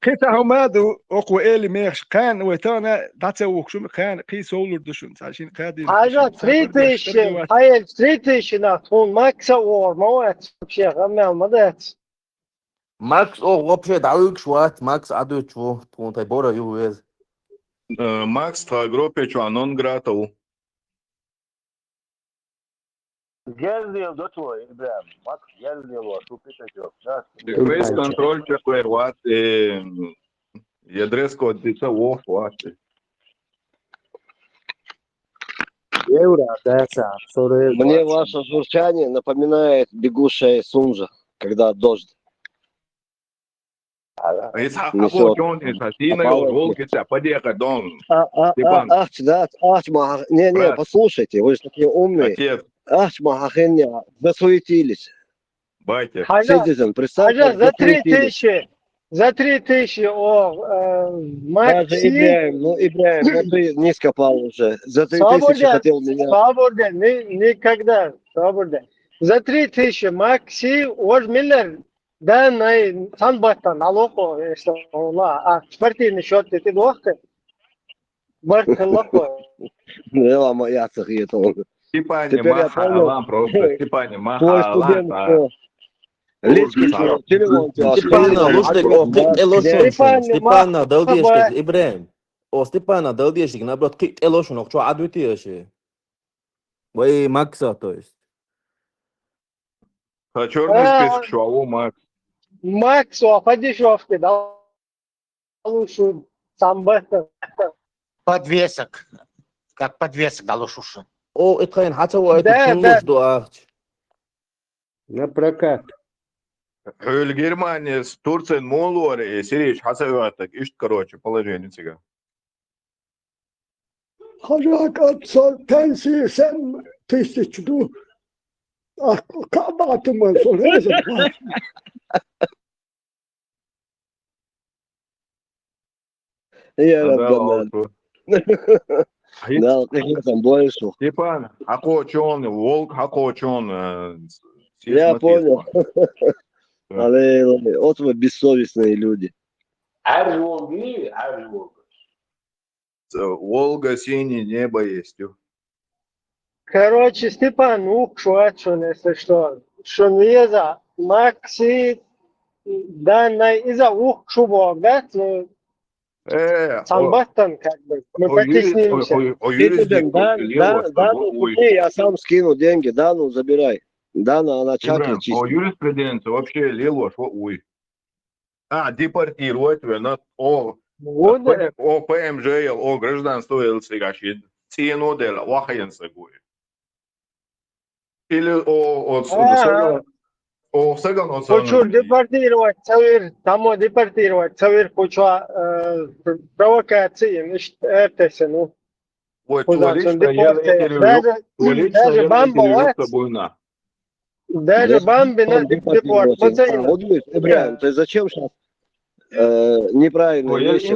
قطع مادو أقوى إلي ميرش كان ويتانا داتسوق شو كان قي سولر دشون عشان قادر حاجة تريتيشن هاي تريتيشن هتكون ماكس اور موات شيء غمل مدات ماكس او вообще دعوك شوات ماكس عدو شو تكون تبورا يوز ماكس تا группе чё анон гратов Geldi doço İbrahim. Bak geldi o şu pitecek. Face control чекуер ват ядреsko дица оф ват. Мне ваше журчание напоминает бегущая сунжа, когда дождь. Не, послушайте, вы же такие умные. Ах, махахеня, засуетились. Citizen, представьте, за 3000 Даже Ибраим, но ты не скопал уже. За 3000 хотел меня. Свобода, никогда, свобода. За 3000 Макси, уж Миллер, да, на Санбата, на локо, если а спортивный счет ты лохка. Барт локо. Ну, моя цахиет он. Степане Маха, просто Степане Маха, Степана дълдиешки Ибраим. О Степана дълдиешки наоборот кит елошно что адвитиеше. ወይ Макса то есть. А черный список шоу Макс. Макс, подешевки, да? Лучше самбата. Подвесок. Как подвесок галушушу. О, это حتى هو это дуахч. На прокат. Хөл Германия с Турцией молоре, Сирич, хасаваток, ишт, короче, положение тебя. Хажак отцол пенсии сем тысяч ду. Kabağıtımı soruyorsun. يا هذا ربنا أوتو да там больше. Степан, Хакочон, Волк Хакочон, Я понял. да. Але вот вы бессовестные люди. Волга, синее небо есть. Короче, Степан, укшуачун, если что. Шунвеза, Макси, данной из-за укшубогат, Самбаттан, как бы, мы потеснимся. Дану купи, я сам скину деньги, Дану забирай. Дана, она чакры О чистит. юриспруденции вообще лилош, уй. Депортировать, о ПМЖ, о гражданство ЛСГ, цену дела, вахаенса гуй. Или о саган, Хочу депортировать, цавир, тому депортировать, цавир хочу провокации, значит, это, ну. вот Куда лично он депортирует. Даже бомба, даже бомби на депорт. Вот видишь, Ибрahim, ты зачем сейчас неправильные вещи?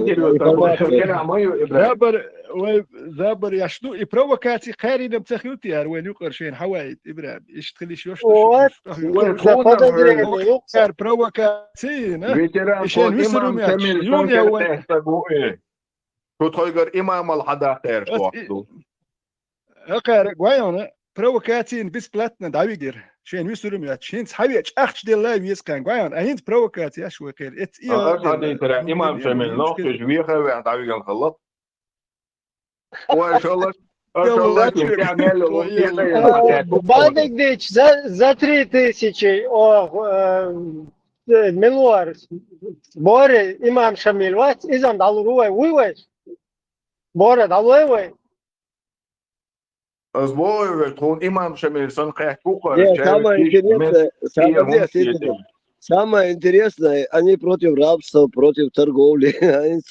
زابر يشنو بروفوكاتي قاري بتخيلتي وين يقرشين حوايد ابراهيم يشتغلش يوش بروفوكاتي ветеран имам Шамиль Шамиль тут хойгар имам الحداثر شو اقار غوايون بروفوكاتين بس بلاتنا داويجر شين ويسرم يا شين حبيش اخش دي لايف يسكان غوايون اهين بروفوكاتي شو غير ات هذه ترى امام شامل نوقش جويخه واحد عاوي الغلط وان شاء الله Бадик Дич за 3000 миллиар Боре имам Шамиль вац изам далуруай уйвай Боре далуай Сбой тон имам Шамиль сон кайфука. Самое интересное, они против рабства, против торговли. Они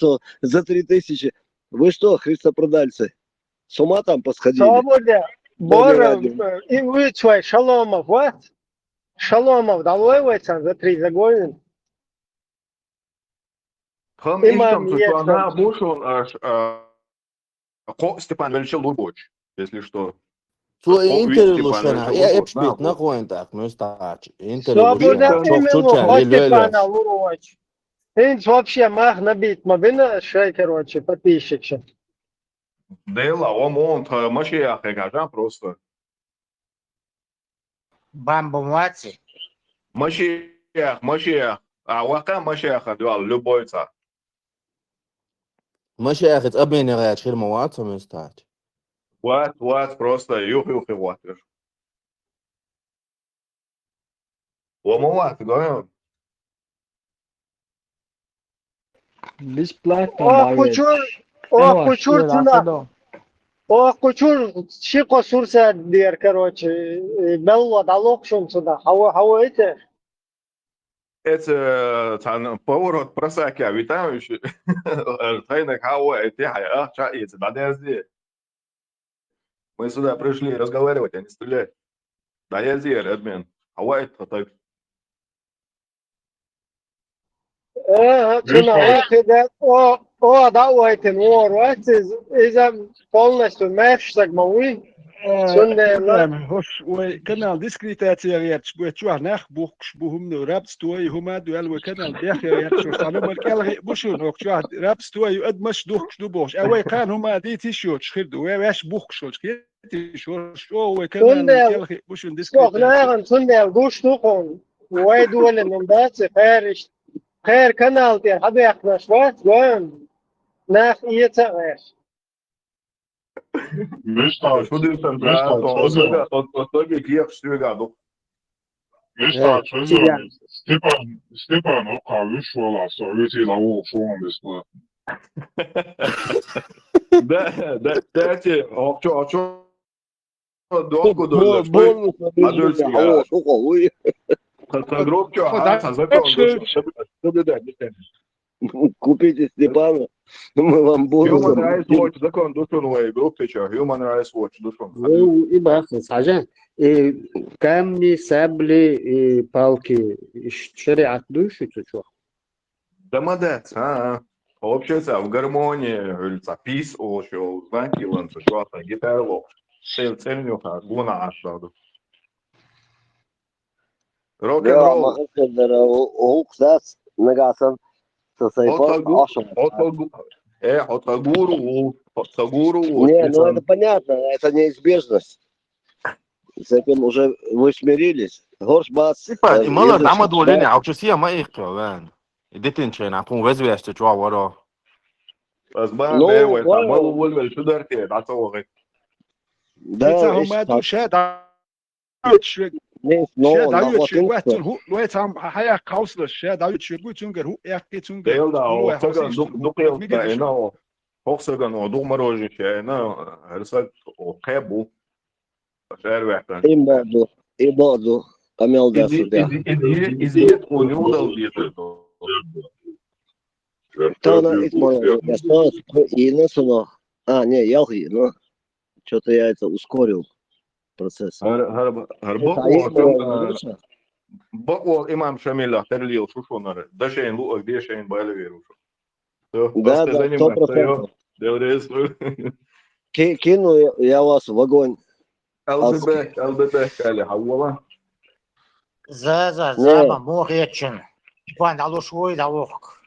за 3000. Вы что, христопродальцы? С ума там посходили? Свобода. Бора, и вы свой Шаломов, вот? Шаломов, долоевается за 3 загонен. Имам она бушон аж Степан величал Лубоч, если что. Что интервью лучше, я эпшпит на коин так, ну стач. Интервью лучше. Степана Лубоч. Инч вообще мах набит, мабина шей, короче, подписчик. Дела, омонт, Машиах, кажа просто. Бамбумаци. Машиах. А вака Машиаха дуал любой ца. Машиах, это обменивает ширмоваться, мы стать. Вот, просто юхи ватер. Омоват, говорю. Бесплатно. Кучур шико сурса дер, короче, белла далок шум сюда. Хау это? Это поворот просаки, витающий. Тайна хау эти хая, чаится, да здесь. Мы сюда пришли разговаривать, а не стрелять. Да я здесь, админ. Хау это так. Да, уайтен, из-за полностью мэш, так мауи. كنال ديسكريتاتي ريات شبوه تشوه ناخ بوخش بوهم نو راب ستوي هما دوال وكنال داخل ريات شو صانو مركال بوشون وك تشوه راب ستوي يقد مش دوخش دو بوش اوي كان هما دي تيشوت شخيردو واش بوخش شو شو وكنال مركال بوشون ديسكريتاتي سندل دوش دوخون واي دول نمباتي خير كنال تير حدا يخنش وات وين ناخ ايتاش Степан, вышел, совете лаву, что он бесплатно. Да, кстати, что долго Купите Степана, мы вам Human бонусом. Rights Watch ذكر دوشون وجروب Human Rights Watch دوشون Ну, и бахнет, Сажен. И камни, сабли, и палки, и шариат душит, что? Дамадет, общается в гармонии, говорится, peace, ошо, знаки, ланцы, что-то, гитарло. Цель-нюха, гуна ашаду. Да, Рок-н-ролл. махасседер, оуксас, нагасан, сосайпор, ашам. Хотагуру. Не, ну это понятно, это неизбежность. С этим уже вы смирились. Горшбац, Степан, имало язык дама долине, шбац. а учуся ма их кровен. Идите че на пун везве что чуа воро. أسباب Ну, إيه ما понял. هو شو درتي بعطوه Да, هم ايش دو شاد شوي ليش شاد نو عيوت شوي نغوتين قوات هو لويت هم حياة كاوسلر شاد عيوت شوي قوت تونجر هو اكي تونجر ديل دا هو وقتها حسيش دقيق ميجا دشو إنه هوكسجن ودوق مروجي إنه هرسل وقابو شعر وحدن и боду, помел да судя. إزيد ونيودل بيتو То она и понял, я стал, и насуно. А, не, я ну, что-то я это ускорил процесс. بقوى إمام شامل ترليل شو شو نر دشين لوك ديشين بالغيرو Да, да, 100%. Кину я вас в огонь. البباك على حوالا زما مو غيتشن وان على شوي داوخ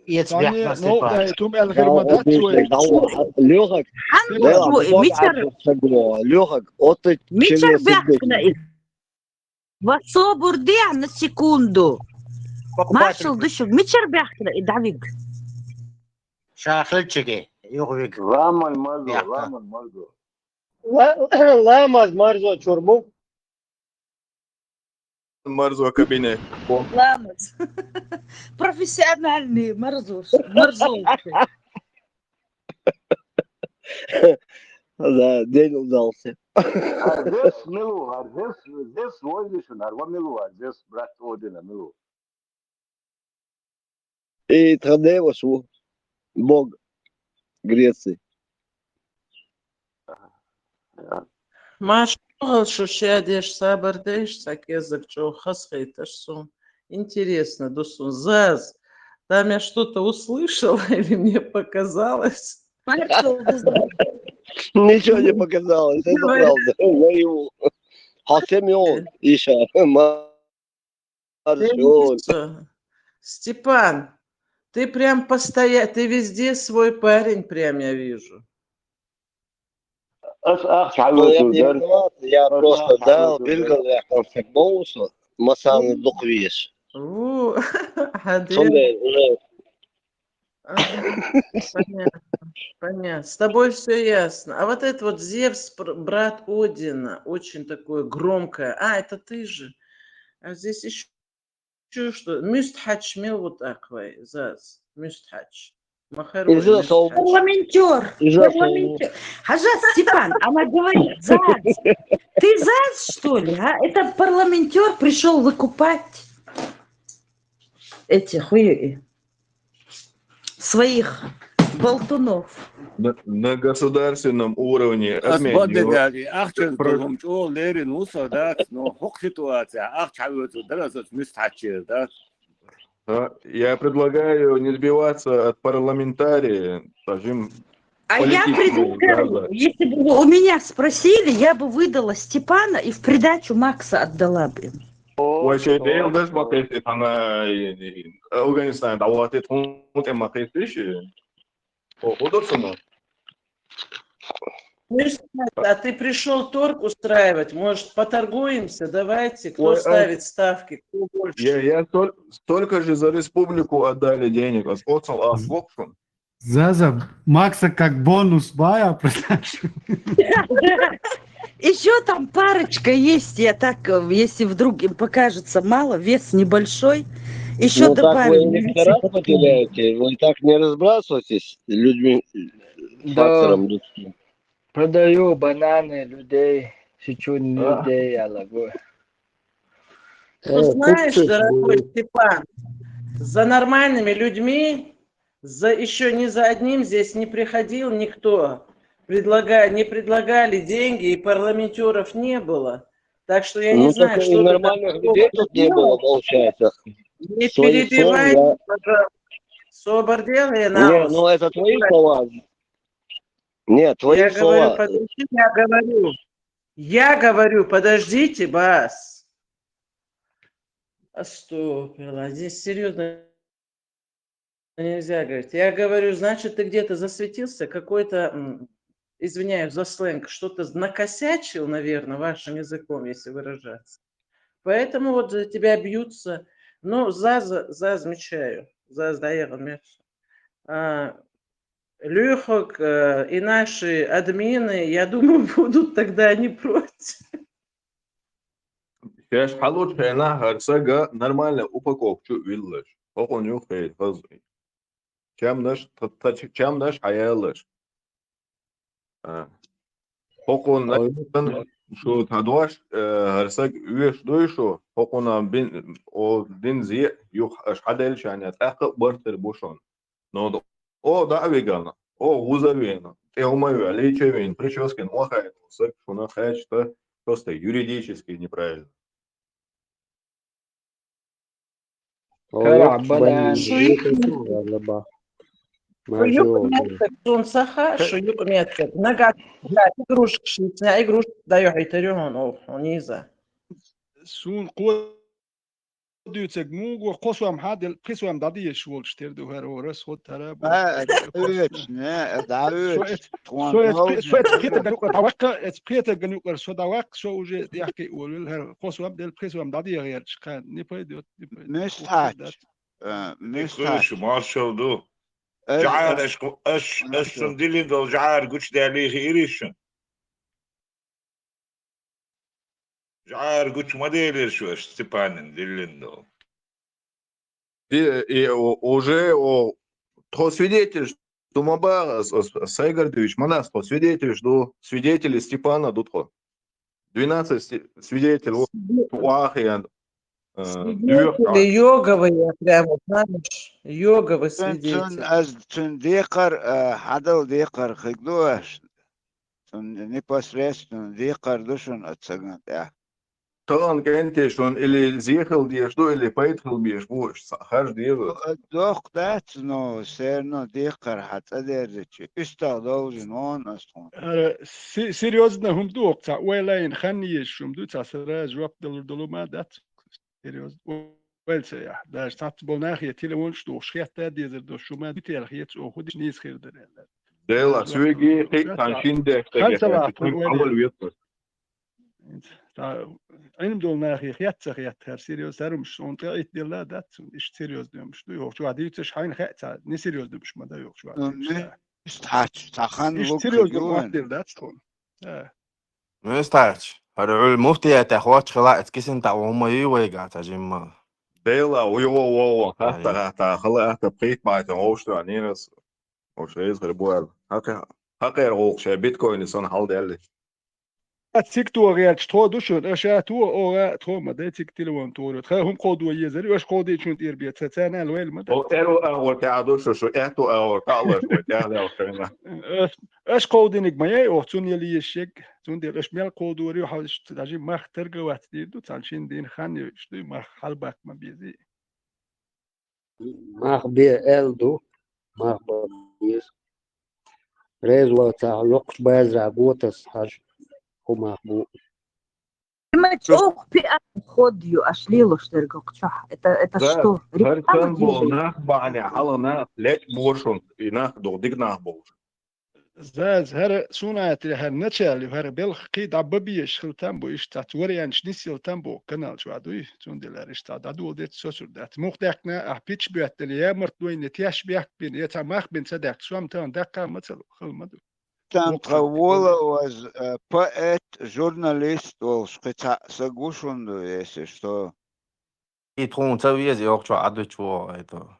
يتبع ثانية بس نو تبع ده توم الغير مدات شوي Лёгок, Мичер от бяхна. Васо бурдия на секунду. Маршал дышок. Мичер бяхна и Давид. شاخلتشكي يغويك رامن مرزو Ламаз марзо чурбу. مرزو كابينة Ламас. Профессиональный марзуш. Марзушки. Да, день удался. Арзес милу, арзес войлишун, арва милу, арзес брат Одина милу. И Традевошу, бог Греции. Машал шушадеш сабардеш сакезак чо хасхейташсун. Интересно, Дусун, Заз, там я что-то услышала или мне показалось? Ничего не показалось, это правда. Наяву. Хасемион, Иша, Маршон. Степан, ты прям постоянно, ты везде свой парень, прям я вижу. Ну, я не виноват, я просто дал, бегал, я конфигнулся, масаны духвиш. Понятно, понятно. С тобой все ясно. А вот это вот Зевс, брат Одина, очень такое громкое. А, это ты же. А здесь еще что? Мюстхач мил вот аквай, Заз. Мюстхач. Парламентер. Парламентер. Хажат Степан, она говорит, Заз, ты Заз, что ли? А? Это парламентер пришел выкупать эти хуи своих болтунов. На государственном уровне أصبحت أخشى تقوم تقول ليري نوصل ده نو حق سитуация أخشى دراسة مستحيل ده. Я предлагаю не сбиваться от парламентария, скажем, А я предлагаю, если бы вы у меня спросили, я бы выдала Степана и в придачу Макса отдала бы им. وشيء ده ما قيس أنا أفغانستان دعواتي تكون ما قيسش ودرسنا. А ты пришел торг устраивать, может, поторгуемся? Давайте, кто ставит ставки, кто больше. Я столько же за республику отдали денег, Заза, Макса как бонус бая, Еще там парочка есть, я так, если вдруг им покажется мало, вес небольшой, еще Ну так вы добавим. электорат потеряете, вы так не разбрасывайтесь людьми, фактором людским. Продаю бананы людей, сечун людей, алагу. Ну, знаешь, дорогой Степан, За нормальными людьми, еще ни за одним здесь не приходил никто. Не предлагали деньги, и парламентеров не было. Так что я не Ну, знаю, так и что ты там нормальных людей тут не было, получается. Не Свои перебивай, слова пожалуйста. Собор я... на Не, ну это твои слова. Нет, твои Я говорю, слова. подожди, я говорю, подождите, Бас. Стоп, здесь серьезно нельзя говорить. Я говорю, значит, ты где-то засветился, какой-то, извиняюсь за сленг, что-то накосячил, наверное, вашим языком, если выражаться. Поэтому вот за тебя бьются. Ну, замечаю. Люхок и наши админы, я думаю, будут тогда не против. Сейчас получше на харсага нормально упаковку виллаж. Поконю хейт хазы. Чем наш аялаш. Покон شو تدواش هرسك ويش دويشو حقنا بين او دين زي يوح اش حدلش يعني اتاق برتر بوشون نو او да вегана о гузавена теумаю алечевин прическин охает сак шуна хает что просто юридически неправильно. كلام بدن Шуюк метод сунсаха, шуюк метод. Нагад игрушек шницня, игрушек даю хайтерюгон, ониза. سون قدوتك مو قصوام هذا قصوام دادي شغل شتردو هرورس خود ترى سبيت جنوكر سوداوك شو وجه يحكي يقول هر قصوام دل قصوام دادي غير كان نيبيدو مش حاج مش حاج مارشال دو جعار اش ديلين دو جعار قوش دالي غيريشن جعار قوش ما ديلي شو اش ستيبانين ديلين до. И уже то свидетель, что Мабара Сайгардович Манас, то свидетель, что свидетели Степана Дудко. 12 свидетелей Уахиан. Свидетели йоговые, прямо, знаешь, йоговые свидетели. Тун декар, хадал декар, хигдуаш, тун непосредственно декар душун отсагнат, я. Талан кенте шон или зехал деш, что или поехал беш, больше сахар делают. Дох дат, но серно декар хата держи, истал должен он астон. серьезно هم دوقتا وين خنيش شم دو تاسرا جواب دلو ما دات серьезно ويلسيا داش تات بوناخي تيلون شتو شخيت ديزر دو شو ما دي تيلخيت او خدش نيس خير در ديلا سويجي تانشين ده اول ويطلع عندهم دول ناخي خيات خيات هر سيريوز هرم شون تايت ديلا دات ايش سيريوز دمش دو يوك شو عادي تش حين خيتا ني سيريوز دمش ما دا يوك شو عادي استحاج تاخن ايش لوك سيريوز دم دات تون مستعج هرعول مفتي تاخوات خلاص كيسن تا وهم يويغا تجمع ديلا ويو حتى خلا حتى بقيت مع توشتو عنينس وشيز غربوال حقا يرغوق شي بيتكوين يصن حال ديالي تيكتو غير تشتو دوشون اشا تو او تو ما دي تيكتيلون تو هم قودو يزري واش قودي شون دير بيت تانا الويل ما او ايرو او تعادوش شو اتو او تعالش وتعالى وكنا اش قودي نجماي او تون يلي الشيك تون دير اش ميل قودوري وحاول تاجي ما اخترقوات دي دو تانشين دين خاني شتو ما حلبك ما بيزي ماخ بي الدو ماخ بيز ريزو تاع لوقت بازرع بوتس حاج ومحبوب. Ходью, ашлилу, что ли, это что? Харчан был нах баня, ала нах лечь боршун и нах додик нах боршун. زاز هر سونات هر نتشالي هر بلخ قيد عببيش خلتان بو اشتات وريان شنيسيل تامبو كنال شو عدوي تون ديلار اشتات عدو ديت سوسر دات مختاقنا احبيتش بياتل يا مرتوين نتياش بيحك بين يتعماخ بين صداق سوام تان داقا مثل خلمدو Tantrawola was a poet, journalist, or Sagushundu, если что. И тон цавиез يوك شو عدو شو это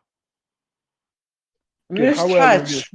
Мюстхач,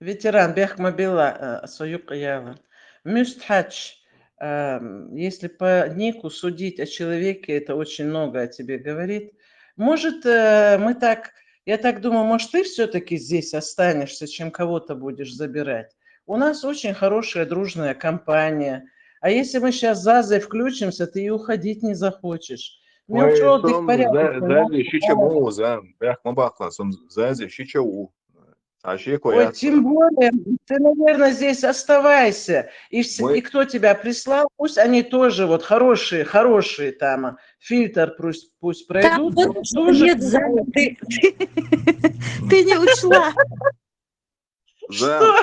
ветеран Бехмабила Союк Яла. Мюстхач, Если по нику судить о человеке, это очень много о тебе говорит. Может, я так думаю, может, ты все-таки здесь останешься, чем кого-то будешь забирать. У нас очень хорошая дружная компания. А если мы сейчас Зазой включимся, ты и уходить не захочешь. Ой, Мелчодых сом порядок. зази шичему зам. Бях мабахла сом зази шичау. Аши Ой, коят. тем более, ты, наверное, здесь оставайся. И Мы кто тебя прислал, пусть они тоже вот хорошие там, фильтр пусть Там пройдут, вот тоже. нет, Зая, ты не учла. зам.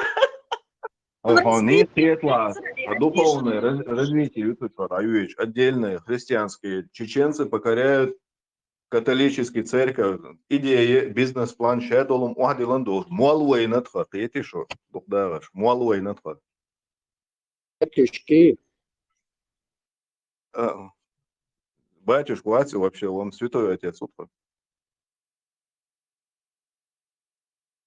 У нас Они нет светла, Зая, духовное развитие YouTube Раюич. Отдельные христианские чеченцы покоряют католический церковь. Идея, бизнес-план шедолом ухдиландур. Муалуэй натха. Ты шо? Духдаваш. Муалуэй натха. Батюшки, Батюшку Васю вообще, он святой отец. Утро.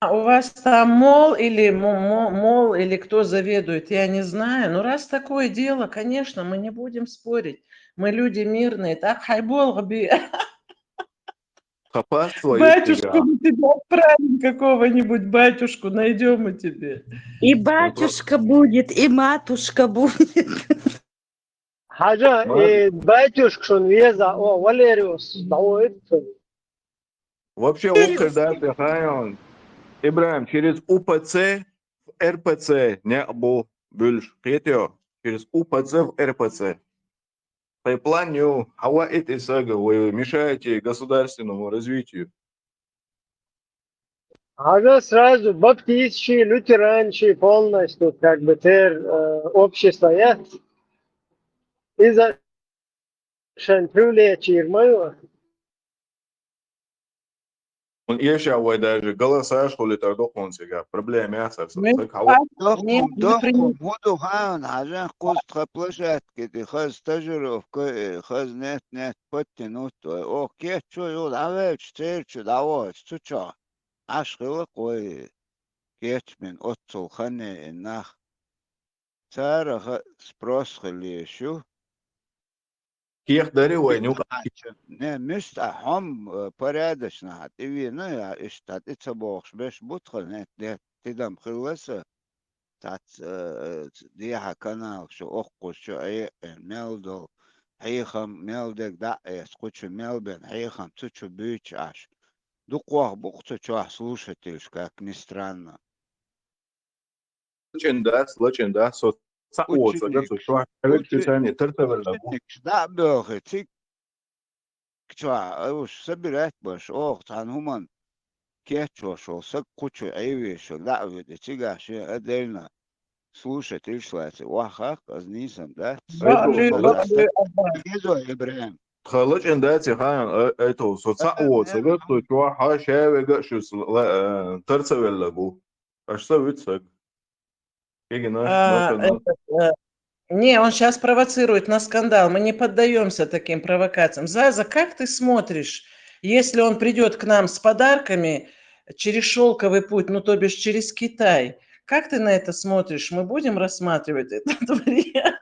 А у вас там мол или кто заведует, я не знаю. Но раз такое дело, конечно, мы не будем спорить. Мы люди мирные. Так, хайбол, Раби. Хапас свою Батюшку тебя. мы тебе отправим, какого-нибудь батюшку найдем мы тебе. И батюшка будет, и матушка будет. حاجة батюшкшун веза, Валериус, Вообще утро, да, Пехайон. Ибраим, через УПЦ в РПЦ не был больше. Через УПЦ в РПЦ. По плану, хаваит и сага, вы мешаете государственному развитию. حاجة сразу баптистчи, лютеранчи полностью, как бы, общество, я, из-за шантрюлечи, мою. Он еще вы даже голоса, что ли, так дохон сега. Проблема ясна. دخم هدو هان عشان قوس خبلشات كده خز تجربة خز نت بطي نوت اوكي شو يقول عوض شتير شو دعوة شو شو عشق قوي كيت من أطل خني النخ سارة سبروس خلي شو Кех дари войну. не مستحم порядочно ты вина я اشتات اتبوخش بش بدخل نت تدم خلصة تاعت ديها كانال شو أخو شو أي ميلدو حيخم ميلدك دعيس قوتشو ميلبن حيخم تشو بيتش عش دقوه بقطة شو слушательш как ни странно. Лачин да, со саот, сагацу, что электричание, тертевельна. Да, бёхе, тик, чва, уж собирать баш, ох, тан хуман, кетчо шо, сак кучу эйвешо, да, ведь тигаши, отдельно. Слушатель шлацы, вахах, азнисам, да? Ибраим. Лачин да, тихайн, это, со саот, сагацу, что хашевега, что тертевельна бу. А что вицак? Не, он сейчас провоцирует на скандал. Мы не поддаемся таким провокациям. Заза, как ты смотришь, если он придет к нам с подарками через шелковый путь, ну то бишь через Китай? Как ты на это смотришь? Мы будем рассматривать этот вариант?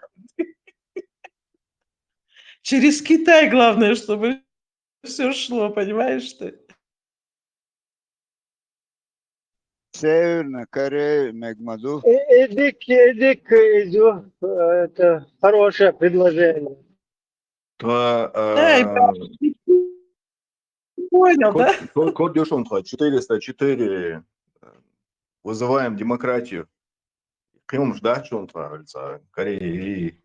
Через Китай, главное, чтобы все шло, понимаешь ты? Северная Корея, Мегмаду. Эдик, иду, это хорошее предложение. Понял, да? Код Дюшунха, 404. Вызываем демократию. Кем ждать Шунха, говорится, Кореи.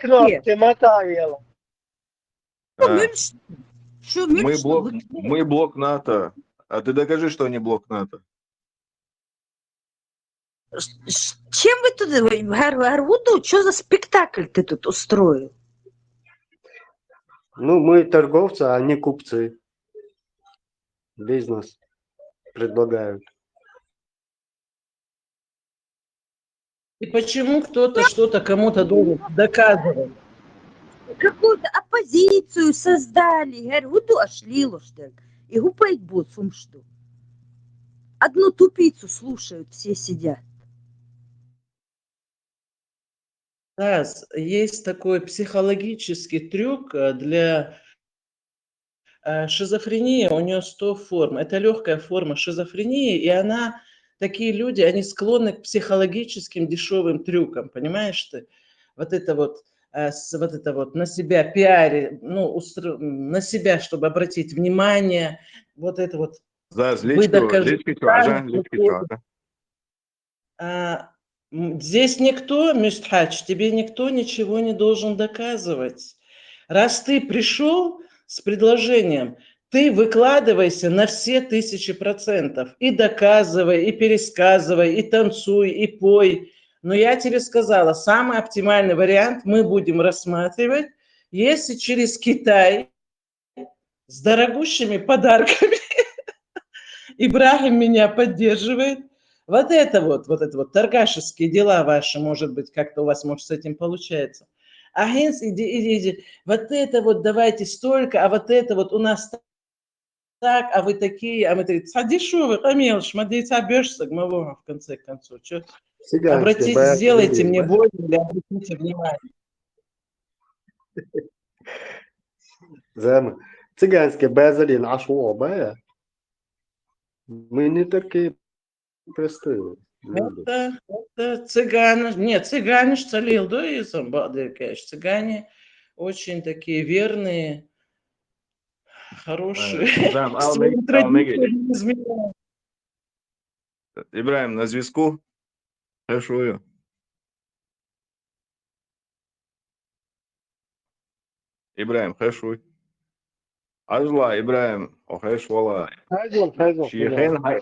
Кнопки мотавила. Мы блок НАТО. А ты докажи, что они блок НАТО. Чем вы тут, Гарвуду, что за спектакль ты тут устроил? Ну, мы торговцы, а они купцы. Бизнес предлагают. И почему кто-то что-то кому-то должен доказывать? Какую-то оппозицию создали. Гарвуду ошлило, что ли. И гупает боцум, что. Одну тупицу слушают, все сидят. Есть такой психологический трюк для шизофрении. У нее 100 форм. Это легкая форма шизофрении, и такие люди, они склонны к психологическим дешевым трюкам, понимаешь ты? Вот это вот на себя пиаре, на себя, чтобы обратить внимание, вот это вот вы докажете. Здесь никто, Мюстхач, тебе никто ничего не должен доказывать. Раз ты пришел с предложением, ты выкладывайся на все 1000%. И доказывай, и пересказывай, и танцуй, и пой. Но я тебе сказала, самый оптимальный вариант мы будем рассматривать, если через Китай с дорогущими подарками Ибрахим меня поддерживает. Вот это вот торгашеские дела ваши, может быть, как-то у вас, может, с этим получается. Агент, иди. Вот это вот давайте столько, а вот это вот у нас так, а вы такие, а мы такие. Дешевый, помелочь, мадейца обешься, в конце концов. Обратите, сделайте мне больно или обратите внимание. Зама. Цыганские базари нашу оба. Мы не такие простые. Это цыгане. Нет, цыгане шцалил, да, и цыгане очень такие верные, хорошие. Своим традициям не изменяют. Ибраїм, на зв'язку? Хешую. Ибраїм, хешуй. Ажла, Ибраїм, охеш вала. شيخين هاي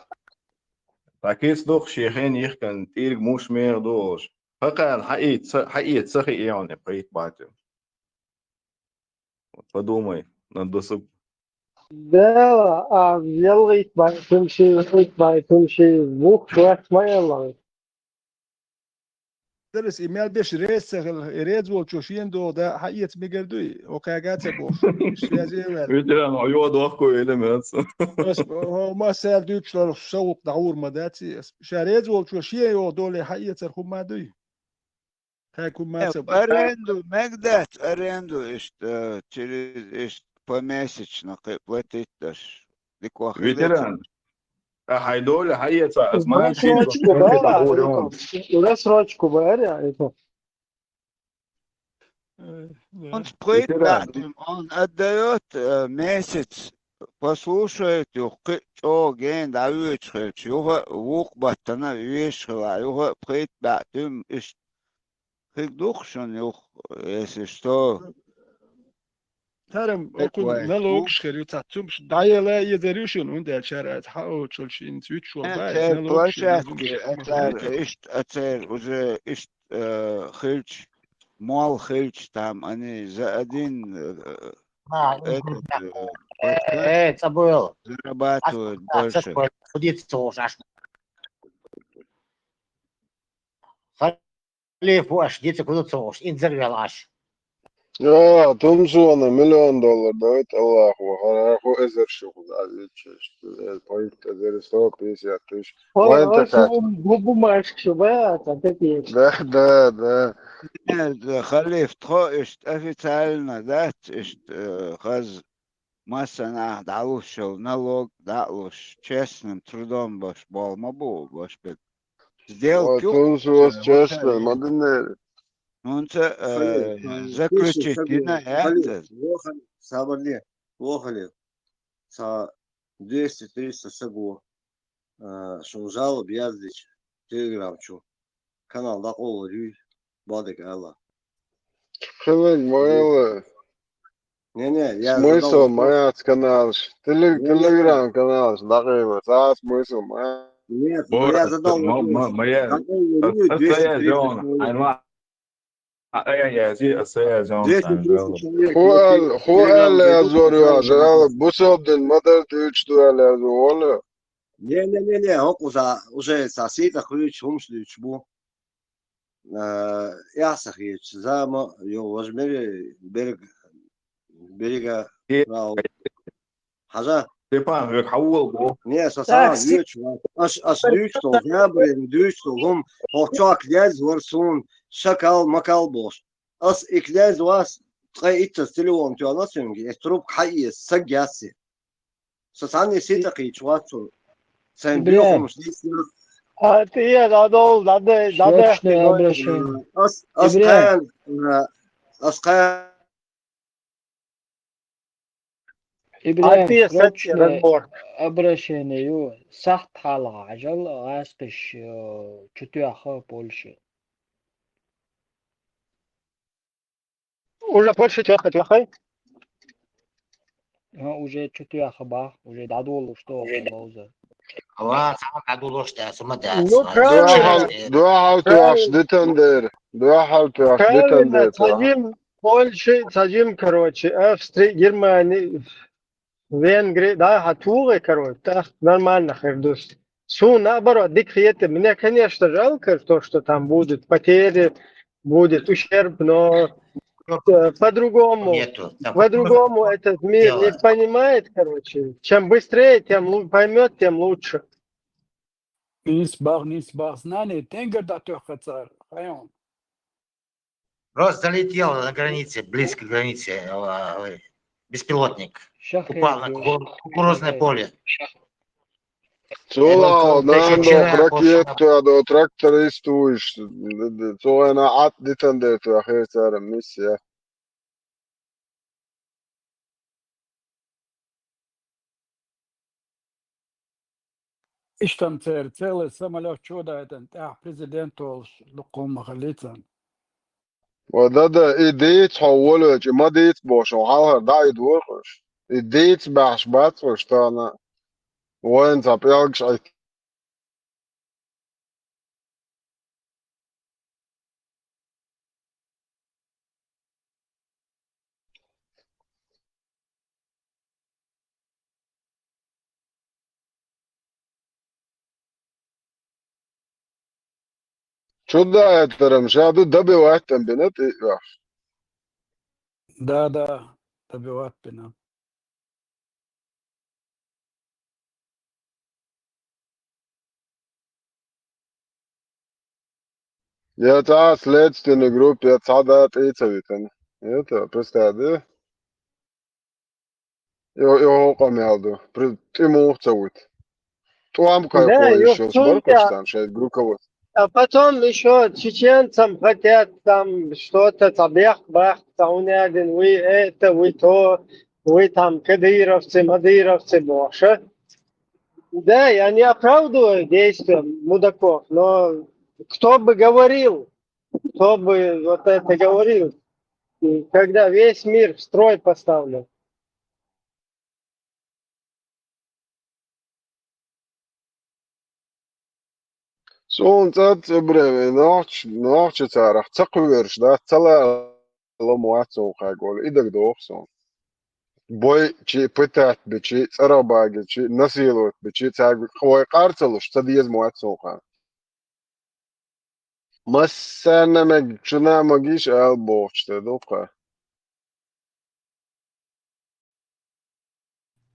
تاكيس دوخ شيخين يخكن تيرك موش مير دوش فقال حقيقة سخي يعني بقيت باتم подумай надо Да, يلا تمشي بوك شوية ما يلا. درس إيميل بيش ريس ريز والشوشين ده حقيقة ميجردوي وكاجات بوش Veteran عيوض واخكو إلى مات بس هو ما سال دوش لو سوق دعور مداتي شاريز والشوشين دول حقيقة سرخو ما دوي هيكون ما سبب Аренду, мегдат, аренду, через помесячно платить даже. Veteran هيدول حقيقة أزمان У нас срочку бери, Он вплыть, он отдает месяц, послушает, что ген дают, его лук батана вешала, его вплыть батым, хигдухшен, если что. ترم أكون نلوك شكريو تاتوم دايلا يدريشون وندال شارع حاول تشلشين تويتشو بايس نلوك Площадки, это уже хильч, мол хильч, там они за один забыл. зарабатывают больше. Халиф ваш, дети куда цош, инзервел аш. تنسونا $1,000,000 давайте Аллаху хараху эзер шуху залечишь поить эзер 150 тысяч وين бумажки такие. да Нет, халиф, официально, да, хаз масса дал налог, дал честным трудом был мабу, сделки. تنسوا честно мадинер Он заключить на это. Сабарли, лохали, са 200-300 сагу, шунжал бьяздич, телеграмчу, канал да олу, бадик алла. خلك مويلة Не, я смысл моя канал телеграм канал дaqayma saat смысл моя. Нет, я задал вопрос. моя هو قال يا زوري يا شغال بصوب دين مدر تيجي على زوله. Не, уже сосед охуеть, умшли чбу. Я сохречь, зама, его возьмери берега прав. Хажа. Степан, как хавул, Не, сосала, аш дючто, ябрин, дючто, гум, хохчак, лязь, ворсун, شكل مكال بوش أس إكلاز واس تقي إتستلون تو أنا سنجي استروب حي سجاسي سساني سيتقي شواتو سنديو إبراهيم خمس ديسنا هي ده Slično obraćanje. أس إبراهيم أسقان إبراهيم هي ست slično разговор. obraćanje ju saht hala عجل عايزكش чутьяха Польши. Уже Польша тёхай. Уже чутьяха бах, уже дадулу что бауза. خلاص عم عدول اشتا ثم Ну правильно, دوحة وتوحش ديتندر دوحة وتوحش правильно, ديتندر садим, короче, Австрия, Германия, Венгрия, да, Хатулы, короче, да, нормально, Хердус. Су, наоборот, дикхиеты, мне, конечно, жалко то, что там будет потери, будет ущерб, но по-другому этот мир не понимает, короче. Чем быстрее, тем поймет, тем лучше. نسبغ знание, тенгер да тёхацар. Хайон. Просто залетел на границе, близко к границе, беспилотник. Упал на кукурузное поле. Цула, нандо, ракету, адо, трактористуешь. Цула, عط ديتندر تو أخير صار ميسيا. Иштам целый самолет чудо это президент луком махалицан. وده إديت حوله ما ديت باش وحاله دا يدورش إديت باش باتوش تانا وين تبيلش أي شو ده ترى مش هادو دبي واحد تنبينات إيه Да, добивать пина. Я та следственной группе отсадат и цавитан. Это представь, его комелду. Ты ему цавит. Туам кай Да, еще с Юрцунька, Баркоштан, шесть групповод. а потом еще чеченцам хотят там что-то, бах, таунядин, вы это, вы то, вы там кадыровцы, мадыровцы, больше. Да, я не оправдываю действия мудаков, но кто бы говорил, кто бы вот это говорил, когда весь мир в строй поставлен. Soon dat brevi noch tsarach tsaqwirsh da tsala lo muatso khagol idag doxson boy chi petat bichi tsarabag chi nasilot bichi tsag khoy qartlosh tadiz muatso kha masana meg chuna magish al bochta doqa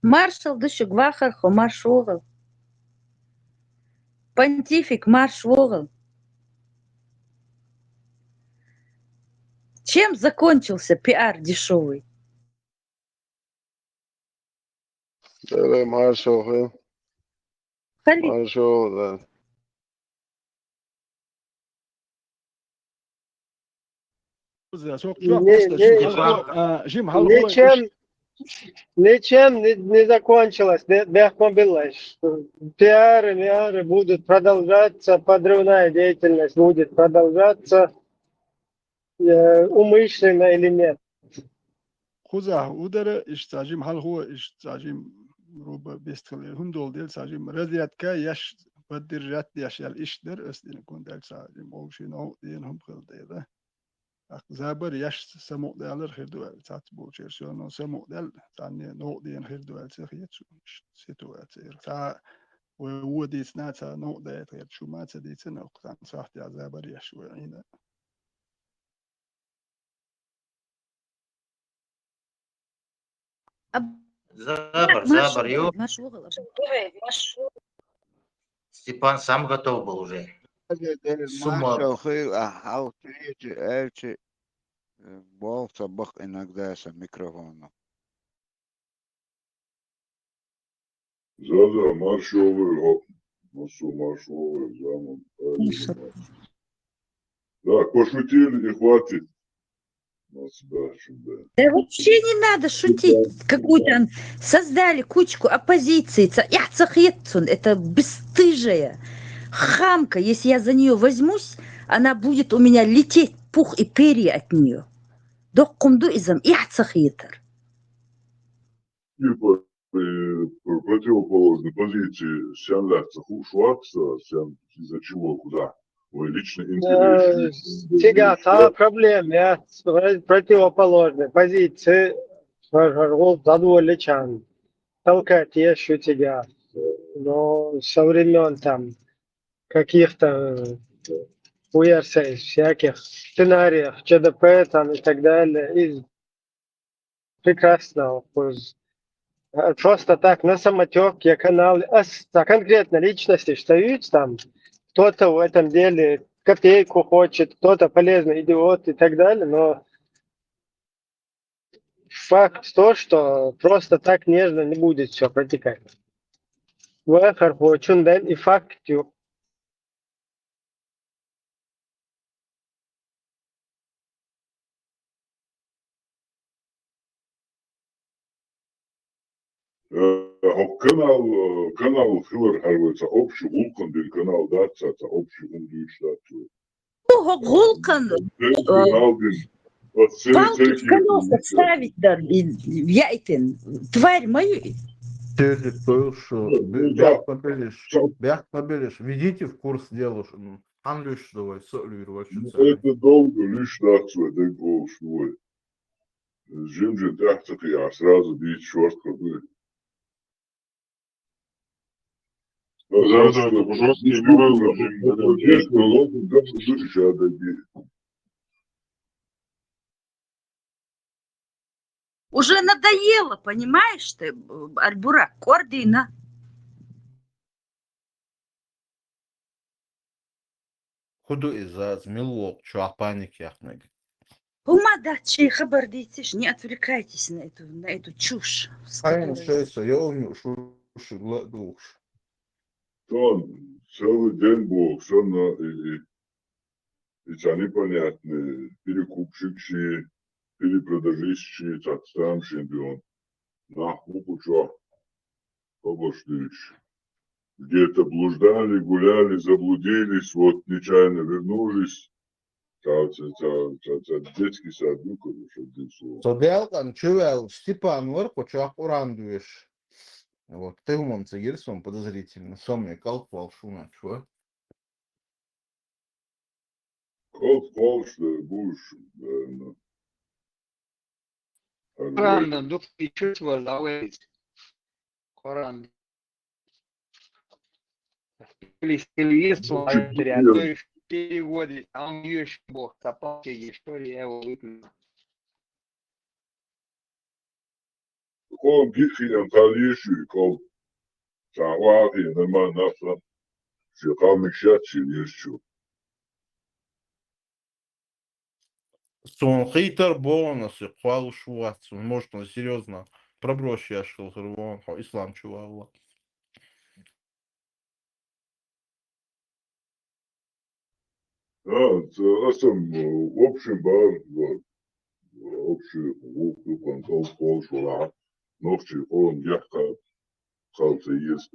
Маршал дышек вахар хо марш вогл. Понтифик марш вогл. Чем закончился пиар дешевый? Tele marshal Хали. marshal Ничем не закончилось, бехмобилась. Пиары будут продолжаться, подрывная деятельность будет продолжаться, умышленно или нет. خذها ودر استاجم هل هو استاجم روبا بيستخل هندول ديل ساجم رزيات كا يش بدر رات يش الإيش در أصلين كون ديل ساجم أو شيء نوع دين هم خل ديلا زابر يش سمو ديالر خير دوال سات بوشير شو نو سمو ديال ثاني نوع دين خير دوال سخيت شو سيتوات سير تا وودي سناتا نوع ديال خير شو ما تديت نقطة صح يا زابر يش وعينا Забор, Степан сам готов был уже. Summa Marshall how to elche болса бах иногда с микрофоном. Да, маршовый, маршовый, замом. Да, пошутили и хватит. Да вообще не надо шутить. Какую-то создали кучку оппозиции. Это бесстыжая хамка. Если я за нее возьмусь, она будет у меня лететь, пух и перья от нее. Доккумдуизм яцахитер. Типа противоположной позиции сян ляться швакса, сян из-за чего, куда? Ой, личный интерес. Сега та проблем, я противоположной позиции, задволечан. Толкать еще тебя. Но со времен там каких-то версий, всяких сценариев, ЧДП там и так далее, и прекрасно. Просто так на самотек я канал, конкретно личности встают там, кто-то в этом деле копейку хочет, кто-то полезный идиот и так далее, но факт то, что просто так нежно не будет все протекать. Вехар хочунден и факт. Канал хилер харвается общий улкон дел канал датса, это общий ундуич датса. Гулкан. Палки в колеса ставить, да, яйтин. Тварь мою. Ты что, бях поберешь, ведите в курс дела, что анлюш давай, Это долго лишь датса, это гол свой. Жим тяхтак я сразу бить шорстка будет. Да, жесткий Уже надоело, понимаешь ты, Альбурак, Кордина. Худу из-за змелок, чувак паники яхнег. Умадачи, хабардитиш, не отвлекайтесь на эту чушь. Айн шейса, я умею шуши душ. Он целый день был, все и непонятные, перекупщики, перепродажищи, там чемпион. Нахуй, чё, побоштыч. Где-то блуждали, гуляли, заблудились, вот нечаянно вернулись. Детский сад, ну, короче, один слово. Соделкан, чувел, Степан Варко, чувак урандуешь. Вот, ты умом цигельсом подозрительно. Сомни колпал шуна, чувак. Колпал, что будешь, наверное. Коран, дух и чувство лавейт. Коран. Телевизор, а то и в переводе, а он ешь бог, топалки, истории, я его выключу. Кол гихи талиши, кол саваги, нема нафта. Шиками шатши еще. Сон хейтер бонусы, хвалу швац. Может, он серьезно пробрось я шел, ислам чувак. Да, сам общий бар, общий лук, контрол, кол, шура. Ногчи, он яхка, халцы есть.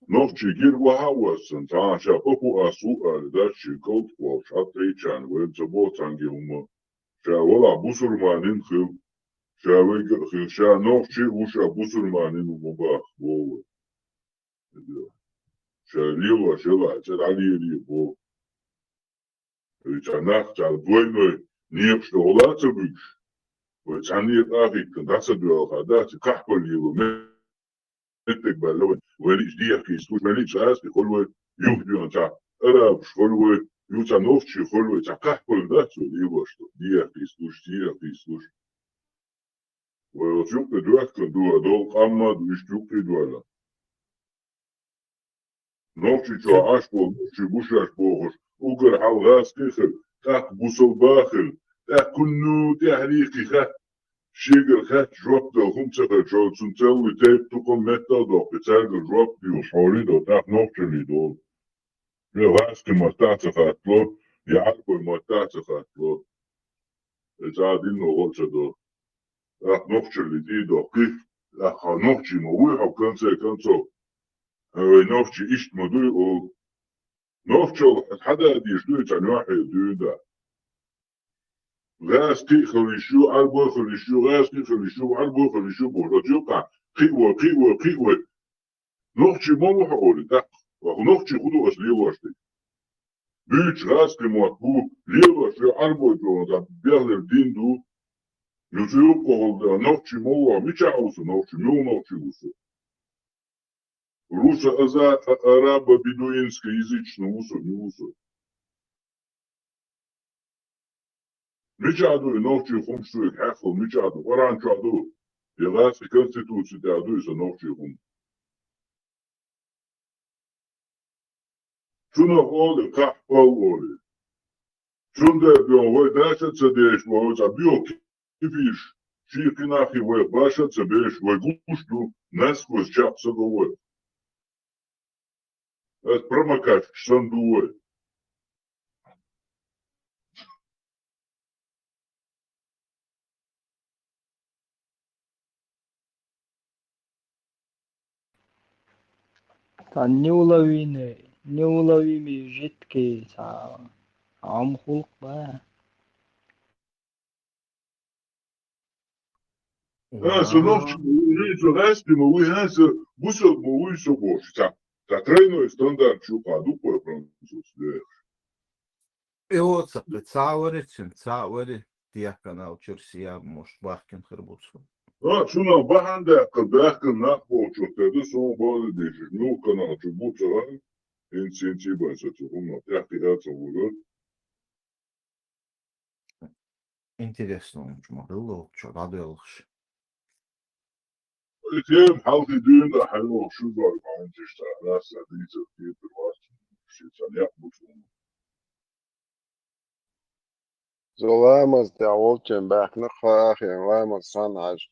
Ногчи гирва хавасан, таша, попу асу, дачи, кол, кол, шатричан, вен забот ангелма. Шавала бусурманин хил. Ша ногчи уша бусурманин умбах, вова. Ша лила, шела, царали бо. Чанах, чал двойной, не что улаца быш. Вот чанет ахик, даса дуаха, даса кахпалилу, метек балой, велич диахи, служ велич аски, холвой, юхдион, та араб, холвой, ютановчи, холвой, та кахпал, даса, лило, что диахи, служ. Вот юбка дуахка дуа, дол хамма, душтюк дуала. نوشي شو عاشبو نوشي بوشاش بوغش وقر حال غاس كيخل تاك بوصل باخل تاك كنو تحريقي خات شيغر خات جواب دو خمسة جو تنتلي تيب تقوم متا دو بتاعد الجواب ديو حوري دو تاك نوشي دول يا غاس كما تاعت لو يعرفوا ما تاعت لو إتعادين نغلش دو أخ نوشي دي دو كيف أخ نوشي موي أو كنسو نوشي إشت مدوي أو نوفشل حدا ديشدو تاع واحد دودا غاس كي خليشو عربو خليشو غاس كي خليشو عربو خليشو بورجوكا قيوة نوخشي مو حقولي دق نوخشي خدو أصلي واشتي بيتش غاس كي موتبو ليوا شو عربو جو دا بيغلر دين دو يوزيو قول نوخشي مو ميش عاوسو نوخشي مو نوخشي وسو روسا أزا أرابا بدوينسكا يزيچ نوسو نوسو ميجادو نوشي خمسو يحفل ميجادو وران شادو يغاسي كونستيتوسي دادو يسا نوشي خم شنو أولي قحبال أولي شنو دا بيون وي داشت سديش وي زبيو كيفيش شيخي ناخي وي باشت سبيش وي قوشتو ناس وي شاب سدو وي ات برمكاش شسندو وي Та неуловимые жидкие, عم خلق بقى. هسه نوشي موي غاسي موي هسه بوسل موي سبوش تا тройной стандарт شو قادو كوي فرانسوس И вот цаури, тия канал Черсия, может, Бахкин Хербуцу. شنو بحندا قداخل ناقو شو تدو سو بالي ديش نو канал Чербуца انسي بس تقوم تحكي هذا ولا Интересно, он что было, что радовался. اليوم حاولت دون ده حلو شو بقى ما انتش ناس عديد كتير دلوقتي شيء ثاني يحبط زلامز تعوض باك نخا أخي لامز صنعج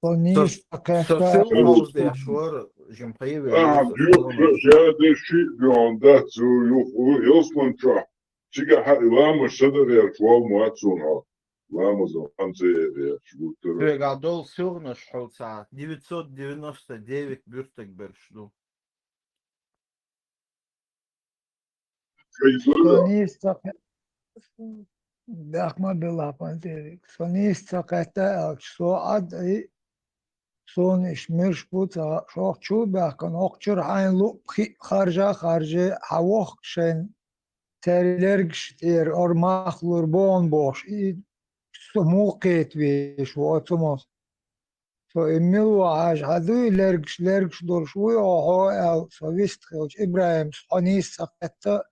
Сосылмоз де шор, жемпаеве. هذا الشيء بيوندات زو يوصلن شو شيء حق لامز صدر يا شوال مواتسون لامز خمسة يا شو ترى Пригадол сюрна шхолца 999 бюртек бершду. بأحمد الله بانتيريك سونيستا قتا أكسو عد سون إشمرش بوتا شوخ شو بأكن أقشر عين لو خارجة حوخ شن تريلرجش تير أر مخلور بون بوش سموقيت بيش واتموس سو إميلو عاج هذوي لرجش دول شوي أو سويست خلج إبراهيم سونيستا قتا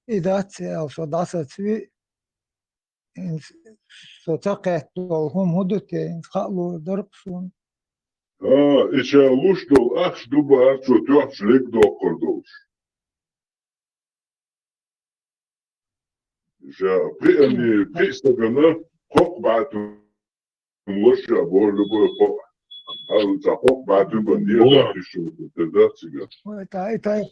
إذات أو صداسة سوي سوتاقت هم هدوتين خالو دربسون إيش لوش دول أخش دوبار شو تحش ليك دوكر دوش إيش بيني بيستجمع حق بعد ملوش أبور لبوا حق هل تحق بعد بندية شو تقدر تيجي تاي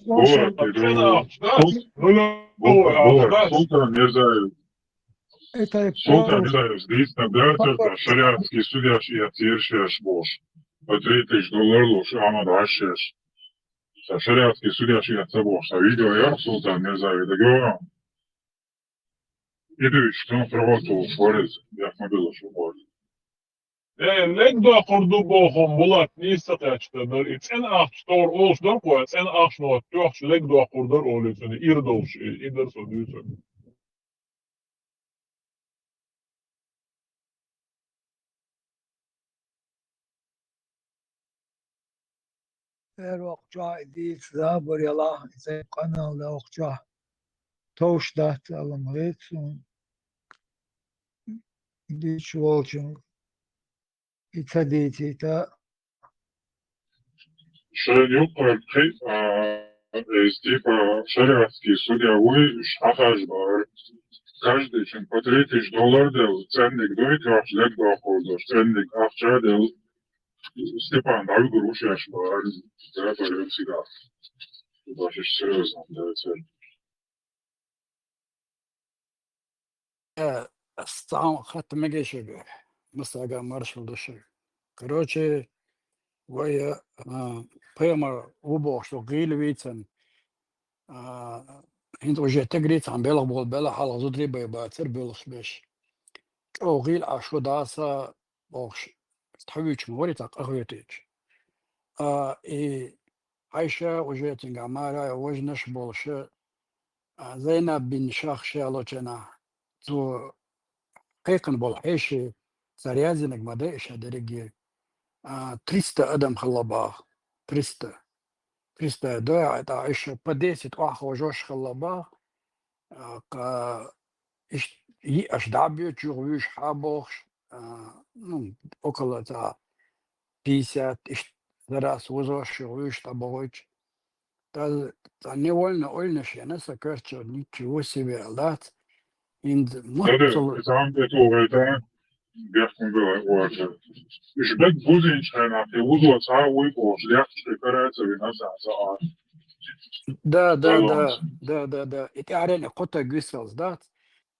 Султан здесь набирается шариатский судья и отсершешь бош. $3000 Амад Ашеш. Шариатский судья и отсершешь. А видео я Султан Мирзави договор. Иду, что он проработал в Форезе. Я мобилу в Форезе. Leg da Cordoba Bulat Nistatachtadır. En aktor olsun ko en akşno tüx leg da Cordor olsun. İrdoş ider soduysun. her okça değil zabır yala ise kanalda okça toş da alım retsun diç volçun itaditi ta Şöyle yok типа шариатский судья шахажбар. Каждый, чем по $3000 дел, ценник дойт, ваш лек дохода, ценник ахча дел, Степан, дал груш яшбар, да, порем всегда. Даже серьезно, да, цель. Сам хатме гешеге. Масага маршал души. Короче, вая прямо убо, что гриль вицен. انت وجهت تجريت عم بيلغ بول بلا حلقة زدري بيباتر بيلغ بيش او غيل عشو داسا بوش تحويش موريتا قهوتيج اي عايشة وجهت عمارة وجنش بولش زينب بن شاخ شالوچنا تو قيقن بول حيشي سريازنك مدائش هدريجي 300 ادم خلبا 300 دوع عايشة بديسة واحد وجوش خلبا аж дабio чугуюш хабохш, ну, около 50 раз узош чугуюш табогоч. Та невольно ольнеш, я не сокерчо, ничего себе, лат. Инд мацал. Там это бяхтун было, вот. Жбек бузинчайна, ты узла цауй, бош, ляхче карается, винаса, Да. И تعرف قطة جسل ذات.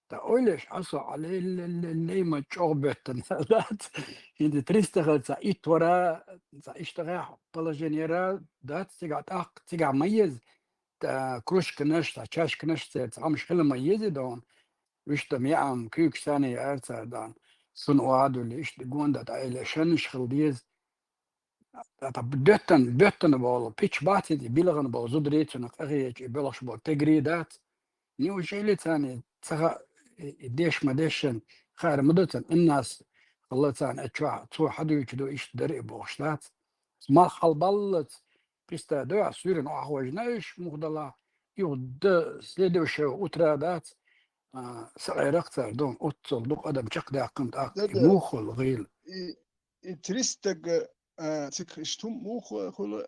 تقولش عصا عليه اللي ما تشوبت ذات. إن تريستغل سايت ورا سايشتغل طلا جنرال ذات تيجا ميز تا كروش كنش تا تشاش كنش تا مش خلا ميزي دون وش تم يعم كيك ثانية أرتا دان سن وعدو اللي إيش تقول ده تا شنش خلديز تا بدتن بول بيتش باتي دي بيلغن بول زودريت نق أغيج بيلغش بول تجري ذات نيو شيء ثاني تسخ ديش مديشن خير مدتن الناس الله ثاني أتشوع تو حدو يجدو إيش دري بوشلات ما خلبلت بيستا دو سورن أحوج نايش مغدلا يود سليدو شو أترادات سعر أكثر دون أتصل دو أدم شق دا قمت موخل غيل تريستج تكشتم موخ خل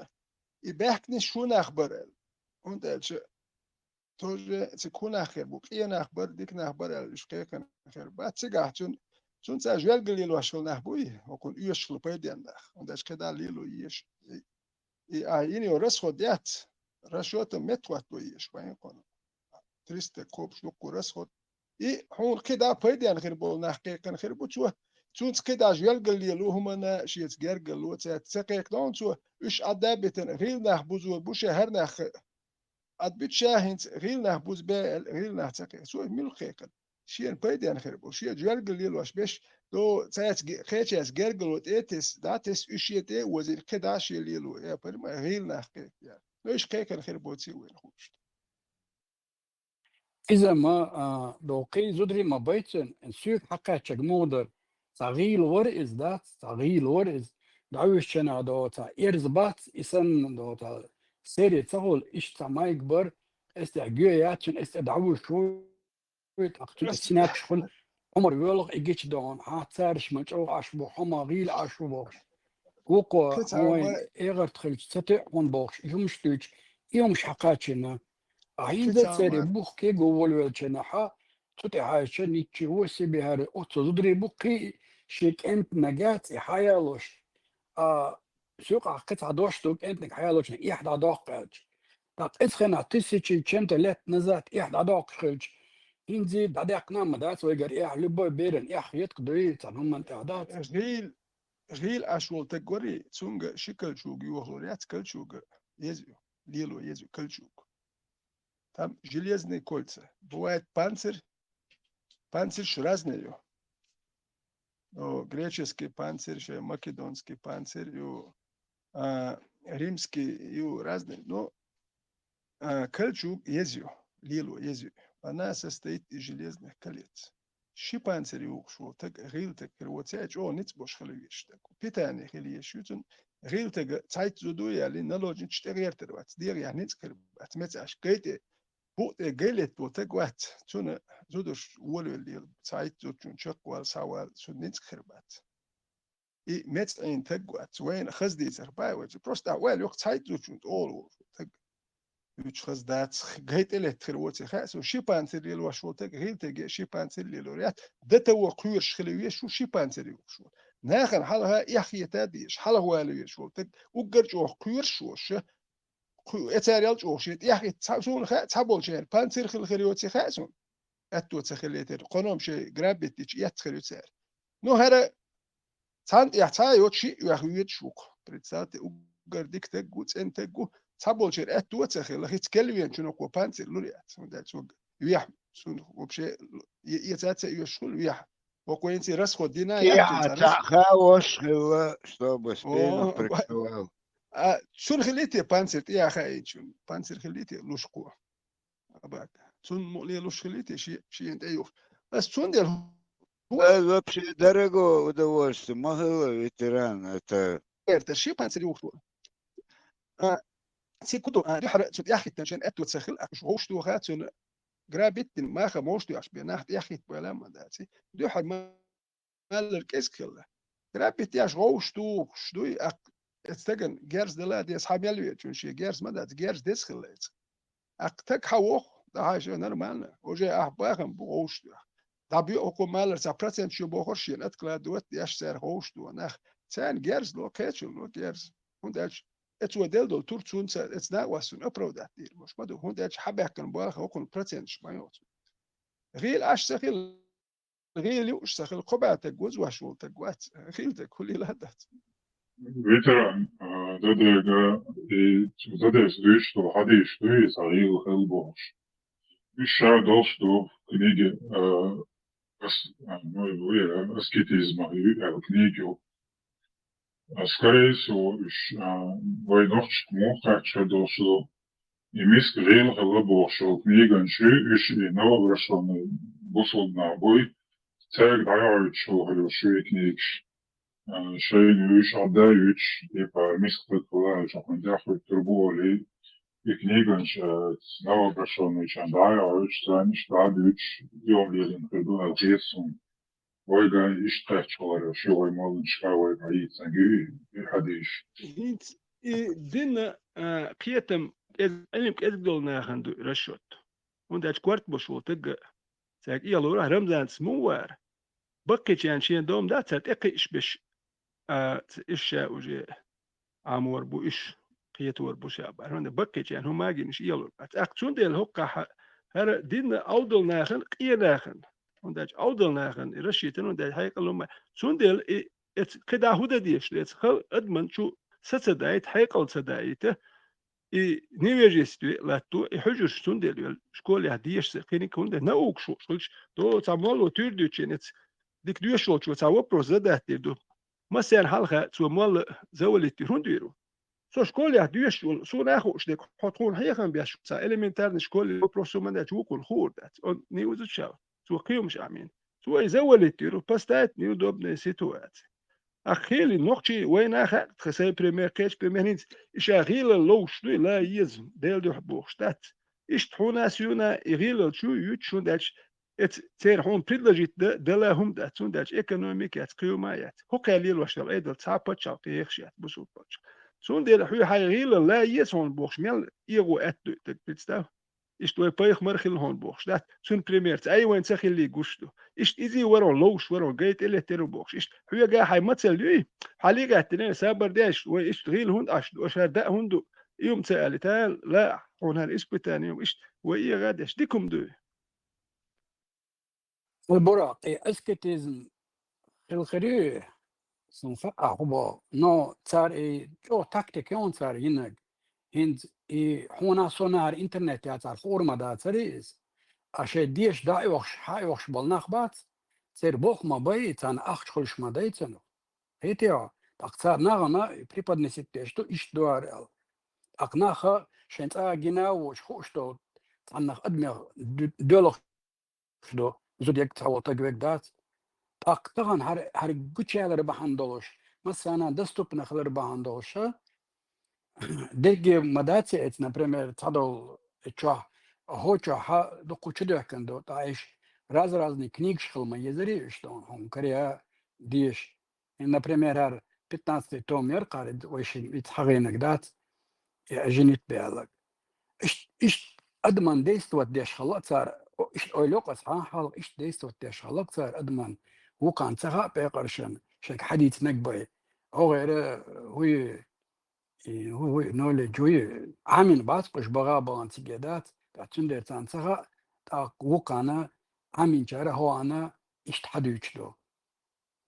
يبحكني شو نخبر und توجه تكون آخر بوك إيه نخبر ديك نخبر الإشقاء كان آخر بعد تجاه چون تجوال قليل واشل نخبوي وكون يشل بيدين نخ und das كده ليلو يش يعني ورس خديات رشوت متوات بيش بين كون تريست كوب شو كورس خد هون كده بيدين غير بول نحقي كان غير بوشوا چون كده جوال قليل وهم أنا شيء تجار قلوا تسقيك دون شو إيش عدابتن غير نخبوزو بوش هر نخ أدبت شاهنت غير نخبوز غير نحتقي شو ميل خيكل شيء بيدين غير بول شيء جوال قليل واش بيش دو ساعات خيتش جرجلوت إتس داتس إشيت وزير كده شيء ليلو يا بريما غير نحقي يعني ليش خيكل غير بوتي وين خوش إذا ما دوقي زدري ما بيتن نسيك حقا تشجمودر صغير ورئز ذات صغير ورئز دعوش شنا دوتا إرز بات إسن دوتا سيري تقول إيش تما يكبر استعجياتشن استدعوش شوي أقتل السناب شغل عمر يولغ إجيش دون عاتسارش مجو عشبو حما غيل عشبو وقو هوين إيغر تخلج ستة هون بوش يومشتوش يومش حقاتشنا عين ذات سيري بوخ كي قول والجناحة تطي عايشة نيتشي وسي بهاري أوتو تدري بوكي شيك أنت نجات حيالوش سوق قطع دوشتوك أنت حيالوش إحدى دوقج طب إسخنا تسيتشي كنت لات نزات إحدى دوقج إنزي دادق نام دات ويجر لبوي بيرن يتقدري تنهم أنت عدات غيل أشول تقوري تونغ شكل شوق يوهلوريات كل شوق يزيو ليلو يزيو كل شوق там железные кольца. Бывает панцирь разный. Греческий панцирь, македонский панцирь, римский разный. Но кольчуг езю, лилу езю. Она состоит из железных колец. Ши панцирь юхшу, так грил так кровотяч, ниц бош халевиш. Питание халевиш. Грил так цайт зудуя, ли налоджин 4 тервац. Дир я ниц кроват. Мецаш гейте. بوت جلت بوتجوات شون زودش ولي سايت زودشون شقوال سوال شون نيت خربات مت إن تجوات وين خزدي زرباي وجه بروست وين يوق سايت زودشون أول تج يتخز دات جيت إلى تخلوتي خاص وشيبانسر اللي وشوتك غير تجي شيبانسر اللي لوريات ده تو قيرش خلوية شو شيبانسر يوشو ناخن حالها يحيى تاديش حالها والي شوتك وقرج قيرش وش اتاريال جوشيت يحيى تسون خا تسبول شير بانسر خلوتي خاصون اتو تخليتر قنوم شيء جرابتش يتخلوتي نو هذا تان يحتاج يوتشي يحيى شوك بريتسات وقردك تجوت انت تجو تابول شير اتو تخيل هيت كلمه شنو كو بانسر لوريات ده سوق يح سون وبشي يتات يشكل يح وكوينتي راس خدينا يا تخاوش هو чтобы спину او прикрывал. شون خليتي بانسر يا خاي شون بانسر خليتي لوشكو اباك شون مولي لوش خليتي شي انت ايوه بس شون ديال Вообще дорогое удовольствие. Могила ветеран. Это это شي بانسر يوخو سي كنتو يحرق يا اخي تنشن اتو تسخل اش غوشتو خاتون جرابيت ما خموشتو اش بناخت يا اخي ولا ما داتي دو حد ما الكيس كله جرابيت ياش غوشتو شدوي استجن جيرز دلا دي اصحاب يلوي تشون شي جيرز ما دات جيرز ديس خليت اقتك حوخ ده هاي شو نورمال وجي احباهم بغوشتو دابي اوكو مالر سا برسنت شو بوخش ينتكلا دوت ياش سير غوشتو ناخ سان جيرز لو كيتشو لو جيرز ونداش اتو ديلدو تورتون اتس نا واسون ابرو دات دير مش مدو هنداش حباكن باخ اوكو برسنت ما يوت غيل اش سخيل غيل وش سخيل قبعت جوز واشول تجوات غيل ده كل لا دات Veteran, dat is dus door hadis dus al heel heel boos. Dus zou dat door kniegen аскетизма и книги. Скорее всего, войнушек муха, что дошло. И мы скрыл глубоко книга, и новобращенный бусул на бой. Царь дает, что хорошие книги. Шейнюш, отдаюч, и по миску предполагаю, что он дяхует турболи. И книга, новобращенный чандаяч, царь даюч, ёмлелин, предполагаю, жесун. Ольга اشتغل شو هو الموضوع شكاوي بعيد سنجي الحديش. هيت دين قيتم علم كأزدل ناخندو رشوت ونداش كوارت بشو تج ساق يلا رمزان سموار بقي كان شين دوم دا تلقي إيش بش إيش وجه عمور بو إيش قيتور بو شاب هرند بقي كان هم ما جينش يلا أكتون ديال هقة هر دين أودل ناخن قيا ناخن ونداش أودل ناخن رشيتن ونداش هاي قالوا شون ديال كده هودا ديش ليش خل أدمن شو ستدايت حيقل سدايته نيجيستوي لاتو يحجر شون ديال شكول يهديش سقيني كون ده نوك شو شلش دو تعملو تيردو تشينت ديك دو شو شو تعو بروزدا دو مثلا حلقه تو مال زولت هنديرو سو شكول يهديش شو ناخو شدك حطون هيخن بيش تا اليمنتار شكول بروسو من دات وكل خور دات نيوز تشاو تو قيومش امين تو زولت يرو باستات نيو دوبن سيتوات أخيلي نوختي وين أخذ خسائر بريمير كاتش بريمير نينز إيش أخيل اللوش دوي لا يز ديل دو بوخشتات إيش تحونا سيونا إغيل شو يوتشون داتش تير هون بريدلجيت دلا هم داتون داتش إيكونوميكات قيومايات هو قليل وشتل أيدل تعبت شاق يخشيات بسوط باتش سون ديل حوي حي غيل لا يز هون بوخش ميل إيغو أتو تبتستاو إيش توي بايخ مرخل هون بوخشتات سون بريميرت أي وين سخيل لي قشتو إيش إيزي ورون لوش ورون جيت إلى تيرو بوخش إيش حوي جا حي مثل ليه حاليقة تنين سابر داش وإيش تغيل هند أشد وشهداء هندو يوم سأل تال لا هون هالإسكو تاني يوم إيش وإيه غادش ديكم دو البراقي اسكتيزم الخريج سنفع هو نو صار جو تكتيك يون صار هناك هند هنا سونار انترنت يا صار فورما دا سريز أشي ديش داي وخش هاي وخش بالنخبات سير بوخ ما بيت أنا أخش خلش ما دايتنو هيتيا أقصار ناغنا بريبادنسيت تشتو إيش دوار أقناخا شنت أجينا وش خوشتو أنا أدمر دولخ شدو زوديك تعو تجوك دات أقطعن هر جوتشي على ربحان مثلا دستوب نخل ربحان دوش ديجي مداتي إت نبريمير تادو إتشاه هو تشاه دو كوتشدو كندو تعيش разные книги шхалма языри что он коря диш например 15 том мер قارد وش يتحغينك دات يأجنيت بيالك إيش أدمن ديستوت ديش خلاص صار إيش أولوك أصحى حال إيش ديستوت ديش خلاص صار أدمن هو كان سخاء بيقرشن شك حديث نقبي أو غيره هو نولج هو عامل باسقش بغابة عن سجادات تعتون دير تان سخاء تا هو كان عامل جاره هو أنا إيش حديث دو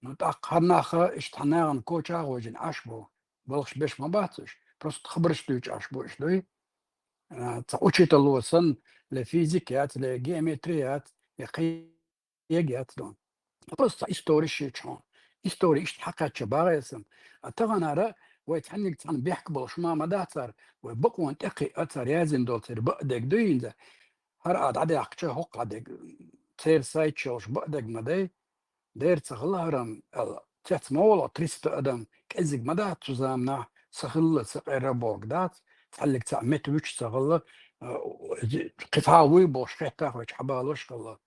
نتاق هرناخا إيش تحناغن كوشا وجن عشبو بلش بيش ما باتش بس تخبرش دوش عشبو إيش دوي учитывал сон لفيزيكات لجيومتريات يقيات دون просто история شيء история إيش حكت شبارة اسم أتغنى را ويتحنك تحن بيحك بلش ما مدى صار وبقوا انتقي أثر يازن دول تر بقدك دوين ذا هر عاد يحكي هوق عدك تير سايت شوش بقدك مدى دير تغلهرم تحت مولا تريست أدم كأزق مدى تزامنا سخل سقير بوغدات تعلق تعمت وش سغلة قطعوي بوش خيطة وش حبالوش قلة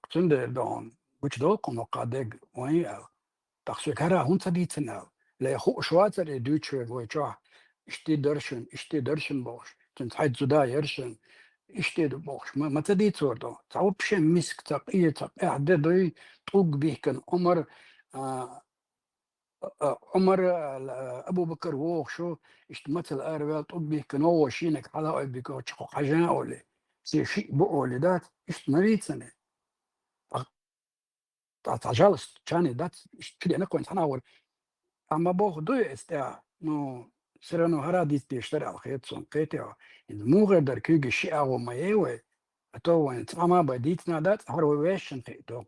قتند دون وش دول كونو قادق وين تخشك هرا هون تديتنا لا يخو شواتر يدوش ويجاه اشتي درشن بوش تنت حيد زدا يرشن اشتي بوش ما تديت وردو تعوب شي مسك تقية تقية دوي طوق بيه كان عمر ابو بكر هو شو اشتمثل اربع طبي كانوا شينك على بيكو تشقق حاجه ولا شيء بقول ذات اشتمريت سنه تعجلست كان ذات كده انا كنت حناول اما بوخ دو استا نو سرنو هراديس بيشتري على خيط صن قيتها مو غير در كيجي شيء او ما يوي اتو وين ما بديتنا ذات هرو ويشن خيتو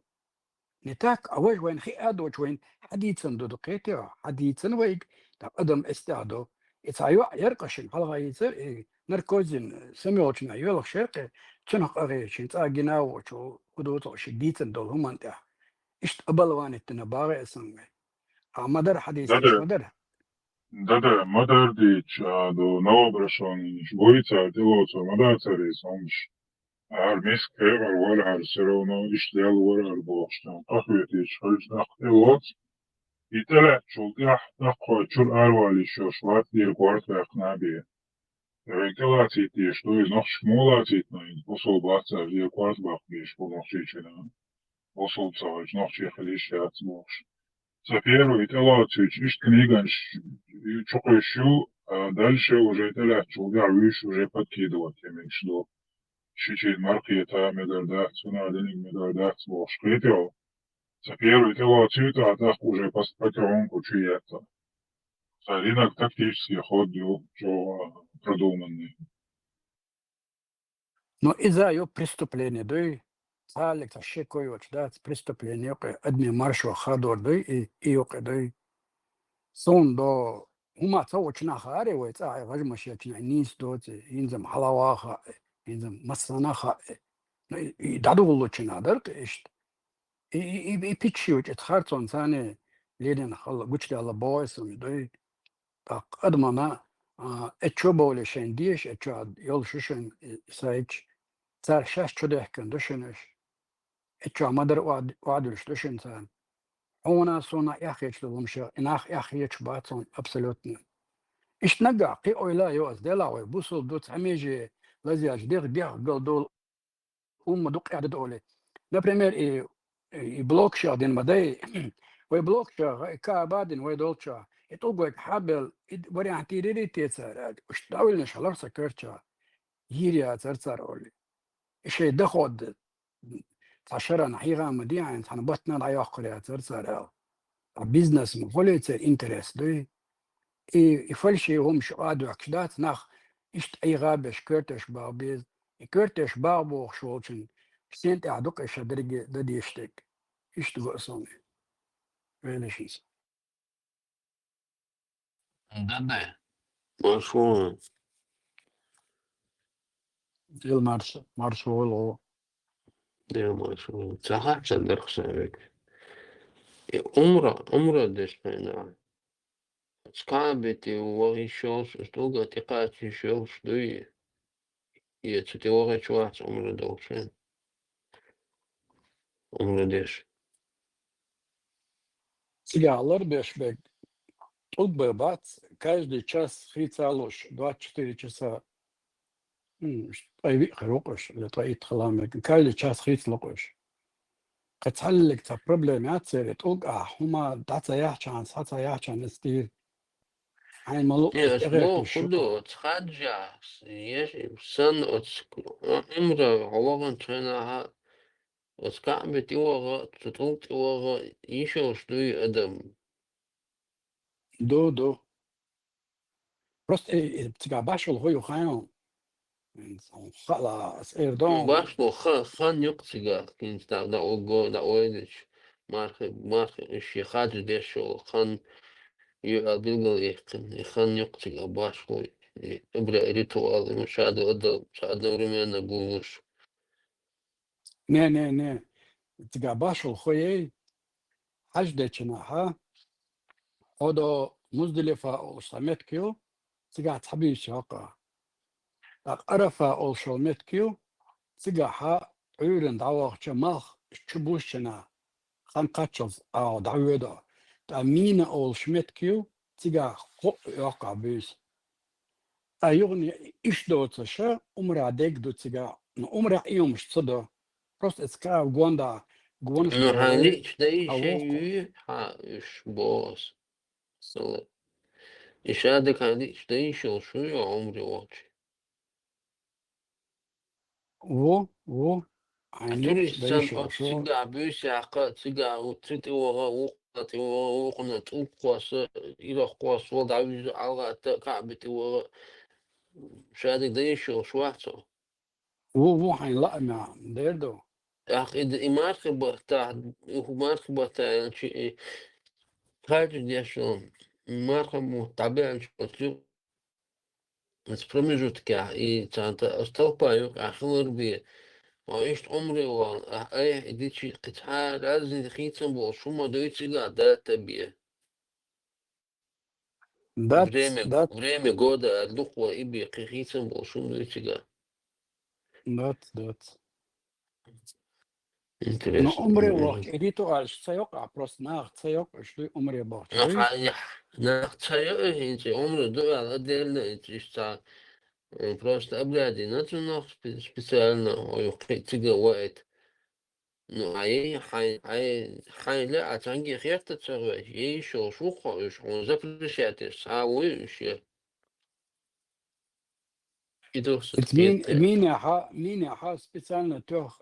نتاك أوج وين خي أدوج وين حديثاً دو دقيقة حديثاً ويك تقدم استعدو إتايو يرقشن حلقة يصير نركوزن سميوتنا يولخ شرقة تنق أغيشن تاجنا وشو قدوتو شديداً دول هم أنت إيش قبلوان التنبارة اسمه مدر حديث إيش مدر دادا مدر ديش دو نو برشان شبويتا دلوتو مدر تريس همش عرميس كيغر ولا عرسرونا إش ديال ولا البوشتان قهوتيش خلج نقلوت يتلع شلطيح نقو تشور أروالي شوشوات ديال قوارت بيقنا بيه رجلاتي تيش دوي نقش مولاتي تنين وصل باتا ديال قوارت باق بيش بنقشي چنان وصل بساج نقشي خليش ياتموش سفيرو يتلاتيش إش كنيغانش يتشقشو дальше уже يتلع شلطيح ويش уже подкидывать يميش دو شيء مرقية مدردات سنادني مدردات بوشقيتو سفيرو يتلاتيو تعتاق уже постпакерон кучиета рынок тактический ход جو продуманный. но إذا يو преступление دوي سالك تشي كوي وش دات преступление يوقع أدمي مارشو خادور دوي يوقع دوي صون دو هما توچنا خاري ويتاعي غجم شيكنا نيس دوتي ينزم حلاواخا ينزم مصناخا دادو ولوچنا درق إشت بيتشيو اتخارتون ثاني ليدن خلا قلت لي الله بويس دوي قدمنا اتشو بولي شين ديش اتشو يول شوشن سايتش صار شاش شده كندشنش اتشو مدر وعدلش دشن ثان هونا صونا ياخيش للمشا اناخ ياخيش باتون ابسولوتن ايش نقع قي اويلا يوز ديلاوي بوصل دوت عميجي لازياج ديغ قل دول دوق عدد اولي لا بريمير بلوك شا دين مداي وي بلوك شا كا بعدين وي دولشا يتوقع حابل وري اعتيري تيسار اش داول نشالر سكرتشا يريا ترتر اولي ايش دخود عشرة نحيغا مديعة انت بطنا لا يقرأ ترتر بيزنس مغوليت انترست دوي يفلشي هم شقادو عكشدات ناخ اشت اي غابش كرتش بابيز كرتش بابو شولشن سنت اعدق ايش درجة ددي يشتك اشت قصوني ويلشيس دادا مفهوم ديال مارس ولو ديال مفهوم صح صدق سابك عمره دش هنا سكابتي وغيشوش استوغا تقاتي شوش دوي يتسوتي وغيش واحد عمره دوشين عمره ديش Сигалар бешбек. Тут бывает каждый час 30 24 часа. طيب خروقش اللي طيب خلامك كايل تشاس خيت لقش قتحلك تا بروبليمات سيرت اوقع هما داتا يحشان ساتا يحشان ستير عين ملو Yes, غير lo الشقة khudo tkhadja yes san otsklo imra hogan tena otskam tiwa tutuk tiwa isho shtui adam دو بروست بتقع باشل هو خايم خلاص ايردون bashlo khan yuksiga kinsta da ogo da oedich marke ishi khad desho khan yu abilgal khan yuksiga bashlo ibra ritual mshad adam mshad urmena gush نه بتقع باشل خوي حجدة ها هذا مزدلفة أو سمت كيو تقع تحبي شاقة أقرفة أو شلمت كيو تقع ها عيرن دعوة شماخ شبوشنا خان قاتشوف أو دعوة تأمين أو شمت كيو تقع خو يقع بيس أيغني إيش دوت شا أمرا ديك دو تقع أمرا إيوم شتصدو بروست إسكا غوندا غونش no دوغي hani işte أوق şey ha iş boz sala işade kandi işte iş olsun ya umri ot و عينيك aturi san دايشو ot شو siga büyüs yaqa siga utriti oğa uqati oğa uqna tuqası ila qwas da yüz alga ta kabiti oğa şade değişiyor şu atso و حين لا ما ديردو akid imarke ta imarke bata yani Каждый день марка му табель что с промежутки и цанта استوبايو آخر بي وعشت عمري وأي ديتشي قطعة لازم خيتم بوشوما دويتشي لا داتا بي время года луква и би خيتم بوشوما دويتشي لا دات но умре وقت интересно إديتو عش سيوقع بروس ناخ سيوقع شو умре وقت شوي نختار انت عمره دو على ديالنا انت اشتا просто обряди но специально تلقى وقت No, لا أتانجي خير تتسوي يشو شو خوش ونزفر ساوي يدوس مين يا ها سبيسيالنا توخ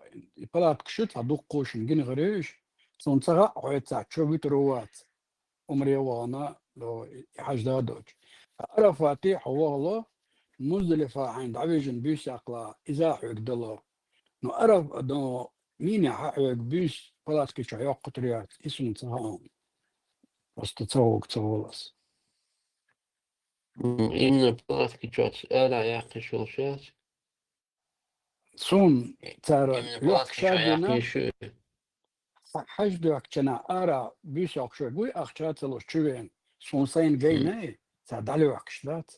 بلاد كشت هدوق قوشن جن غريش صنصغا عيتا شو بيتروات عمري وانا لو حاج دادوج عرفاتي حوالا مزدلفة عند عبيجن بيش أقلا إذا حق دلو نو عرف نو مين يا حق بيش بلاد كش عياق قطريات اسم صهام بس تسوق именно плавки чёрт эра яхты шелшет سون ترى именно لوح плавки чё яхты شادينا еще حجدو أكتنا أرى بيش أكشر قوي أكشات لو شوين سون سين جاي ناي تعدلو أكشلات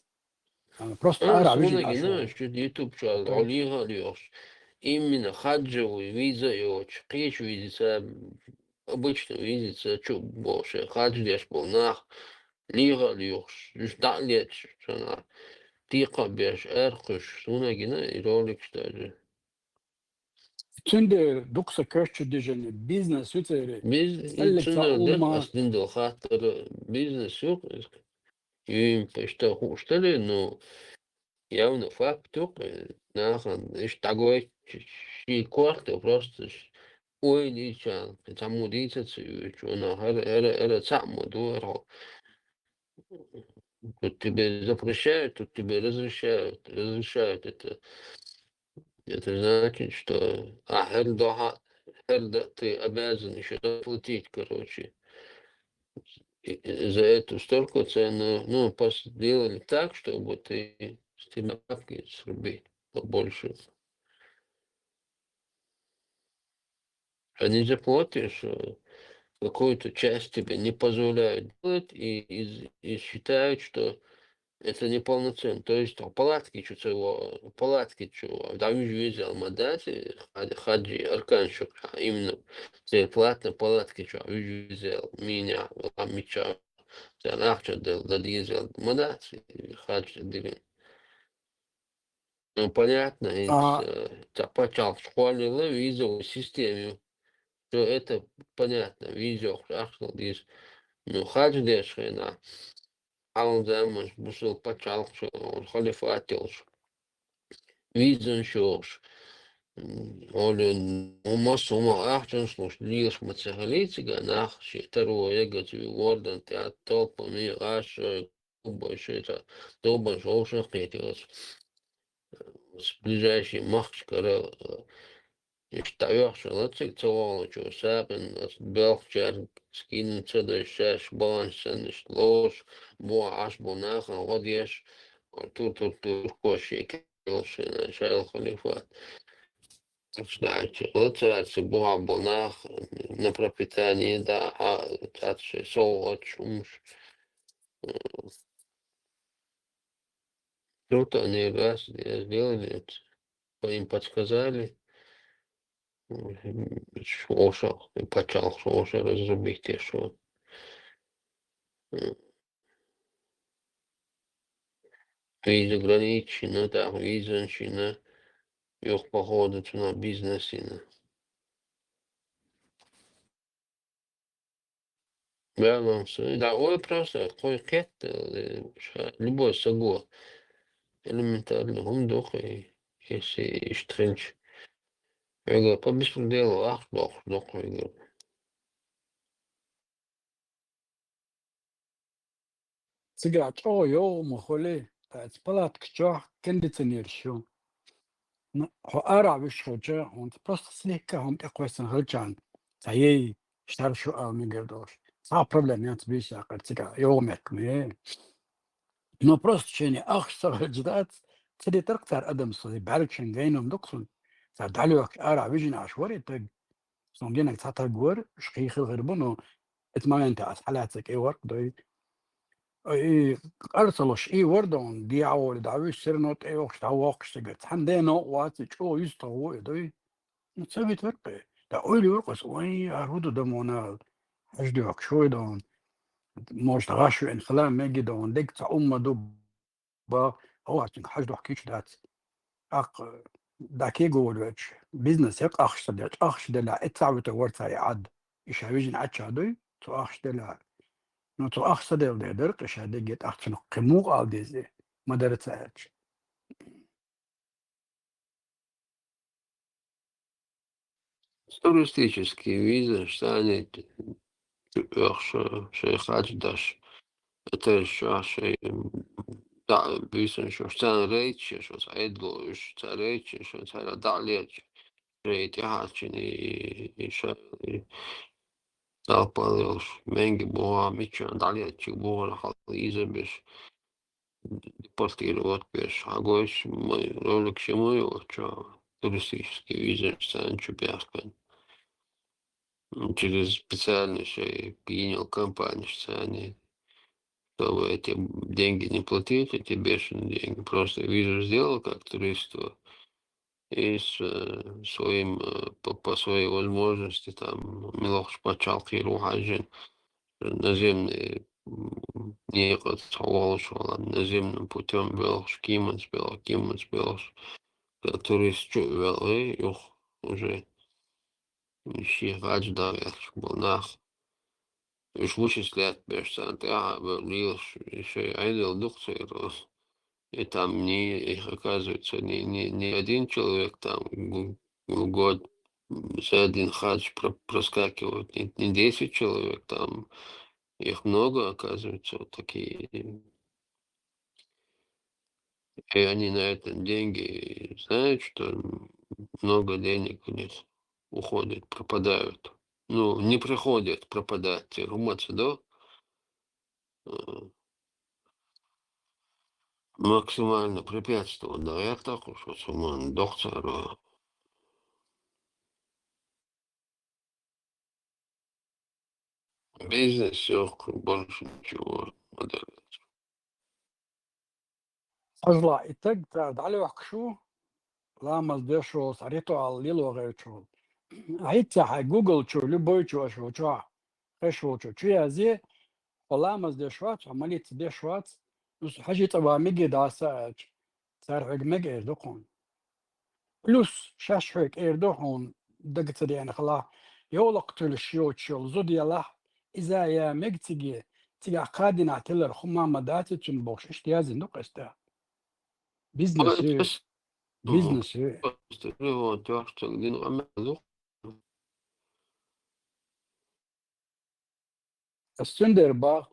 просто أرى Суна بيجن гина أشوال что YouTube чал طيب олига льёш именно хаджевый виза ёч кич видится обычно видится чё больше хадждеш был нах лига льёш жда лет что Тиqa беш эркыш суна гина и ролик что تند دوكسا كيرتش ديجن بيزنس يتري Biz سلك تا içinde أولما aslında hatları biznes yok. Юм почта хустали, но явно факт yok. Нахан, иш такой кварты просто ой ничан, там удится что на это само дура. Тут тебе запрещают, тут тебе разрешают это значит, что ты обязан еще заплатить, короче. За эту столько цену, ну, сделали так, чтобы ты с тебя бабки срубить побольше. Они заплатишь, какую-то часть тебе не позволяют делать и считают, что это неполноценно. То есть палатки что да видел мадати хаджи арканшук именно платные палатки что видел меня меча Нахча да дизел мадати хаджи дили Ну, понятно, и А, почал в школе визовую систему. Все это понятно. Визу, что здесь. Ну, хадж дешена. А он замуж бушил почал, что он халифатил. Визу шош. Олен умас ума ахтен слуш лиш мацегалитига нах второе гати ворден театр толпа ми аш больше это доба жовших хотелось с ближайший махч карел штавях шалацик цовал что сапен белчер скин цеда шаш баланс лош бо аш бонах водеш тут коши келшина шайл халифат. Значит, лучше была бонах на пропитание, да, а дальше солод, что-то они раз сделали, им подсказали, шоша, почал шоша разрубить, что виза граничина, да, визанчина, их походу на бизнесина. Баланс, да, ой, просто кое-кет, любой сагор. Элементарно, умдохай, если штренч. Я говорю, по беспределу, дох, я говорю. цигат, о, йо, мухоли, так, палат кчах, кондиционер шо. Ну, ара вишхоча, он просто слегка, он такой сангальчан. Ей, штар шо мигердош. Проблем, я тебе сякар, цигат, йомек, мне. Но просто чени, ах, сангальчдат, цели тарктар адам сози, барчен, гайном доксун. Далюк, ара вижен ашвари, так, صندينك تعتبر شقيق الغربون اتمنى انت حالاتك اي ورق دوي اي ارسلوش اي وردون دي عول دعويش سرنوت اي وقت عواقش تقت حمدينو واتش او يستوى دوي نتسوي ترقي دا اولي ورقس وي عرودو دمونا حجدوك شوي دون موش تغاشو انخلام ميجي دون ديك تا دو با هو عشان حجدو حكيش دات اق داكي جولوش بيزنس يق اخش دلت اخش دلا اتعبت ورثا يعد يشاويجن عتشادوي تو اخش دلا نو تو اخش دل دير قشادي جيت اخش قمو al ديزي ما درت اتش Туристические визы, что они шейхач даш. Это еще да, бисен, что речи, что айдло, что речи, что далече. Рейти хачини и Talpalıyoruz. Mengi boğa miçan dalyatçı boğa halkı izlemiş. Постирovat пеш. Агош мой ролик шимой очо туристический виза станчу пяскан. Через специальный принял компанию, что они, чтобы эти деньги не платить, эти бешеные деньги. Просто визу сделал как туристу и своим по своей возможности там милох шпачал хирухажин. Наземные не отцовал наземным путем белш, киманс белш, который вел их уже еще раз давят, болнах. Уж вычислят бешсан, лишь еще айдел духцер, и там не их оказывается не один человек там в год за один хадж проскакивают, не 10 человек там. Их много, оказывается, вот такие. И они на это деньги знают, что много денег у них уходит, пропадают. Ну, не приходят, пропадают. Руматься, да? Максимально препятствовать. Да, я так уж вот суман доктор. Бизнес, все, больше ничего. أجلا إتج تعالوا وحكشو لا مصدشو سريتو على ليلو غيرشو هيت حي جوجل شو لبوي شو شو شو خشو شو شو يازي ولا مصدشوات عملية دشوات بس حاجة تبع ميجي داسات صار حق مجر دقون بلوس شاش حق دقون دقت يعني خلا يولق تل شيول زود يلا إذا يا مجتجي تيجا قادنا تلر خما مدات تنبوش اشتياز نق استا بيزنس بيزنس هو تروح تلقين عمل السندر باغ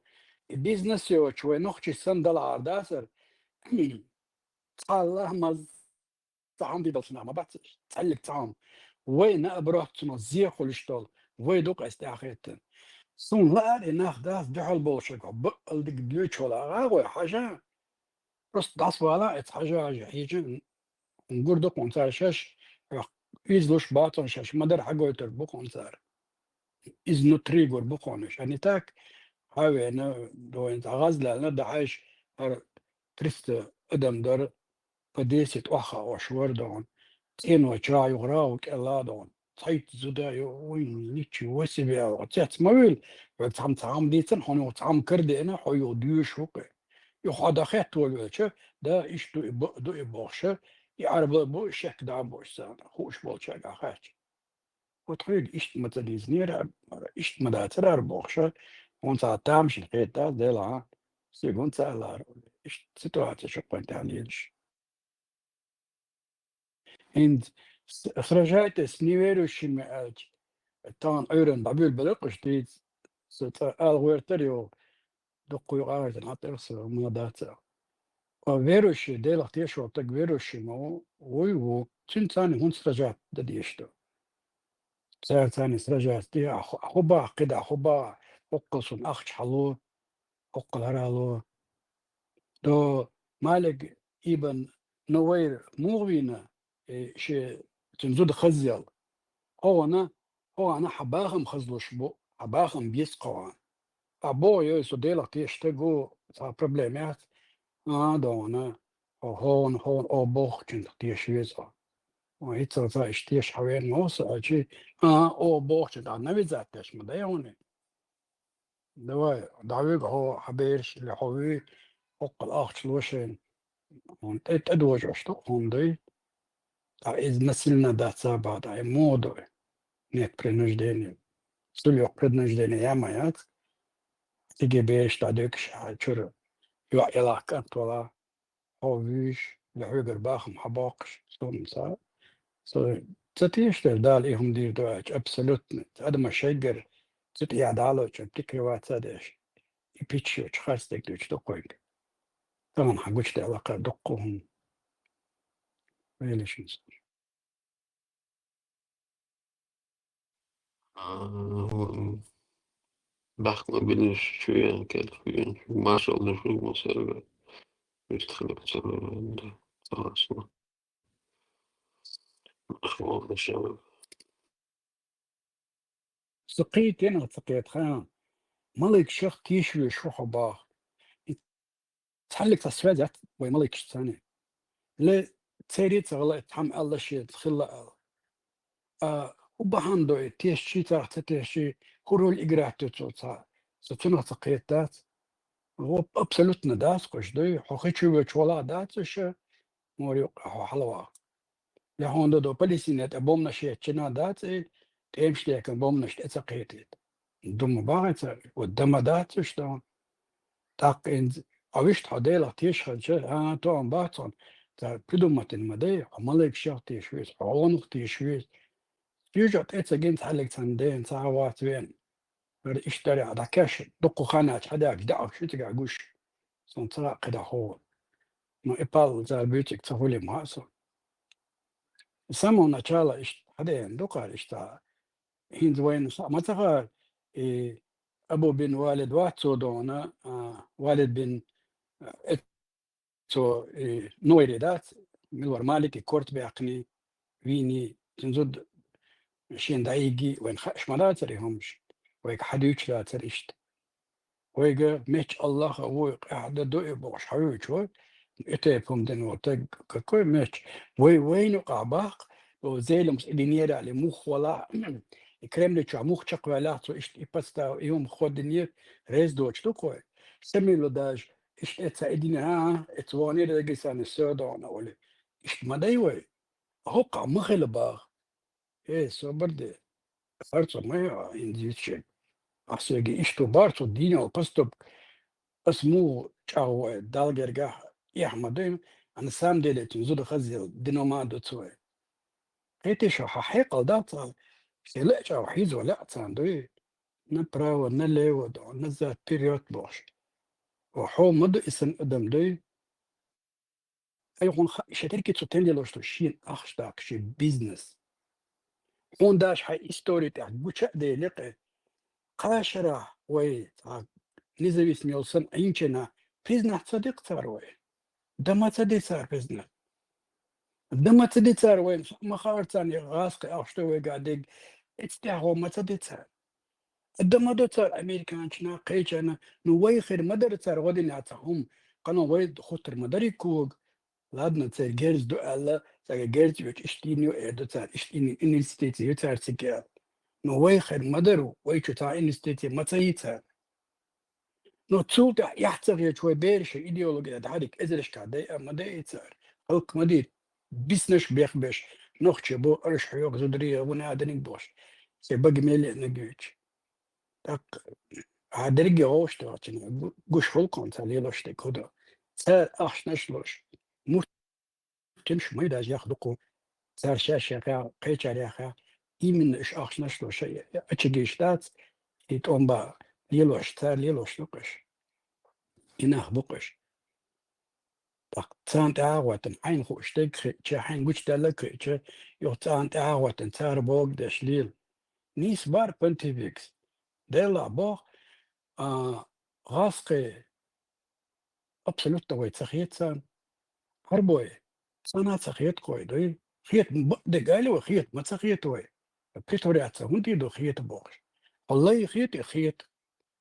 بيزنس يو شوي نخشي $100 داسر الله ما طعم دي بس ما بعد تعلق طعم وين أبرهت نزيه خلشتول ويدوق استعخيتن سون لا إنه داس دحل بوشك بقل دق ديوش ولا غاوي حاجة بس داس ولا حاجة يجي نقول دوق ونصار شاش يزلوش باطن شاش ما در حقه يتربوك ونصار إز نتريجور بقونش يعني تاك هاوي أنا دو أنت غزلة أنا دعايش ترست أدم در قديسة أخا وشور دون تينو جاي وغراوك الله دون تايت زدا وين نيتشي وسبي أو تحت مويل وتعم ديتن هونو تعم كردي أنا حيو ديوش وقي يخادا خيط والوشة دا إيش دو إبوشة يعرب بو شك دا بوش سانا خوش بولشاق أخاتي وتخيل إيش متديز نير إيش مداتر أربوشة وانتا تامش الخيط دا ديلا سيقون تالار إيش ستواتي شقوان تانيلش عند خرجات سنيويرو شمعات تان أيرن بعبيل بلقش تيد ستا غيرتريو دقو يغارت نعطيرس ماداتا وفيروش ديل اختيشو تك فيروش مو ويو تين ثاني هون سرجات دديشتو سار ثاني سرجات دي أخوبا قدا أخوبا أقلصن أخش حلو أقل هرالو دو مالك إبن نوير موغينا شي تنزود خزيل هو أنا حباهم خزلوش بو حباهم بيسقوان أبو يسو ديلا تيشتغو صار بروبليمات دونا هون أو بوخ جنت تيشيزا وهيتسا تا اشتيش حوين موسى أجي أو بوخ جنت نبي ذاتش مدايوني دواي دعويق هو حبيرش اللي حوي أقل أخش لوشين هون تدوج أشتو هون دي إذ مثلنا دات سابع داي مودو نيك برنجديني سليو برنجديني يامايات تيجي بيش تعديك شعر يلا كانت ولا هوفيش لحوجر باخم حباقش سون سا سو تتيش دال إيهم دير دواج أبسولوتني هذا ما شيجر تتي عدالة تكري واتسادش يبيتشي وشخاص تكتوش دقويق طبعا حقوش دي علاقة دقوهم ويليش نسو بحكم بين شوية كان شوية ما شاء الله شو مسألة يستخدم سنة خلاص أخوان الشباب سقيت أنا سقيت خان ملك شخ تيشوي شو حباه تحلق تسويدات وي ملك ثاني لا تسيري تغلى تحم الله شيء تخلى وبهندو تيشي تحت تيشي كرو الإجراء تتصا ستنا سقيتات هو أبسلوتنا داس قش دوي حقيقي وشولا داتش موري حلوة لهون دو بليسينات أبومنا شيء تشنا دات تمشي لكن بومنا شيء سقيتت دم باعت والدم داتش دون تاق إن أويشت هديلا تيش هالشيء توم باعتون تا بدومة المدي عملك شيء تيشويس عونق تيشويس يوجد إتسجين تحلق سندين ساعات وين اشتري على كاش دقو خانات حداك دعك شو تقع قوش سنترا قدا هو ما إبال زال بيوتك تقولي معاصر سمو نشالا حدين دقا اشتا هند وين ما تغال أبو بن والد واتسو دونا والد بن اتسو نويري دات ملور مالك كورت بيقني ويني تنزد شين دايجي وين خاش مالات ريهمش ويك حديوش لا تريشت ويجا مش الله هو قاعد دو بوش حيوش هو اتيكم دنو تك كوي مش وين قاباق وزيلم سدينيرا على مخ ولا كريم لي مخ تشق ولا تو ايش يبستا يوم خدني ريز دوش تو كوي سميلو داج إيش إتساعدنا إتواني رجسان السودان أولي إيش ما دايوي هوقع مخل باغ إيه سوبر فرصة ما ينزيتش أحسن إيش تبارتو دينا وقصتب اسمو تشاو دالجرجا يا أحمدين أنا سام ديلي تنزل خزي دينوما دوتسوي هيتي شو حقيقة داتا لا تشاو حيزو لا تساندوي نبرا ونلي ودو نزا بيريوت بوش وحو مد اسم ادم دوي أيقون شركة تتنجي لوشتو شين أخشتاك شي بيزنس هون داش حي إستوري تاع بوشا دي لقي قاشرة وي نزويس ميلسن عينشنا بيزنس صديق تاروي دما تدي صار بيزنس دما تدي صار وين ما خارتاني غاسقي أخشتوي قاعدين اتستاهو ما تدي صار دما دو صار أمريكان شنا قيشنا نوي خير مدر صار غادي نعتهم قانون ويد خطر مدري كوغ لادنا تصير جيرز دو ألا تصير جيرز يوش اشتينيو ايدو تصير اشتيني إن الستيتي يتصير سكير نوي خير مدرو ويشو تاع إن الستيتي ما تصير نو تسولتا يحتغي شوي بيرش ايديولوجيا دحالك ازرش كعدي اما دا يتصير خلق مدير بيسنش بيخبش نوخشي بو ارش حيوك زدرية ونا عدنك بوش سي باقي ميلي نجيوش تاق عدرقي غوش تاعتنا قوش فلقون تالي لوش تكودا سار اخش نشلوش تمش ما يداز ياخدقو سار شاشة خا قيش عليها خا إيمن إش أخش نشلو شيء أتشجيش تات يتقوم با ليلوش تار ليلوش لقش إناه بقش تاق تان تعاوتن حين خوش تكخي تشا حين قوش تلكي تشا يوتان تعاوتن تار بوغ دشليل نيس بار بنتيفيكس ديلا بوغ غاسقي أبسلوت تويت سخيت سان هربوي سانا سخيت كوي دوي خيت دقالي وخيت ما سخيت وي بيتوريات هونتي دو خيت بوغش الله يخيت يخيت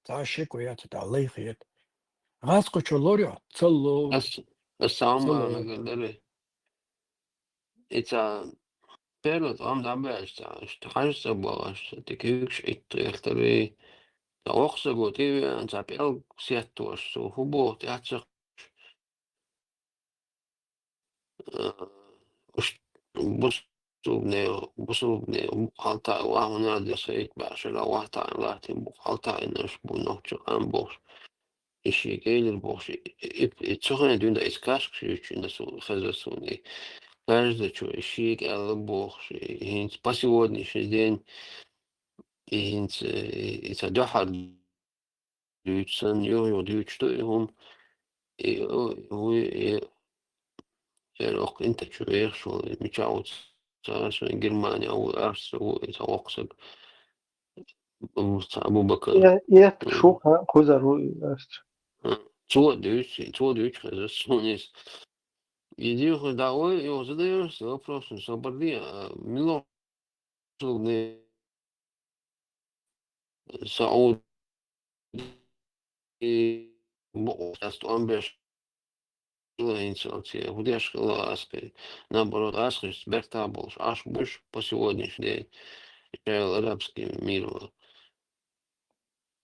تعشق ويا تاع الله يخيت غاسقو تشلوريو تصلو السلام تصلو عليكم إذا بيرلت عم دعباش تحاجز تبغاش تكيكش إتري تأخذ قوتي أن تعبير سياتوش سو هو تعشق وش بصوبني حالتا وهنا دسيت باش لا واحد لا تبغى حالتا إنش بنوش أم بوش إشي كيل البوش إتسخن دون دا إسكاش كشيء نسو خزسوني каждый что ищи бог هينس باسيودني شدين هينس يتدحر ليتسن يو ديوتشتوهم هو يروق انت شو يخشو متعود سواء جرمانيا او ارس هو يتوقسك ابو بكر يت شو خزرو تو ديوتش خزسونيس يديو دعوة يوزديرس вопрос соборди ملو سعود بقصد أمبرش инструкция. Будешь лаской. Наоборот, аскрис бертабулш, аж буш по сегодняшний день. Арабский мир.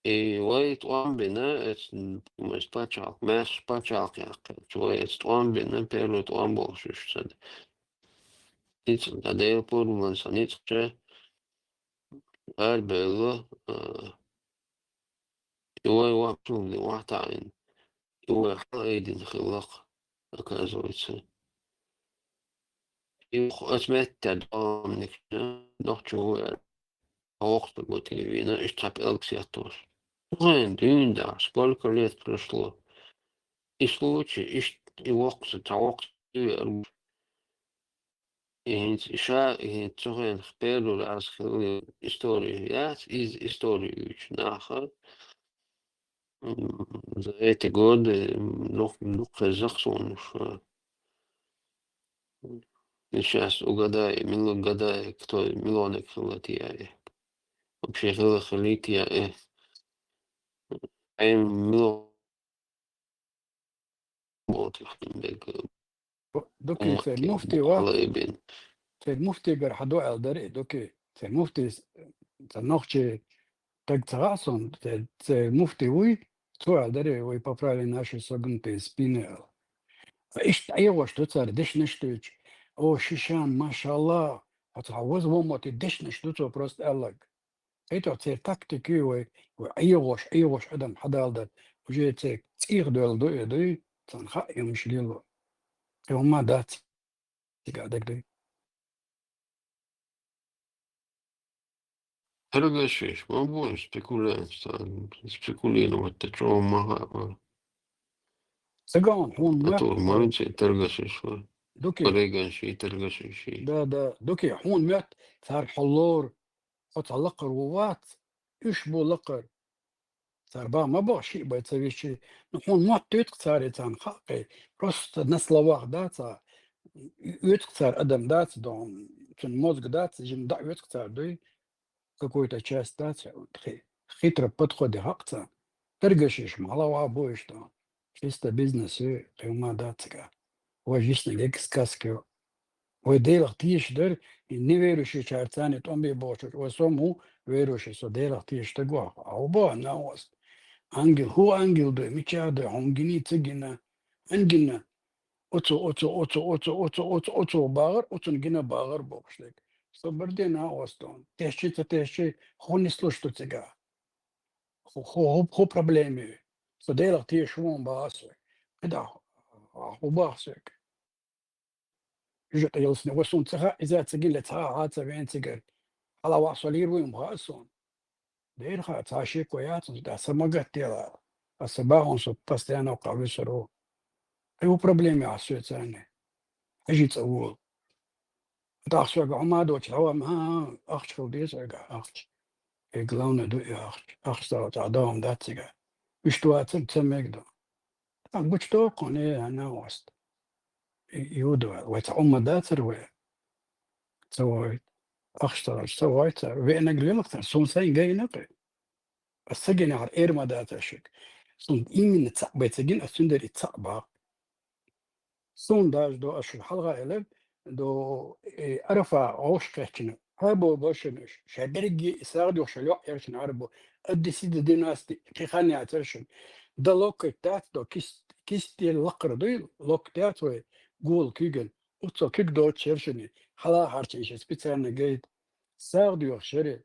И вайт ламбина, это мы спачал, мэш спачал, вайт ламбина, первый ламбулш, что ниц, тогда я подумал, что ниц, че, арбело, его вапнули, ватайн, его хайдин хилах, оказывается. И отметил, noch чего, охта мотивина, и штаб тоже. День, да, сколько лет прошло. И случай, и воксы, тавоксы, и ша, и цоген первый раз историю, я из истории наха. За эти годы noch Казахстан, сейчас угадай, кто миллионы хилатия. Вообще хилатия, миллион. دوكي سيد مفتي واحد سيد مفتي قرحدو على دري دوكي سيد مفتي تنوخشي تقتغاصن سيد مفتي وي Сؤال даре, вы поправили наши согнутые спины. Ишт أيوة что царь, дышь нечтуч. О, шишан, машаллах. Отхавоз вомот и дышь нечтуч просто аллах. Это царь тактики, أيوة أدم حدالدت. وجه царь цих دوي تنخا يمشليلو. يوم دات قاعدك دوي. Tergašiš, ma budem spekuleerima, et Joe maha. سجون هون A to ma مات nüüd see tergašiš või? دوكي Regenši, tergašiši. دا دوكي هون مات صار حلور أطلق روات إيش بو لقر صار با ما بقى شيء بيتسوي شيء نحن ما تيتقصار يتان خاقي بروست نسل واحد داتا يتقصار أدم دات دون تن мозг دات جن دا يتقصار دوي какую-то часть дать хитро подходит акция торгашиш мало вабоиш там чисто бизнес и ума датска важишь лек сказки ой делах тиш дер и не верующий чарцани том би бочу ой сому верующий со делах тиш того а оба на вас ангел ху ангел да мичада хонгини цигина ангина оцо багар оцо гина багар бокшлек صبردين أوستون تهشي خوني سلوشتو تجا هو проблемы صديلك تي شوون باسك كده هو باسك جت يلسني وسون تخا إذا تجيل تها هات سبعين تجر على واصلير وين باسون دير خا تاشي كويات ده سمعت تلا الصباح صب بستيانا وقابل سرو هو проблемы عسوي ثاني أجي تقول تأخذ عماد وتلعب ما أخذ ديس أخذ إقلامنا دو أخذ تعدام داتسيجا بشتوات تسميك دو بشتو قني أنا وست يودو وتعم داتر و سويت أخذ سويت وين أقول لك سون سين جاي نقي السجن على إيرما داتشك سون إيمن تصعب سجن السندري تصعب سون داش دو أشهر حلقة إلب دو أرفع عوش كهتنا هابو باشنش شابرجي ساعدو شلوع يرشن عربو الدسيد ديناستي كيخاني عترشن ده لوك تات دو كيستي اللقر دي لوك تات وي قول كيجن وتصو كيك دو تشرشني حلا هارتيش سبيتسانا جيد ساعدو يخشري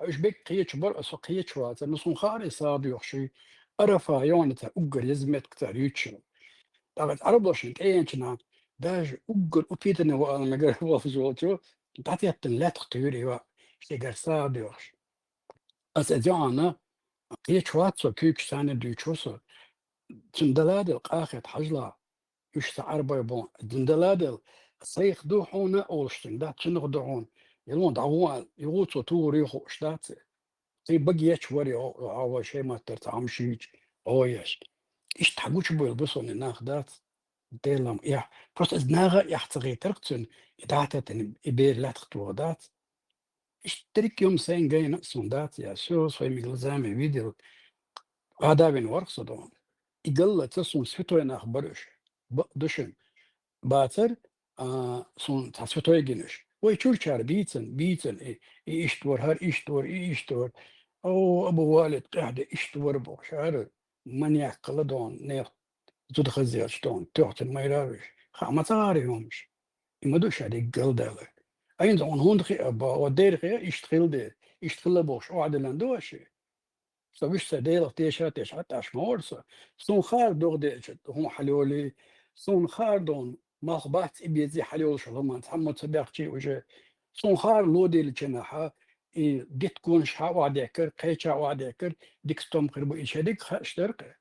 ايش بيك قيتش بر اسو قيتش وات نصون خاري ساعدو يخشي أرفع يونتا أقر يزمت كتار يتشن طبعا عربوشن كيانشنا داج أقول أبيتنا وأنا مقال وافزوتو بعدين لا تختيري وا شيء صادق أسأجانا قيت واتسو كيك سنة دوتشوسو تندلاد القاخت حجلا يشت عربي بون تندلاد صيخ دوحونا أولشتن دا تنغدعون يلون دعوان يغوتو توري خوشتات تي بقيتش وري أو شيء ما ترتعمشيج أويش إيش تحقوش بيلبسون الناخدات ديلهم يا بروست ازناغا يحتغي ترقتن إدعتت إبير لا تختوغدات اشترك يوم سين جاي نقصون دات يا سوس في مجلزامي فيديو هذا بين ورقصدون يقل تصون سفتوين أخبرش دشن باتر صون تسفتوي جنش ويشور شار بيتن إيشتور هر إيشتور أو أبو والد قاعد إيشتور بوشار من يعقلدون نيق تدخل زيارشتون تحت الميراوش خامتاري همش يمدوش عليك قلدالك أين زون هون خي أبا ودير خي يشتغل بوش وعد لندوشي سويش سديل تيشات عش مورسا سون خار دوغ ديشت هم حلولي سون خار دون ما خبات إبيزي حلول شلمان تحمد سبيقتي وجه سون خار لودي لجناحا ديت كون شا وعديكر قيشا وعديكر ديك ستوم قربو إيشاديك خاشترقه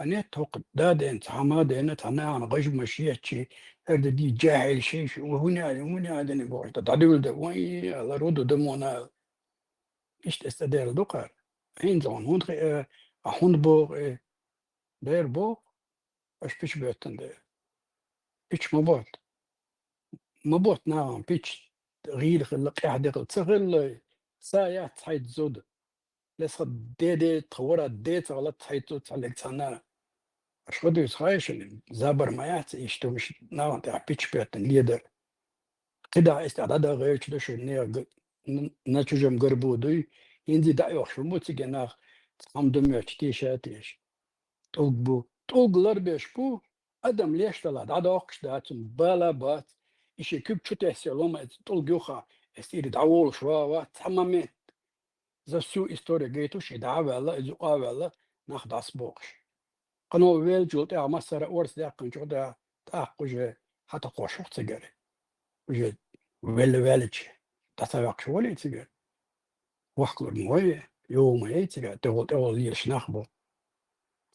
أنا توقد دادين تعمادين أنا غج مشيتشي هذا دي جاهل شيء وهنا هذا نقول تدعول ده وين على رودو دمونا إيش تستدير دقر عين زون هون هون بو دير بو إيش بيش بيتن ده بيش مبوت نعم بيش غير خلق إحدى تغل ساعات حيد زود لسه دي تورا دي تغلط حيد تعلق سنة شودو يتخايشن زابر مايات يشتو مش ناوان تاع بيتش بيتن ليدر كده استعداد غير كده شو نيا ناتجم قربو دوي ينزي دعيوخ شو موتي جناخ هم دميوش تيشاتيش طلبو طلقلر بيش بو أدم ليش طلع عدا أقش داتم بالا بات إشي كيب شو تحسي لما طلق يوخا استيري دعوول شوا وات حمامات زا سو إستوري جيتو شي دعوا الله إزو قاوا الله ناخد عصبوغش قنو ويل جولت يا مصر أورس دا قنجو دا تاقوجي حتى قوشوخ تسجري وجي ويلج تساوق شوالي تسجري وحكلر موية يوم يتسجري تغل يشناخبو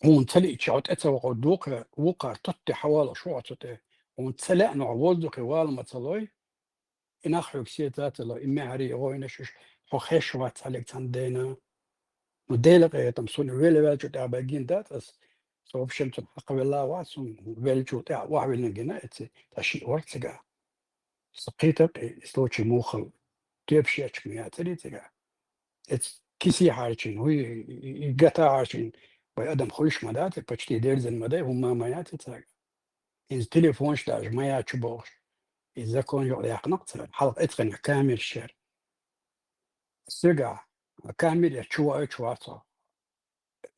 هون تلي تشعوت اتسوق دوقة وقع تطي حوالي شو عطته هون تسلق نوع وزدك والما تصلوي إناخ يكسي تاتلا إما عري غوينش هو خشوات عليك تندينا مديلق يتمسون ويلي والجو تاع باقين دات أس سوف شمت الحق بالله واسون والجو تاع واحد لنجنا اتسي تاشي ورتسقا سقيتك سلوشي موخل كيف شيء مياتري تقع كيسي حارشين هو يقطع حارشين باي ادم خلش مدات почти дерзен мадай هما مايات تاع إز تليفون شتاج ما يتشبوش إذا كون يقنق تاع حلق اتقن كامل الشر سقع كامل يتشوا صار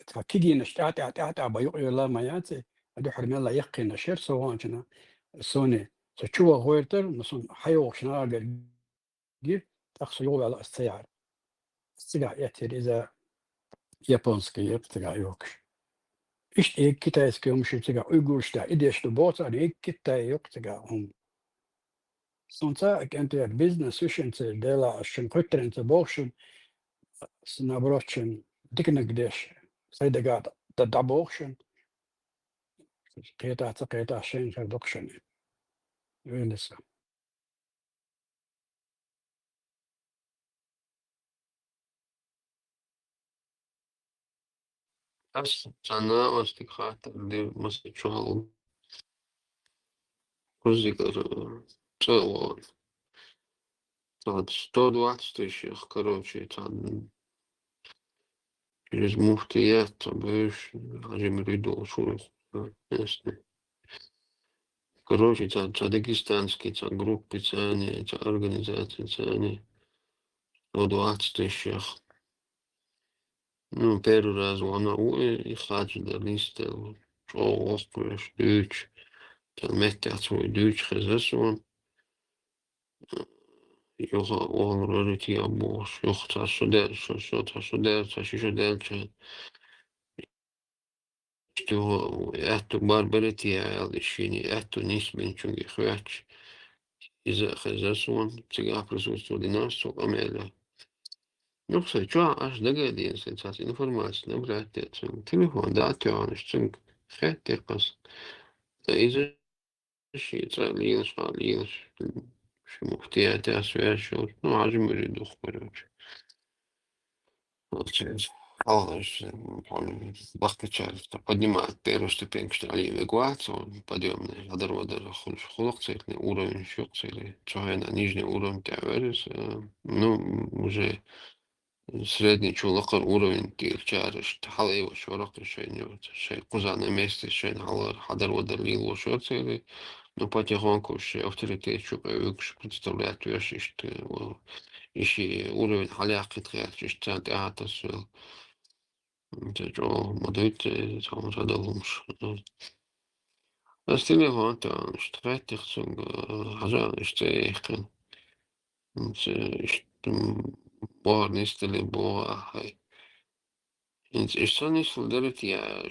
فكيجي نشتات اعتاع بيقول الله مايات ادو حرم الله يقين الشر سواء جنا سوني تشوا غويرتر مثلا حيوق شنو قال جيب تخص يوم على السيارة السجع يأتي إذا يابانسكي يبتجع يوكش إيش إيه كتا يسكيهم شو تجع أيقولش تا إديش تبوت على إيه كتا يوكتجع هم سونتا كأنت بيزنس وش أنت دلا عشان خاطر أنت بوشن سنابروتشن ديك نقديش سيدا قاعد تدعبوشن قيتا عشان خدوكشن لسه As أنا أصدق خاطر دي مصر شغل كوزيكر تسوى تاد ستود واحد ستيشيخ كروشي تاد через مفتيات باش عجم يريدو شو يسني كروشي تاد داغستانسكي تاد جروب تاني تاد организация تاني ستود واحد ستيشيخ Ну, первый раз она и хату да листел, что охуешь, дюч, там метят свой дюч хезесуан, йога он рорити абош, йог тасудел, что тасудел, тасишудел, что эту барбарити алишини, эту нисмен чунги хвяч, из-за хезесуан, цыга присутствовал династу амеля. Ну, кстати, что аж догадился, цас информация, набрать телефон, да, тянешь, цинк, хеттер пас. إذا شيء ليش شو مفتيات أسوأ شو عجم يريد أخبرك خلاص وقت شهر поднимает первую ступеньку что ли эвакуацию подъемный водор хулок цельный уровень щук цели что на нижний уровень тяверис ну уже средний чулакар уровень кирчариш حالي وشورق شيء قزان месте شيء حضر водор лил وشو цели но потихоньку уже авторитет чукаюкш представляет вещи что ищи уровень халяки трэчиш цент атасвел جو مدويت تعمل هذا همش بس تلي هو أنت اشتغلت تخصم حاجة اشتغل بار نستلي بوه هاي إنت إشتاني سلدرت يا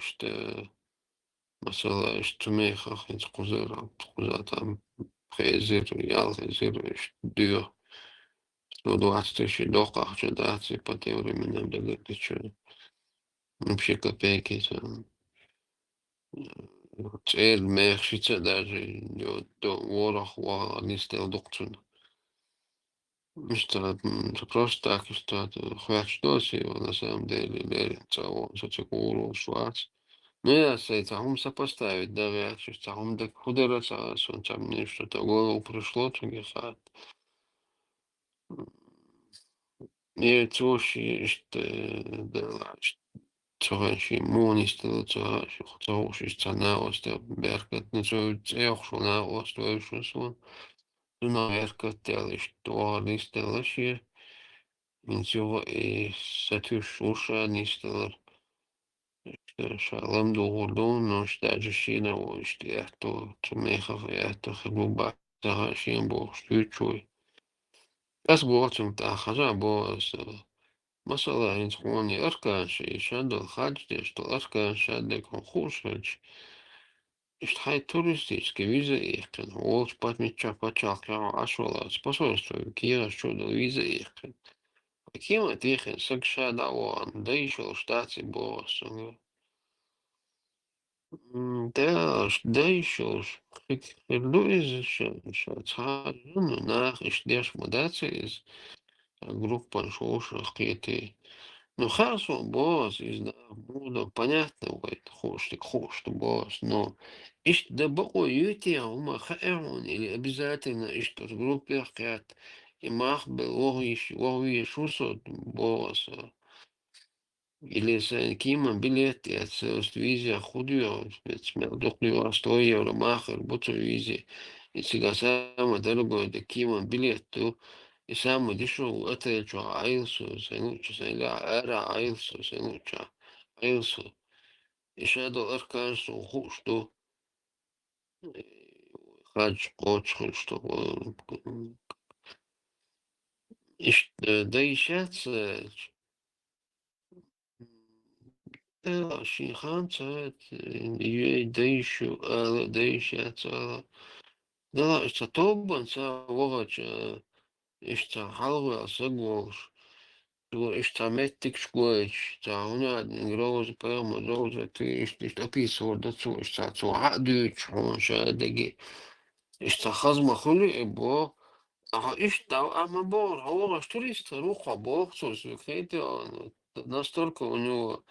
مثلا اشتميخ إنت قزات عم خيزير يال خيزير ديو لو دوعتش دوقع جداتي باتيوري من نبدأ بشكل بيكي تعال ما يخشيت даже до ворох не стал доктор. Что просто так, что хватит что его на самом деле верит, что такого шварц. Ну я с этим сопоставить, да, я что там так худераться, что там мне что-то в голову пришло, то я хат. И то, что да, Tsogashi muunistelu tsogashi näosta verkat ne tsojoksuna ostoisuun suna verkat teallist tuolistella sie min sjo satys usa nisteller Шалом дурдун, но штажишина, штиахто, цумехов, яхто, хлуба, захашин, бог, штучой. As boordsum tachaza boos, masala in gewoon erkaans, shadel hajdes, to erkaans, shadel konkursach. Is hij toeristisch, gewize ichten, hoog spat met chapachak, aswala, spasosto, kira shodel wize ichten. Kima tegen, sag shada wan, deishel staatsie boos. Deishel, ik Louis, schatzha, nach, is des modatie is. Группа шоушах какие-то. Ну хорошо, босс, из да, буду понятно, говорит, хочешь, так хочешь, босс, но ищ да бокой юти, ума хаэрон, или обязательно ищ тут в группе хат, и мах бы логи шусот, босс, или с кима билет, я с визия худью, смел дохлю, стоя, или махер, буту визи, и сега сама дорогой, да кима билет, то и самый дешевый отель, что Айлсу, Сенуча, Эра Айлсу, Сенуча, Айлсу. И шадо Аркансу, что Хадж Коч, что да и сейчас, да, Шинхан, да еще, да и сейчас, да, это Тобан, Вовач, это Халва, Сагош. Estametic squash, tā un groza pelma, groza tieši описывал дацу, что عقدك شادقي استخزم خلي بو اشتا اما бор, هو турист руха бог, это настолько у него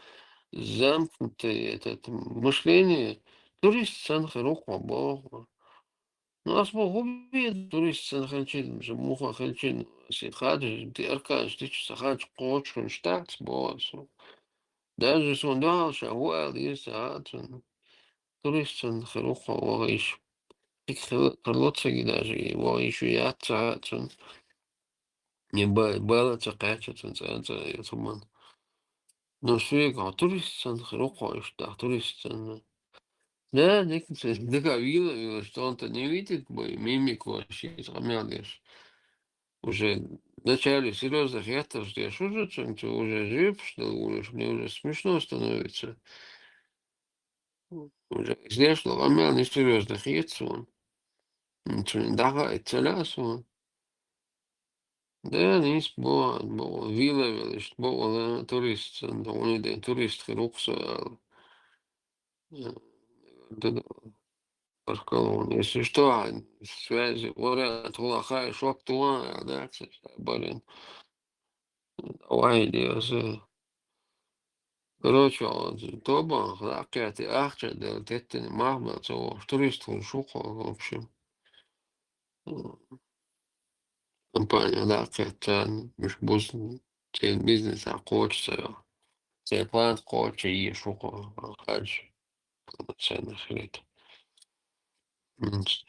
замкнутое это мышление, турист санха руха бог. Ну, асбог убит турист санханчин, же муха ханчин, си хаджи, ты аркаш, ты сахадж кочин штат босс. Даже сондал шауэл есть аджан. Турист санхаруха ваиш. Пик крылоцаги даже, его еще ятца аджан. Не бала цакачатан, цанца, туман. Но швега, турист санхаруха иштах, турист сан. Да, дека видно, что он-то не видит мимику вообще, замялишь. Уже в начале серьезных я-то ждешь уже чем-то, уже жив, что уже, мне уже смешно становится. Уже ждешь, что ломял не серьезных яиц он. Ничего не дагает, целяс он. Да, не было виловил, что было турист, он идет турист, хирукса. Паркалон. Если что, связи, вариант, лохай, шок туа, да, блин. Давай, иди, короче, тоба, ракеты, ахча, да, это не махбал, то турист, шуха, в общем. Компания, да, это, миш буз, те бизнес, а хочется, те план, хочется, и шуха, хадж, полноценно, хрит. Что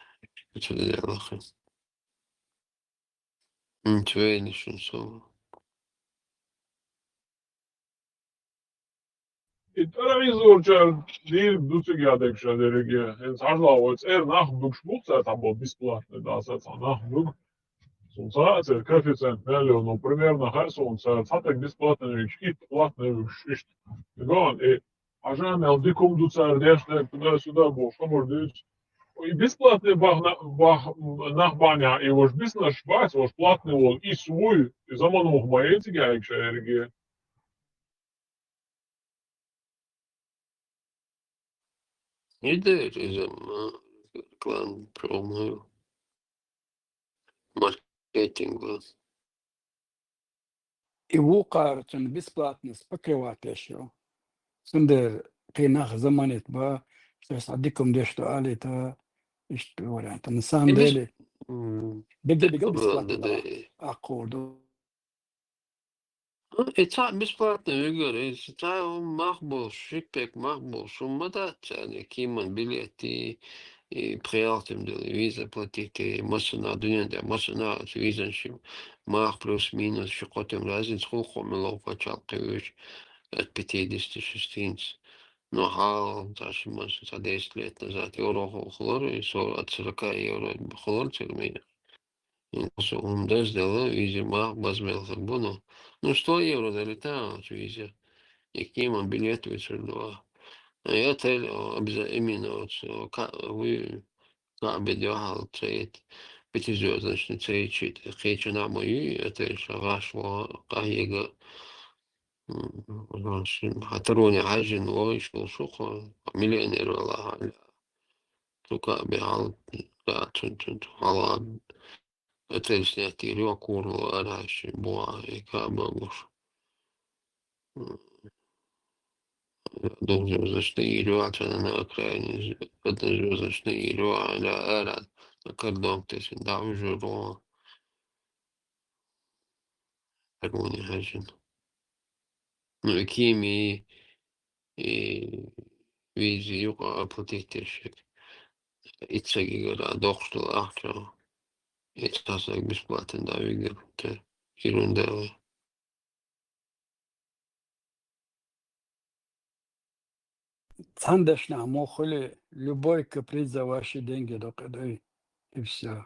ты делаешь? Ничего, я не шансовал. Televizor değil dusu geldik şöyle sarlavuç nach dukşbuksa там был бесплатный, да, nach дук. Солнца, коэффициент миллион, ну, примерно, хай солнца, цатек бесплатный, и платный, и ажан, дикум дуцар, дешне, туда-сюда, бо, что может быть? И бесплатный nach баня, и ваш бизнес шпать, ваш платный вол, и свой, и заманух моей тигайк шерги. Идея из реклам, промо, маркетинг. И вукарцен бесплатность покрывать еще. Сендер قيناخ زمانت با أصدقكم ديش سؤال это говоря, это на самом деле بدي بقى бесплатно أقول. Это бесплатно, я говорю, это махбол, шипек, махбол, шумадат, киман билеты, и приятным виза платить, и масса дунья, масса визаншим, мах плюс-минус, шикотем разниц, хухом, лопачал, от 50-60. Ну, даже, может, за 10 лет назад евро хлор, и 40 евро хлор термия. Он сделал, видимо, возмел хабуну. Ну, 100 евро долетал, визя. И к ним билет выцелила. А я отель обязательно именно вы обедал цейт пятизвездочный цейт хейча на мою отель шагашло каега хатарони хажин лоиш шуха миллионер вала тука бехал тун хала отель снятый рюкурло араши буа и кабагуш. Двухзвездочный рюкзак на окраине, однозвездочный рюкзак на кордон, то есть да, уже было harmonia hajin. Ну, и Кими, и Визи, юга аплатитешек. И цегигара, дохштал ахча. И цасак бесплатен, да, вигер. Ерунда. Цандешна мохоли любой каприз за ваши деньги до и все.